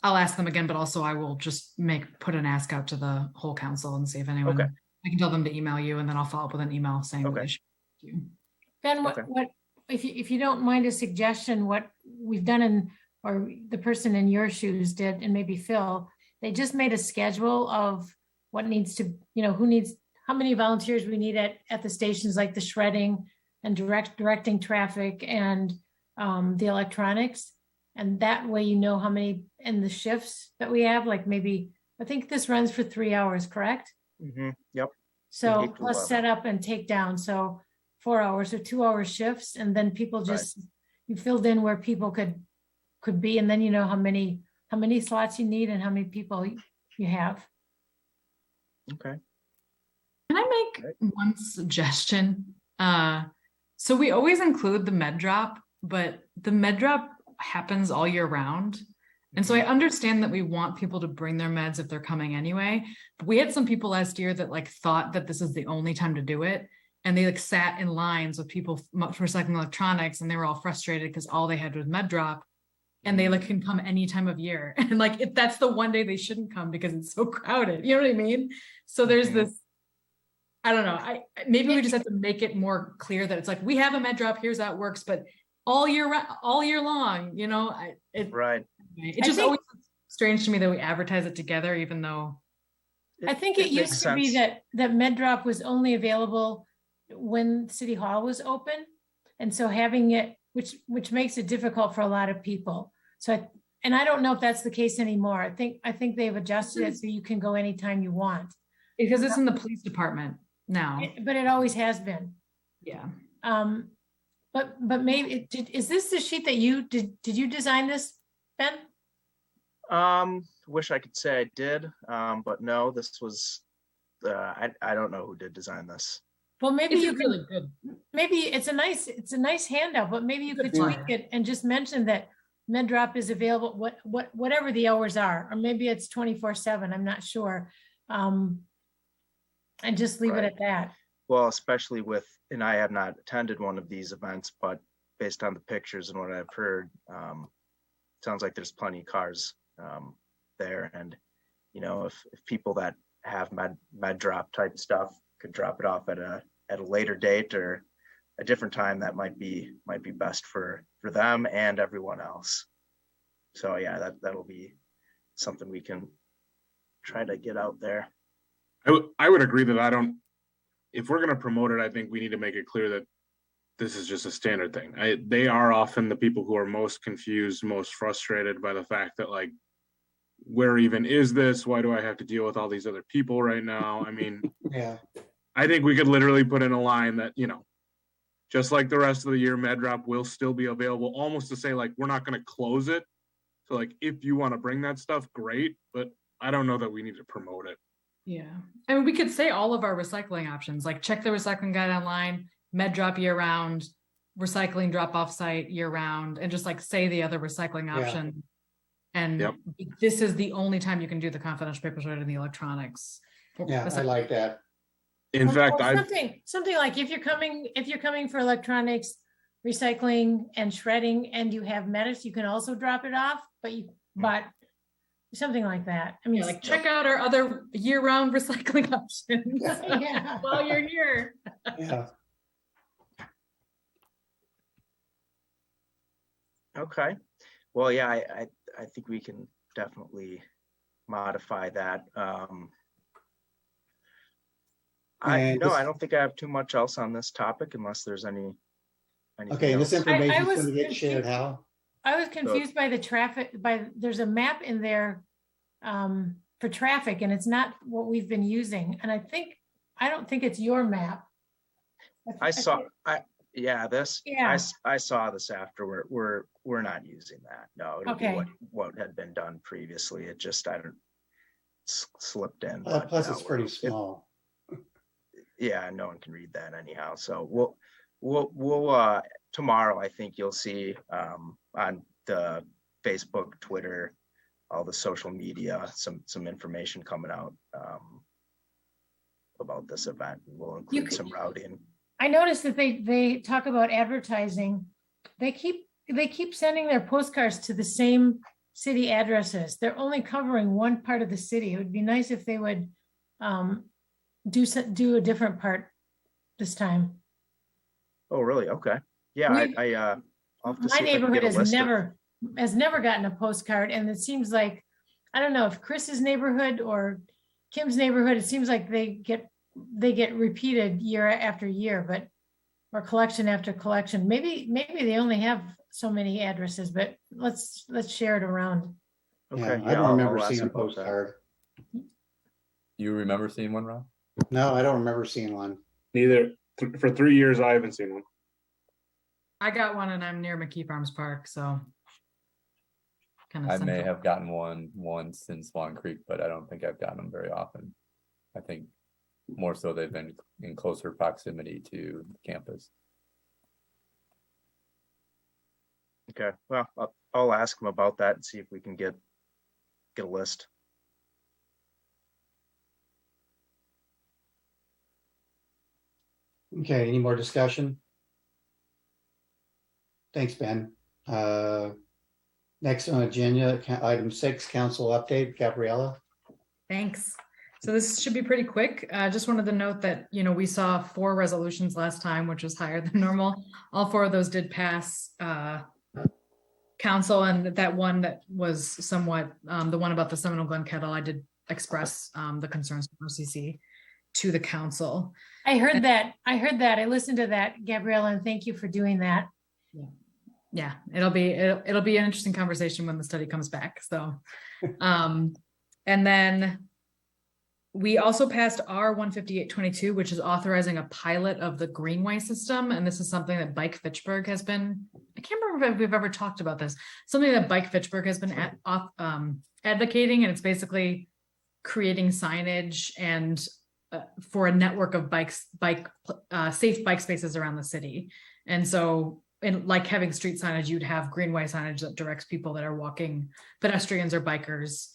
Speaker 7: ask them again, but also I will just put an ask out to the whole council and see if anyone, I can tell them to email you, and then I'll follow up with an email saying what they should do.
Speaker 3: Ben, what if you don't mind a suggestion, what we've done or the person in your shoes did, and maybe Phil, they just made a schedule of what needs to, how many volunteers we need at the stations, like the shredding and directing traffic and the electronics. And that way, how many in the shifts that we have, like maybe, I think this runs for 3 hours, correct?
Speaker 4: Mm-hmm. Yep.
Speaker 3: So plus set up and take down. So 4 hours or 2 hour shifts. And then people just, you filled in where people could be. And then you know how many slots you need and how many people you have.
Speaker 4: Okay.
Speaker 7: Can I make one suggestion? So we always include the med drop, but the med drop happens all year round. And so I understand that we want people to bring their meds if they're coming anyway. But we had some people last year that thought that this is the only time to do it. And they sat in lines with people for recycling electronics, and they were all frustrated because all they had was med drop. And they can come any time of year. And if that's the one day they shouldn't come because it's so crowded, you know what I mean? So there's this, I don't know. Maybe we just have to make it more clear that it's we have a med drop, here's how it works, but all year long,
Speaker 4: Right.
Speaker 7: It just always strange to me that we advertise it together, even though.
Speaker 3: I think it used to be that med drop was only available when City Hall was open. And so having it, which makes it difficult for a lot of people. So, and I don't know if that's the case anymore. I think they've adjusted it so you can go anytime you want.
Speaker 7: Because it's in the police department now.
Speaker 3: But it always has been.
Speaker 7: Yeah.
Speaker 3: But maybe, is this the sheet that did you design this, Ben?
Speaker 4: Wish I could say I did, but no, this was, I don't know who did design this.
Speaker 3: Well, maybe
Speaker 7: It's
Speaker 3: you can,
Speaker 7: really good.
Speaker 3: maybe it's a nice handout, but maybe you could tweak it and just mention that MedDrop is available, whatever the hours are, or maybe it's 24/7, I'm not sure. And just leave it at that.
Speaker 4: Well, especially and I have not attended one of these events, but based on the pictures and what I've heard, sounds like there's plenty of cars there. And, you know, if people that have med drop type stuff could drop it off at a later date or a different time, that might be best for them and everyone else. So yeah, that'll be something we can try to get out there.
Speaker 6: I would agree that if we're going to promote it, I think we need to make it clear that this is just a standard thing. They are often the people who are most confused, most frustrated by the fact that, like, where even is this? Why do I have to deal with all these other people right now? I mean,
Speaker 1: Yeah.
Speaker 6: I think we could literally put in a line that, you know, just like the rest of the year, MedDrop will still be available, almost to say, like, we're not going to close it. So, like, if you want to bring that stuff, great. But I don't know that we need to promote it.
Speaker 7: Yeah. I mean, we could say all of our recycling options, like check the recycling guide online, MedDrop year round, recycling drop off site year round, and just like say the other recycling option. And this is the only time you can do the confidential paper shred and the electronics.
Speaker 1: Yeah, I like that.
Speaker 6: In fact,
Speaker 3: something like if you're coming for electronics, recycling and shredding, and you have medics, you can also drop it off, but something like that. I mean,
Speaker 7: like check out our other year-round recycling options
Speaker 3: Yeah.
Speaker 7: while you're here.
Speaker 1: Yeah.
Speaker 4: Okay. Well, yeah, I think we can definitely modify that. I don't think I have too much else on this topic unless there's anything
Speaker 1: Okay, and this
Speaker 4: else.
Speaker 1: information is
Speaker 3: was
Speaker 1: going to get
Speaker 3: confused.
Speaker 1: shared how?
Speaker 3: I was confused by the traffic, there's a map in there for traffic, and it's not what we've been using. And I don't think it's your map.
Speaker 4: I saw this after. We're not using that. No, it'll
Speaker 3: Okay.
Speaker 4: be what had been done previously. It just slipped in.
Speaker 1: Plus, it's pretty small.
Speaker 4: Yeah, no one can read that anyhow. So we'll tomorrow, I think you'll see on the Facebook, Twitter, all the social media, some information coming out about this event. We'll include some routing.
Speaker 3: I noticed that they talk about advertising. They keep sending their postcards to the same city addresses. They're only covering one part of the city. It would be nice if they would do a different part this time.
Speaker 4: Oh, really? Okay. Yeah, I'll have to see
Speaker 3: My
Speaker 4: if I can
Speaker 3: neighborhood
Speaker 4: get a list
Speaker 3: has never gotten a postcard, and it seems like, I don't know if Chris's neighborhood or Kim's neighborhood, it seems like they get repeated year after year, or collection after collection. Maybe they only have so many addresses, but let's share it around.
Speaker 4: Okay.
Speaker 1: I don't remember
Speaker 4: I'll ask
Speaker 1: seeing a
Speaker 4: about that.
Speaker 1: postcard.
Speaker 8: You remember seeing one, Rob?
Speaker 1: No, I don't remember seeing one.
Speaker 6: Neither. For 3 years, I haven't seen one.
Speaker 7: I got one, and I'm near McKee Farms Park, so kind of.
Speaker 8: I may have gotten one once in Swan Creek, but I don't think I've gotten them very often. I think more so they've been in closer proximity to campus.
Speaker 4: Okay. Well, I'll ask them about that and see if we can get a list.
Speaker 1: Okay, any more discussion? Thanks, Ben. Next on agenda, item 6, council update, Gabriella.
Speaker 7: Thanks. So this should be pretty quick. Just wanted to note that, we saw 4 resolutions last time, which was higher than normal. All 4 of those did pass council, and that one that was somewhat, the one about the Seminole Glen kettle, I did express the concerns from OCC. to the council.
Speaker 3: I heard that. I listened to that, Gabrielle, and thank you for doing that.
Speaker 7: Yeah, it'll be an interesting conversation when the study comes back. So, and then we also passed R 15822, which is authorizing a pilot of the Greenway System. And this is something that Bike Fitchburg has been, I can't remember if we've ever talked about this, something that Bike Fitchburg has been advocating. And it's basically creating signage and for a network of safe bike spaces around the city. And so like having street signage, you'd have Greenway signage that directs people that are walking, pedestrians or bikers.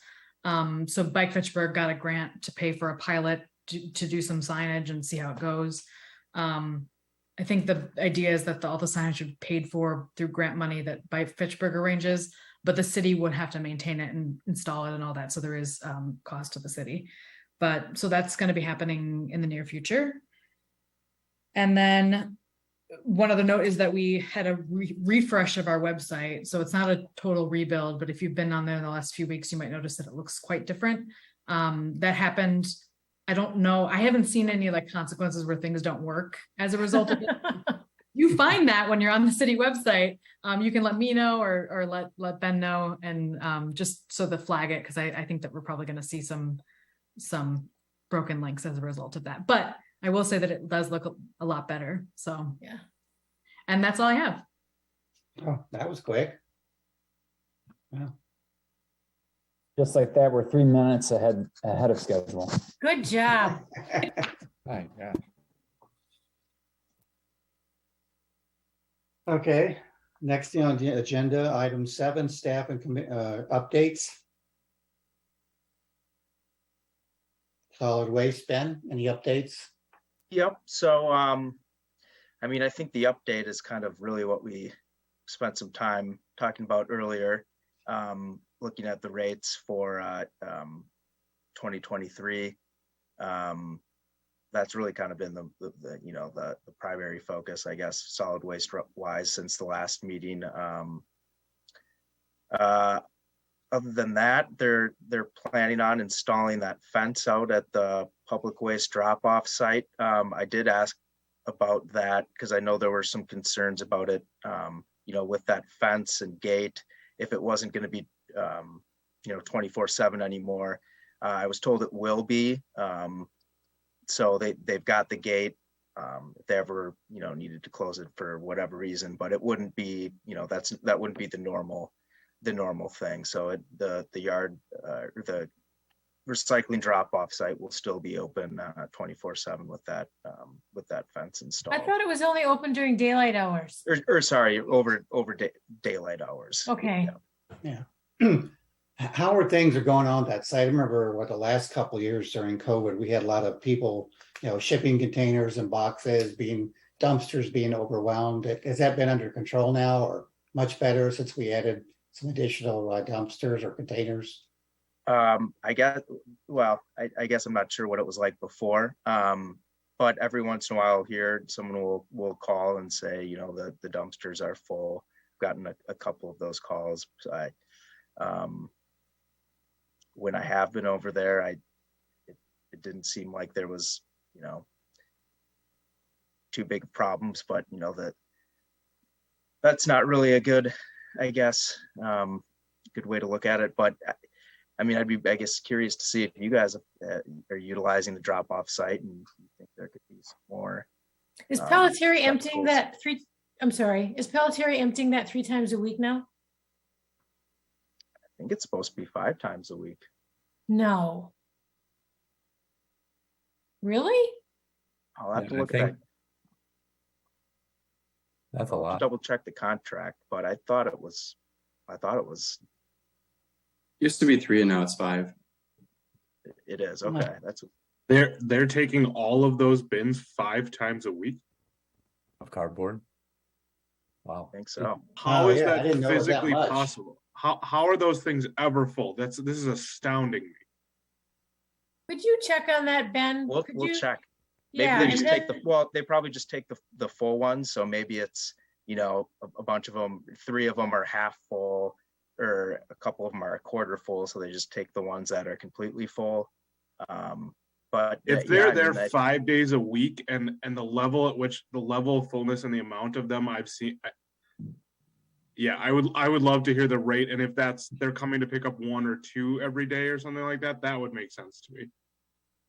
Speaker 7: So Bike Fitchburg got a grant to pay for a pilot to do some signage and see how it goes. I think the idea is that all the signage should be paid for through grant money that Bike Fitchburg arranges, but the city would have to maintain it and install it and all that. So there is cost to the city. But so that's going to be happening in the near future. And then one other note is that we had a refresh of our website. So it's not a total rebuild, but if you've been on there in the last few weeks, you might notice that it looks quite different. That happened. I don't know. I haven't seen any like consequences where things don't work as a result of it. You find that when you're on the city website, you can let me know or let Ben know, and just so to flag it, because I think that we're probably going to see some broken links as a result of that. But I will say that it does look a lot better. So
Speaker 3: Yeah.
Speaker 7: And that's all I have.
Speaker 1: Oh, that was quick. Wow.
Speaker 2: Just like that, we're 3 minutes ahead of schedule.
Speaker 3: Good job.
Speaker 8: My God.
Speaker 1: Okay, next on the agenda, item 7, staff and updates. Solid waste, Ben, any updates?
Speaker 4: Yep. So, I mean, I think the update is kind of really what we spent some time talking about earlier, looking at the rates for 2023. That's really kind of been the primary focus, I guess, solid waste wise since the last meeting. Other than that, they're planning on installing that fence out at the public waste drop-off site. I did ask about that because I know there were some concerns about it, with that fence and gate, if it wasn't going to be, 24/7 anymore. I was told it will be. So they've got the gate. If they ever, needed to close it for whatever reason, but it wouldn't be, that wouldn't be the normal thing. So the yard, the recycling drop-off site will still be open 24/7 with that fence installed.
Speaker 3: I thought it was only open during daylight hours.
Speaker 4: Or sorry, over daylight hours.
Speaker 3: Okay.
Speaker 1: Yeah. How are things going on that site? I remember the last couple of years during COVID, we had a lot of people, shipping containers and boxes, dumpsters being overwhelmed. Has that been under control now, or much better since we added some additional dumpsters or containers?
Speaker 4: I guess I'm not sure what it was like before. But every once in a while here, someone will call and say, the dumpsters are full. I've gotten a couple of those calls. So when I have been over there, it didn't seem like there was, too big problems, but that's not really a good, I guess, good way to look at it. But I mean, I'd be, I guess, curious to see if you guys are utilizing the drop-off site and you think there could be some more.
Speaker 3: Is Pelletier emptying
Speaker 4: receptacles.
Speaker 3: is Pelletier emptying that 3 times a week now?
Speaker 4: I think it's supposed to be 5 times a week.
Speaker 3: No. Really?
Speaker 4: I'll have to
Speaker 8: I
Speaker 4: look at
Speaker 8: think
Speaker 4: that.
Speaker 8: That's a lot.
Speaker 4: Double check the contract, but I thought it was
Speaker 9: Used to be 3 and now it's 5.
Speaker 4: it is. Okay. That's
Speaker 6: They're taking all of those bins 5 times a week.
Speaker 8: Of cardboard. Wow.
Speaker 4: I think so.
Speaker 6: How
Speaker 1: Oh,
Speaker 6: is
Speaker 1: yeah, I
Speaker 6: that
Speaker 1: didn't know it was that
Speaker 6: physically
Speaker 1: much.
Speaker 6: possible? How are those things ever full? This is astounding me.
Speaker 3: Could you check on that, Ben?
Speaker 4: We'll
Speaker 3: Could
Speaker 4: check. Maybe
Speaker 3: Yeah,
Speaker 4: they
Speaker 3: and
Speaker 4: just
Speaker 3: then-
Speaker 4: they probably just take the full ones. So maybe it's, a bunch of them, 3 of them are half full, or a couple of them are a quarter full. So they just take the ones that are completely full. But
Speaker 6: If
Speaker 4: yeah,
Speaker 6: they're
Speaker 4: I mean,
Speaker 6: there 5 days a week and the level at which the level of fullness and the amount of them I've seen, yeah, I would love to hear the rate. And if they're coming to pick up 1 or 2 every day or something like that, that would make sense to me.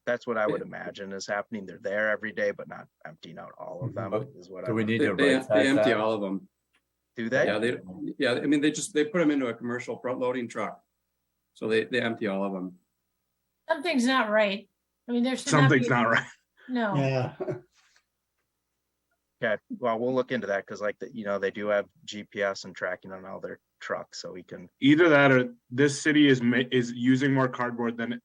Speaker 4: that's what I would imagine is happening. They're there every day, but not emptying out all of them
Speaker 8: Mhm.
Speaker 4: is what
Speaker 8: Do
Speaker 4: I
Speaker 8: we
Speaker 4: would.
Speaker 8: need
Speaker 9: They,
Speaker 8: to
Speaker 9: they,
Speaker 8: right
Speaker 9: they
Speaker 8: size
Speaker 9: empty
Speaker 8: that?
Speaker 9: all of them.
Speaker 4: Do they?
Speaker 9: I mean, they put them into a commercial front loading truck. So they empty all of them.
Speaker 3: Something's not right. I mean, there should not
Speaker 6: Something's
Speaker 3: be,
Speaker 6: not right.
Speaker 3: no.
Speaker 1: Yeah.
Speaker 4: Okay, well, we'll look into that because like they do have GPS and tracking on all their trucks, so we can.
Speaker 6: Either that or this city is using more cardboard than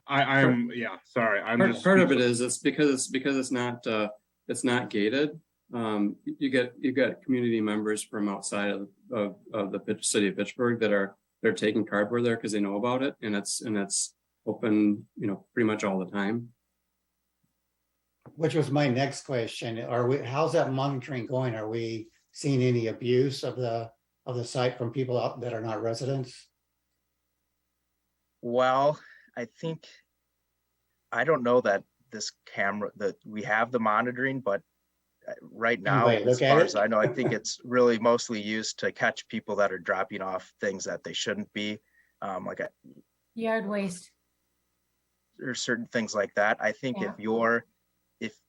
Speaker 6: I'm. Yeah, sorry. I'm just
Speaker 9: Part of it is it's because it's not gated. You get community members from outside of the city of Fitchburg they're taking cardboard there because they know about it, and it's open, pretty much all the time.
Speaker 1: Which was my next question. How's that monitoring going? Are we seeing any abuse of the site from people out that are not residents?
Speaker 4: Well, I don't know that this camera that we have the monitoring, but right now,
Speaker 1: Anyway,
Speaker 4: as
Speaker 1: look at
Speaker 4: far
Speaker 1: it.
Speaker 4: as I know, I think it's really mostly used to catch people that are dropping off things that they shouldn't be,
Speaker 3: Yard waste.
Speaker 4: or certain things like that. I think
Speaker 3: Yeah.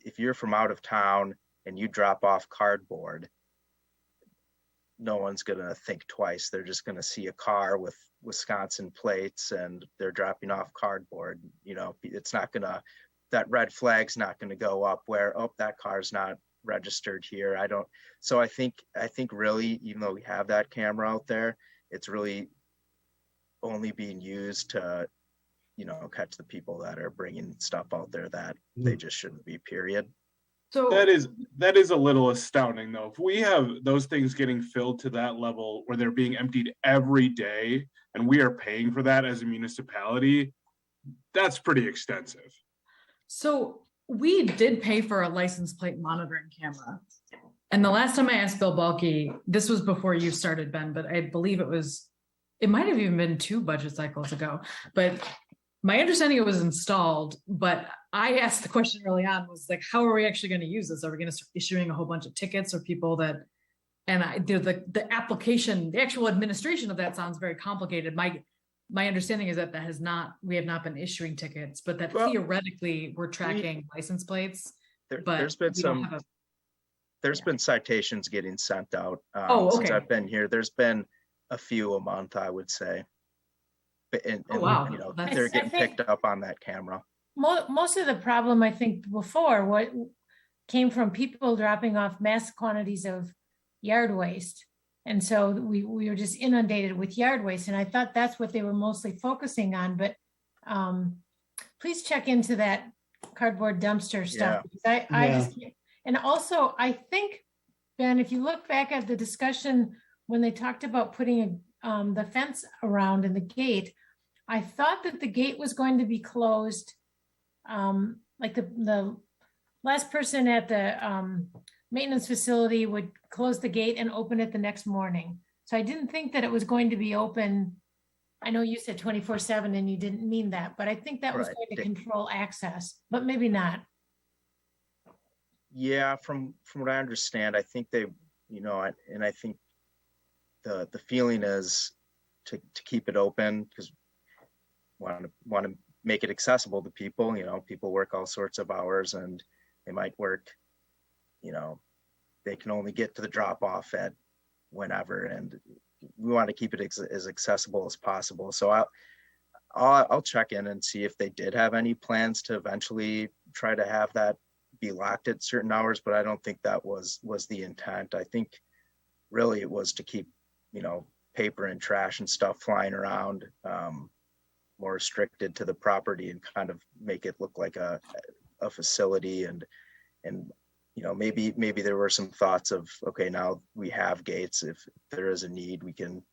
Speaker 4: if you're from out of town and you drop off cardboard, no one's gonna think twice. They're just gonna see a car with Wisconsin plates and they're dropping off cardboard. It's not gonna, that red flag's not gonna go up where, oh, that car's not registered here. So I think really, even though we have that camera out there, it's really only being used to, catch the people that are bringing stuff out there that they just shouldn't be, period.
Speaker 7: So
Speaker 6: that is a little astounding though. If we have those things getting filled to that level where they're being emptied every day and we are paying for that as a municipality, that's pretty extensive.
Speaker 7: So we did pay for a license plate monitoring camera. And the last time I asked Bill Balke, this was before you started, Ben, but I believe it might have even been 2 budget cycles ago. But my understanding it was installed, but I asked the question early on was like, how are we actually going to use this? Are we going to start issuing a whole bunch of tickets or people that, and the application, the actual administration of that sounds very complicated. My understanding is that we have not been issuing tickets, but that theoretically we're tracking license plates.
Speaker 4: There's been citations getting sent out since I've been here. There's been a few a month, I would say. And
Speaker 7: wow.
Speaker 4: They're getting picked up on that camera.
Speaker 3: Most of the problem, I think, before what came from people dropping off mass quantities of yard waste. And so we were just inundated with yard waste. And I thought that's what they were mostly focusing on. But please check into that cardboard dumpster stuff.
Speaker 4: Yeah.
Speaker 3: I just can't. And also, I think, Ben, if you look back at the discussion when they talked about putting the fence around and the gate, I thought that the gate was going to be closed. Like the last person at the maintenance facility would close the gate and open it the next morning. So I didn't think that it was going to be open. I know you said 24/7 and you didn't mean that, but I think that was going to control access, but maybe not.
Speaker 4: Yeah, from what I understand, I think they, and I think the feeling is to keep it open because want to make it accessible to people. People work all sorts of hours and they might work, they can only get to the drop off at whenever, and we want to keep it as accessible as possible. So I'll check in and see if they did have any plans to eventually try to have that be locked at certain hours, but I don't think that was the intent. I think really it was to keep, paper and trash and stuff flying around, more restricted to the property and kind of make it look like a facility and maybe there were some thoughts of, okay, now we have gates. If there is a need, we can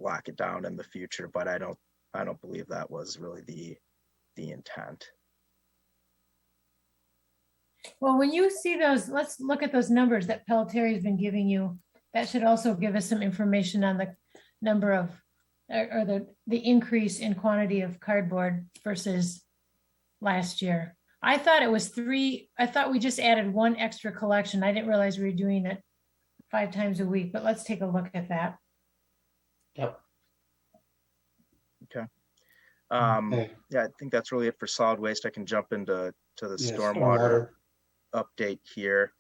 Speaker 4: lock it down in the future, but I don't believe that was really the intent.
Speaker 3: Well, when you see those, let's look at those numbers that Pelletier has been giving you. That should also give us some information on the number of, or the increase in quantity of cardboard versus last year. I thought it was 3. I thought we just added 1 extra collection. I didn't realize we were doing it 5 times a week, but let's take a look at that.
Speaker 1: Yep.
Speaker 4: Okay.
Speaker 1: Okay.
Speaker 4: Yeah, I think that's really it for solid waste. I can jump into the
Speaker 1: Yeah,
Speaker 4: stormwater update here.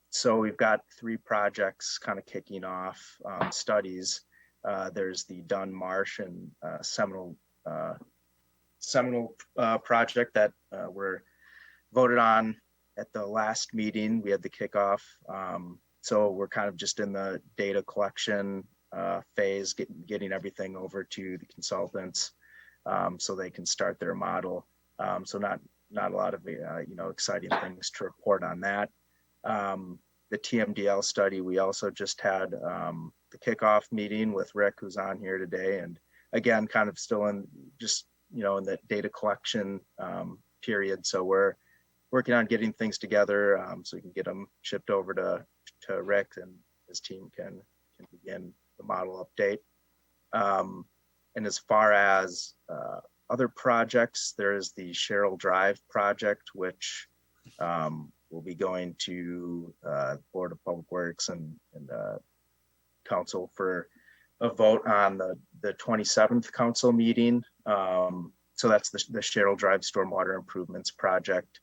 Speaker 4: So we've got 3 projects kind of kicking off studies. There's the Dunn Marsh and Seminole project that were voted on at the last meeting. We had the kickoff. So we're kind of just in the data collection phase, getting everything over to the consultants so they can start their model. So not a lot of exciting things to report on that. The TMDL study, we also just had the kickoff meeting with Rick, who's on here today, and again, kind of still in just in the data collection period. So we're working on getting things together so we can get them shipped over to Rick, and his team can begin the model update. And as far as other projects, there is the Sherrill Drive project, which will be going to Board of Public Works and Council for a vote on the 27th council meeting. So that's the Sherrill Drive Stormwater Improvements Project.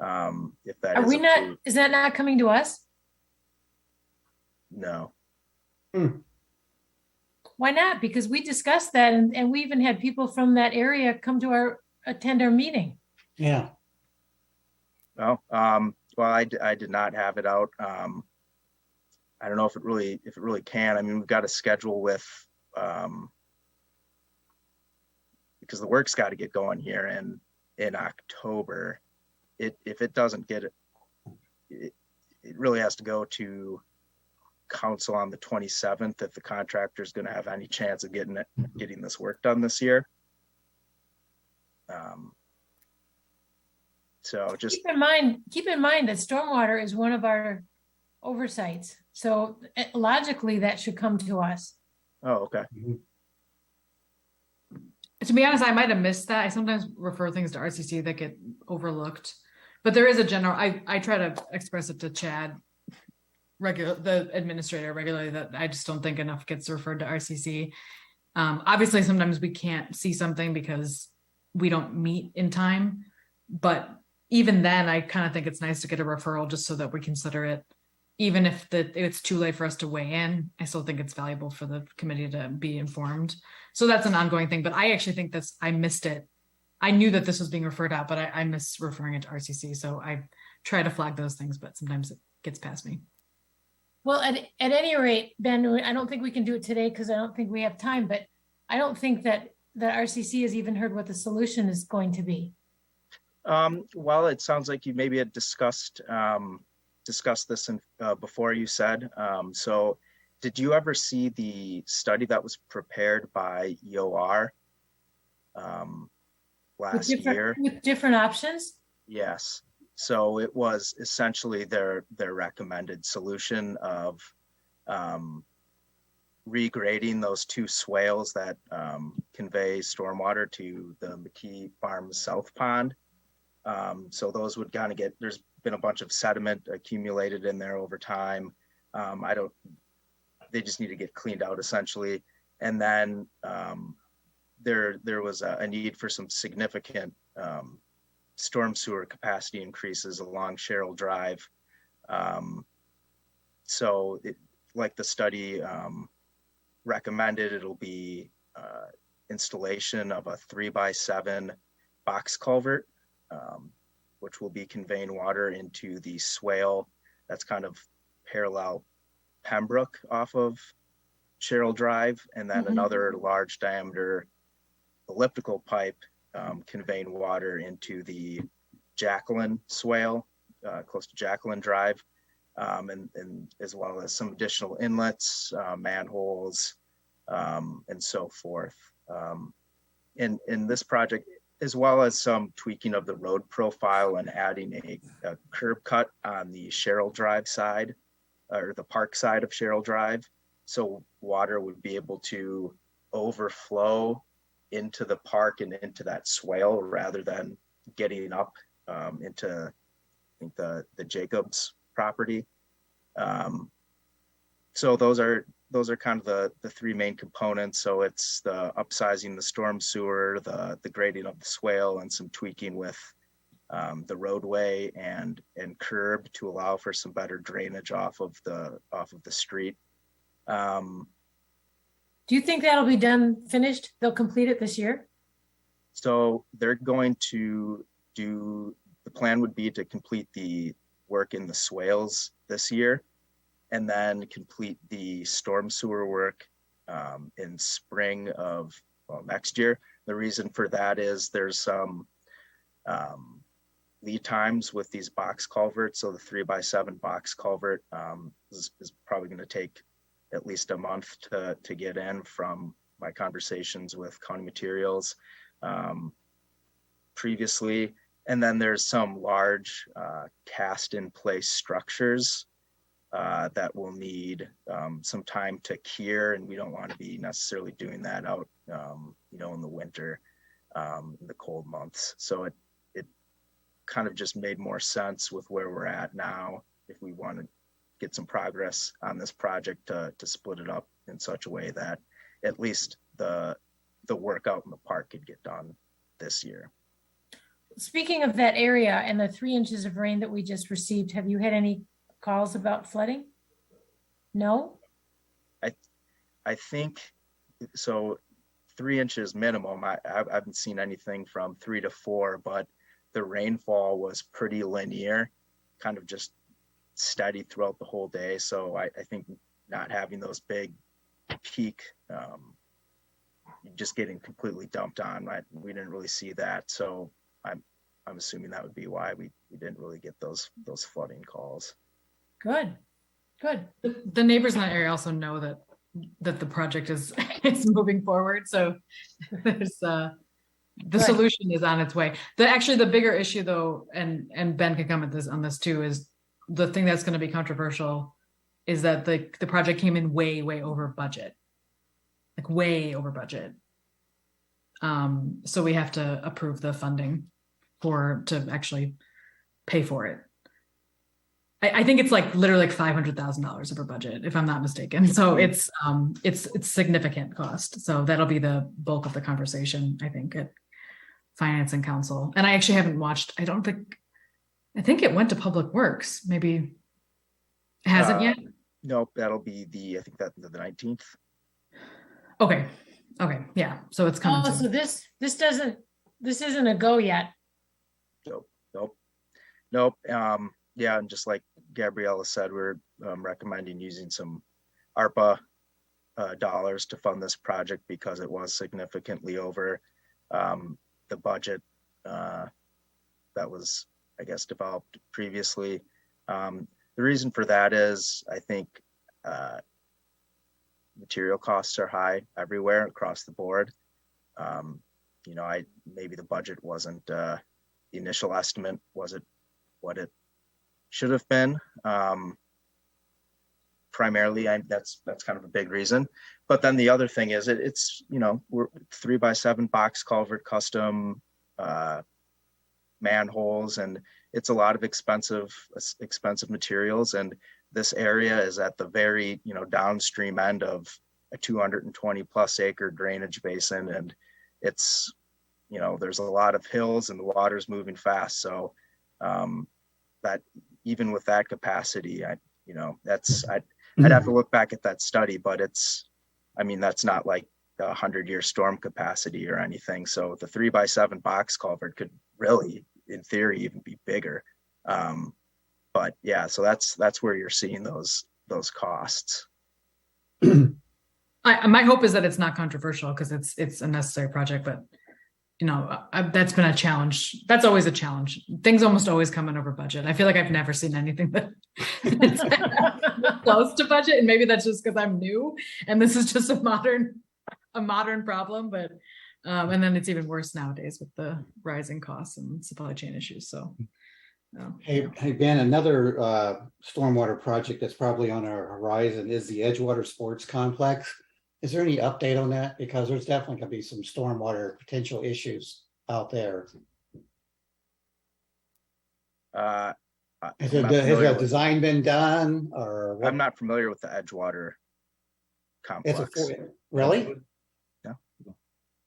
Speaker 4: If that
Speaker 3: Are
Speaker 4: is
Speaker 3: we not,
Speaker 4: approved.
Speaker 3: is that not coming to us?
Speaker 4: No.
Speaker 3: Why not? Because we discussed that and we even had people from that area come to attend our meeting.
Speaker 1: Yeah.
Speaker 4: No. Well, I did not have it out. I don't know if it really can. I mean, we've got a schedule with because the work's got to get going here in October. If it doesn't get it really has to go to council on the 27th if the contractor is going to have any chance of getting this work done this year. So just
Speaker 3: keep in mind that stormwater is one of our oversights. So logically that should come to us.
Speaker 4: Oh, okay.
Speaker 7: To be honest, I might have missed that. I sometimes refer things to RCC that get overlooked, but there is a general, I try to express it to Chad, the administrator regularly, that I just don't think enough gets referred to RCC. Obviously, sometimes we can't see something because we don't meet in time, but even then, I kind of think it's nice to get a referral just so that we consider it. Even if it's too late for us to weigh in, I still think it's valuable for the committee to be informed. So that's an ongoing thing, but I actually think I missed it. I knew that this was being referred out, but I miss referring it to RCC. So I try to flag those things, but sometimes it gets past me.
Speaker 3: Well, at any rate, Ben, I don't think we can do it today because I don't think we have time, but I don't think that RCC has even heard what the solution is going to be.
Speaker 4: Well, it sounds like you maybe had discussed this before, you said. So did you ever see the study that was prepared by EOR last year?
Speaker 3: With different options?
Speaker 4: Yes. So it was essentially their recommended solution of regrading those 2 swales that convey stormwater to the McKee Farms South Pond. So those would kind of there's been a bunch of sediment accumulated in there over time. They just need to get cleaned out essentially. And then there was a need for some significant storm sewer capacity increases along Sherrill Drive. So like the study recommended, it'll be installation of a 3x7 box culvert, which will be conveying water into the swale that's kind of parallel Pembroke off of Sherrill Drive, and then another large diameter elliptical pipe conveying water into the Jacqueline swale, close to Jacqueline Drive, and as well as some additional inlets, manholes, and so forth. In this project, as well as some tweaking of the road profile and adding a curb cut on the Sherrill Drive side, or the park side of Sherrill Drive. So water would be able to overflow into the park and into that swale rather than getting up into, I think, the Jacobs property. So those are kind of the three main components. So it's the upsizing the storm sewer, the grading of the swale, and some tweaking with the roadway and curb to allow for some better drainage off of the street.
Speaker 3: Do you think that'll be done, finished? They'll complete it this year?
Speaker 4: So they're going to do, the plan would be to complete the work in the swales this year, and then complete the storm sewer work in spring of next year. The reason for that is there's some lead times with these box culverts. So the 3x7 box culvert is probably going to take at least a month to get in, from my conversations with County Materials previously. And then there's some large cast in place structures that will need some time to cure, and we don't want to be necessarily doing that out in the winter, in the cold months. So it kind of just made more sense with where we're at now, if we want to get some progress on this project, to split it up in such a way that at least the work out in the park could get done this year.
Speaker 3: Speaking of that area and the 3 inches of rain that we just received, have you had any calls about flooding? No?
Speaker 4: I think so. 3 inches minimum. I haven't seen anything from 3 to 4, but the rainfall was pretty linear, kind of just steady throughout the whole day. So I think not having those big peak, just getting completely dumped on, we didn't really see that. So I'm assuming that would be why we didn't really get those flooding calls.
Speaker 3: Good.
Speaker 7: The neighbors in that area also know that the project is moving forward. So there's the solution is on its way. Actually the bigger issue though, and Ben can comment on this too, is the thing that's going to be controversial is that the project came in way over budget, like way over budget. So we have to approve the funding to actually pay for it. I think it's like literally like $500,000 over budget, if I'm not mistaken. So it's significant cost. So that'll be the bulk of the conversation, I think, at Finance and Council. And I actually haven't watched. I think it went to Public Works. Maybe it hasn't yet.
Speaker 4: Nope, that'll be I think that's the 19th.
Speaker 7: Okay, yeah. So it's coming.
Speaker 3: Oh, so this isn't a go yet.
Speaker 4: Nope. Yeah, and just like Gabriella said, we're recommending using some ARPA dollars to fund this project because it was significantly over the budget that was, I guess, developed previously. The reason for that is I think material costs are high everywhere across the board. Maybe the budget wasn't the initial estimate wasn't what it should have been. Primarily, that's kind of a big reason. But then the other thing is it's we're 3x7 box culvert, custom manholes, and it's a lot of expensive materials. And this area is at the very downstream end of a 220 plus acre drainage basin, and it's there's a lot of hills and the water's moving fast. So that even with that capacity, I'd have to look back at that study, but that's not like a 100-year storm capacity or anything. So the 3x7 box culvert could really, in theory, even be bigger. But yeah, so that's where you're seeing those costs.
Speaker 7: My hope is that it's not controversial because it's a necessary project, but that's been a challenge. That's always a challenge. Things almost always come in over budget. I feel like I've never seen anything that's close to budget, and maybe that's just because I'm new and this is just a modern problem. But and then it's even worse nowadays with the rising costs and supply chain issues. So,
Speaker 1: Hey Ben, another stormwater project that's probably on our horizon is the Edgewater Sports Complex. Is there any update on that? Because there's definitely gonna be some stormwater potential issues out there.
Speaker 4: I'm
Speaker 1: Has
Speaker 4: not
Speaker 1: the
Speaker 4: familiar with-
Speaker 1: design been done or what?
Speaker 4: I'm not familiar with the Edgewater
Speaker 1: It's a,
Speaker 4: complex.
Speaker 1: really?
Speaker 4: No.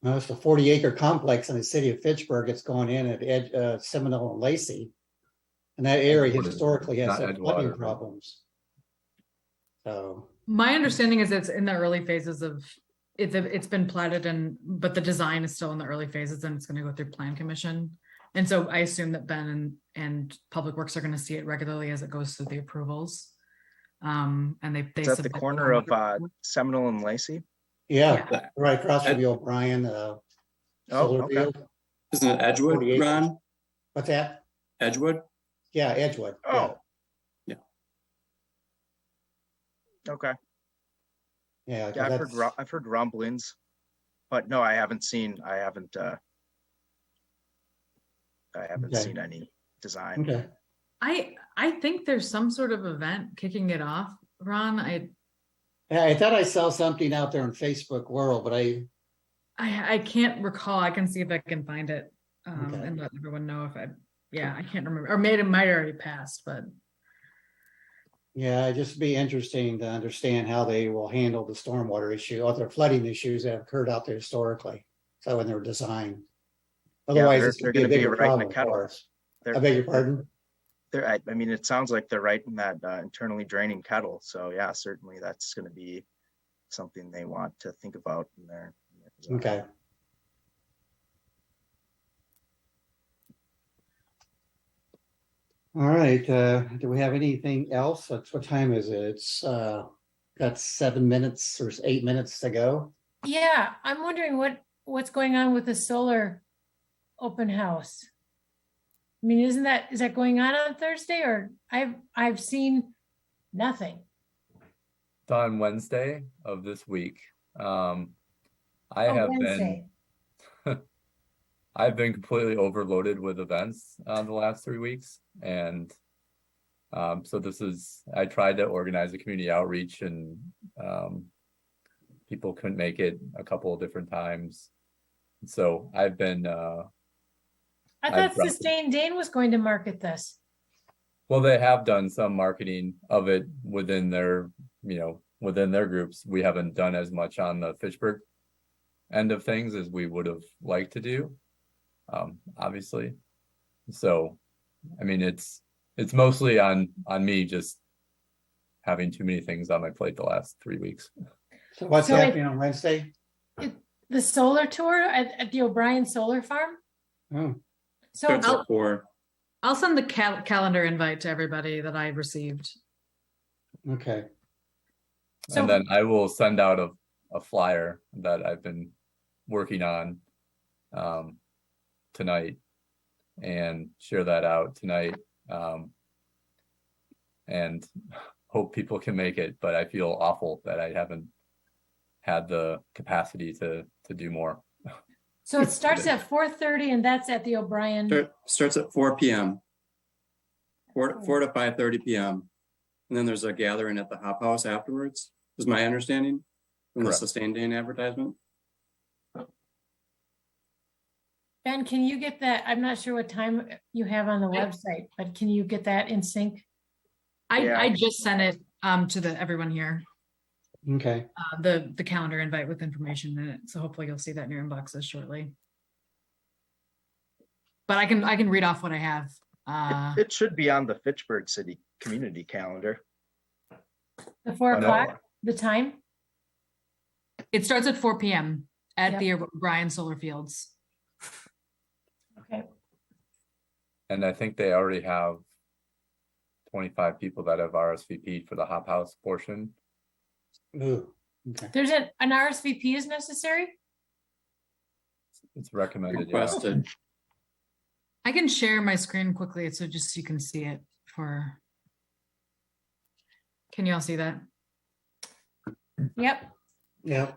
Speaker 1: No, it's a 40-acre complex in the city of Fitchburg. It's going in at Seminole and Lacey. And that area
Speaker 8: Edgewater,
Speaker 1: historically has
Speaker 8: not
Speaker 1: some
Speaker 8: Edgewater,
Speaker 1: flooding
Speaker 8: right?
Speaker 1: problems. So,
Speaker 7: My understanding is it's in the early phases of it's been platted but the design is still in the early phases and it's going to go through plan commission. And so I assume that Ben and Public Works are going to see it regularly as it goes through the approvals. And they
Speaker 4: Is that the
Speaker 7: submit
Speaker 4: corner of Seminole and Lacey?
Speaker 1: yeah, right across from the O'Brien solar
Speaker 4: okay.
Speaker 1: field.
Speaker 9: Isn't it Edgewood,
Speaker 1: 48.
Speaker 9: Ron?
Speaker 1: What's that?
Speaker 9: Edgewood?
Speaker 1: Yeah, Edgewood.
Speaker 4: Oh.
Speaker 9: Yeah.
Speaker 4: Okay.
Speaker 1: Yeah,
Speaker 4: Yeah,
Speaker 1: 'cause that's-
Speaker 4: I've heard rumblings, but no, I haven't seen
Speaker 1: Okay.
Speaker 4: seen any design.
Speaker 1: okay.
Speaker 7: I think there's some sort of event kicking it off, Ron.
Speaker 1: Yeah, I thought I saw something out there in Facebook world, but
Speaker 7: I can't recall. I can see if I can find it
Speaker 1: Okay.
Speaker 7: and let everyone know if I can't remember. Or it might already passed, but
Speaker 1: yeah, it'd just be interesting to understand how they will handle the stormwater issue, other flooding issues that have occurred out there historically. So when they were designed. Otherwise,
Speaker 4: they're-
Speaker 1: it's
Speaker 4: they're
Speaker 1: gonna be a
Speaker 4: gonna be
Speaker 1: bigger
Speaker 4: right in the
Speaker 1: problem
Speaker 4: kettle.
Speaker 1: for us.
Speaker 4: They're-
Speaker 1: I beg your pardon?
Speaker 4: I mean, it sounds like they're right in that internally draining kettle. So yeah, certainly that's going to be something they want to think about in their design.
Speaker 1: Okay. All right, do we have anything else? What time is it? It's got 7 minutes or 8 minutes to go.
Speaker 3: Yeah, I'm wondering what's going on with the solar open house. I mean, is that going on Thursday or I've seen nothing.
Speaker 8: It's on Wednesday of this week. I
Speaker 3: Oh,
Speaker 8: have
Speaker 3: Wednesday.
Speaker 8: I've been completely overloaded with events the last 3 weeks. And so I tried to organize a community outreach and people couldn't make it a couple of different times. So I've been
Speaker 3: I thought Dane was going to market this.
Speaker 8: well, they have done some marketing of it within their groups. We haven't done as much on the Fitchburg end of things as we would have liked to do, obviously. So, I mean, it's mostly on me just having too many things on my plate the last 3 weeks.
Speaker 1: So what's
Speaker 3: So
Speaker 1: happening on Wednesday?
Speaker 3: The solar tour at the O'Brien Solar Farm.
Speaker 1: Oh,
Speaker 3: So
Speaker 9: Starts at 4.
Speaker 7: I'll send the calendar invite to everybody that I received.
Speaker 1: okay.
Speaker 3: So-
Speaker 8: And then I will send out a flyer that I've been working on tonight and share that out tonight. And hope people can make it, but I feel awful that I haven't had the capacity to do more.
Speaker 3: So it starts at 4:30 and that's at the O'Brien.
Speaker 9: Starts at 4 p.m. 4 to 5:30 p.m. And then there's a gathering at the Hop House afterwards, is my understanding from the
Speaker 8: Correct.
Speaker 9: Sustain Dane advertisement.
Speaker 3: Ben, can you get that? I'm not sure what time you have on the website, but can you get that in sync?
Speaker 4: Yeah.
Speaker 7: I just sent it to everyone here,
Speaker 1: Okay.
Speaker 7: the calendar invite with information in it. So hopefully you'll see that in your inboxes shortly. But I can read off what I have.
Speaker 4: It should be on the Fitchburg City community calendar.
Speaker 3: The 4
Speaker 4: No.
Speaker 3: o'clock, the time?
Speaker 7: It starts at 4 p.m. at
Speaker 3: Yep.
Speaker 7: the O'Brien Solar Fields.
Speaker 3: Okay.
Speaker 8: And I think they already have 25 people that have RSVP'd for the Hop House portion.
Speaker 1: Ooh, okay.
Speaker 3: There's an RSVP is necessary?
Speaker 8: It's recommended. Yeah.
Speaker 9: Requested.
Speaker 7: I can share my screen quickly so just so you can see it for. Can you all see that?
Speaker 3: Yep.
Speaker 1: Yeah.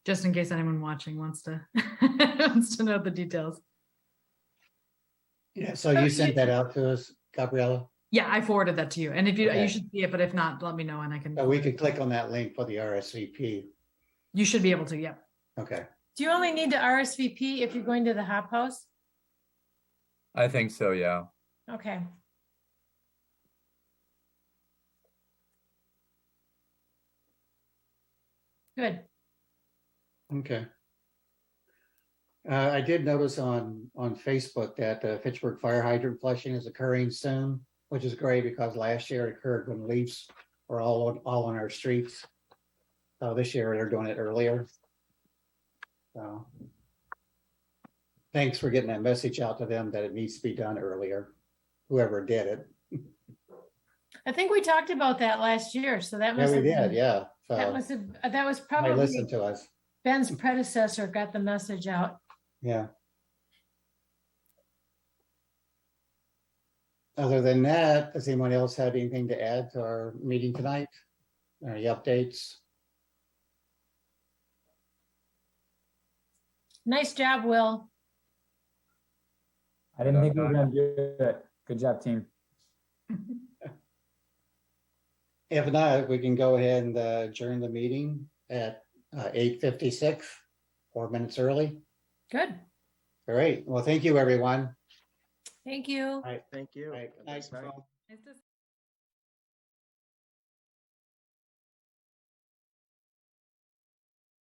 Speaker 7: Just in case anyone watching wants to know the details.
Speaker 1: Yeah. So you sent that out to us, Gabriella?
Speaker 7: Yeah, I forwarded that to you. And if you,
Speaker 1: Okay.
Speaker 7: you should see it, but if not, let me know and I can.
Speaker 1: So we could click on that link for the RSVP.
Speaker 7: You should be able to, yeah.
Speaker 1: Okay.
Speaker 3: Do you only need to RSVP if you're going to the Hop House?
Speaker 8: I think so, yeah.
Speaker 3: Okay. Good.
Speaker 1: Okay. I did notice on Facebook that the Fitchburg fire hydrant flushing is occurring soon, which is great because last year it occurred when leaves were all on our streets. So this year they're doing it earlier. So thanks for getting that message out to them that it needs to be done earlier, whoever did it.
Speaker 3: I think we talked about that last year, so that
Speaker 1: Yeah,
Speaker 3: must
Speaker 1: we
Speaker 3: have
Speaker 1: did,
Speaker 3: been,
Speaker 1: yeah.
Speaker 3: that
Speaker 1: So
Speaker 3: must have, that was
Speaker 1: they
Speaker 3: probably
Speaker 1: listened to us,
Speaker 3: Ben's predecessor got the message out.
Speaker 1: yeah. Other than that, does anyone else have anything to add to our meeting tonight? Any updates?
Speaker 3: Nice job, Will.
Speaker 2: I didn't think we were gonna do it. Good job, team.
Speaker 1: If not, we can go ahead and adjourn the meeting at 8:56, 4 minutes early.
Speaker 3: Good.
Speaker 1: All right, well, thank you, everyone.
Speaker 3: Thank you.
Speaker 4: Thank you.
Speaker 1: All right,
Speaker 4: Have a nice
Speaker 1: nice.
Speaker 4: night.
Speaker 7: Nice to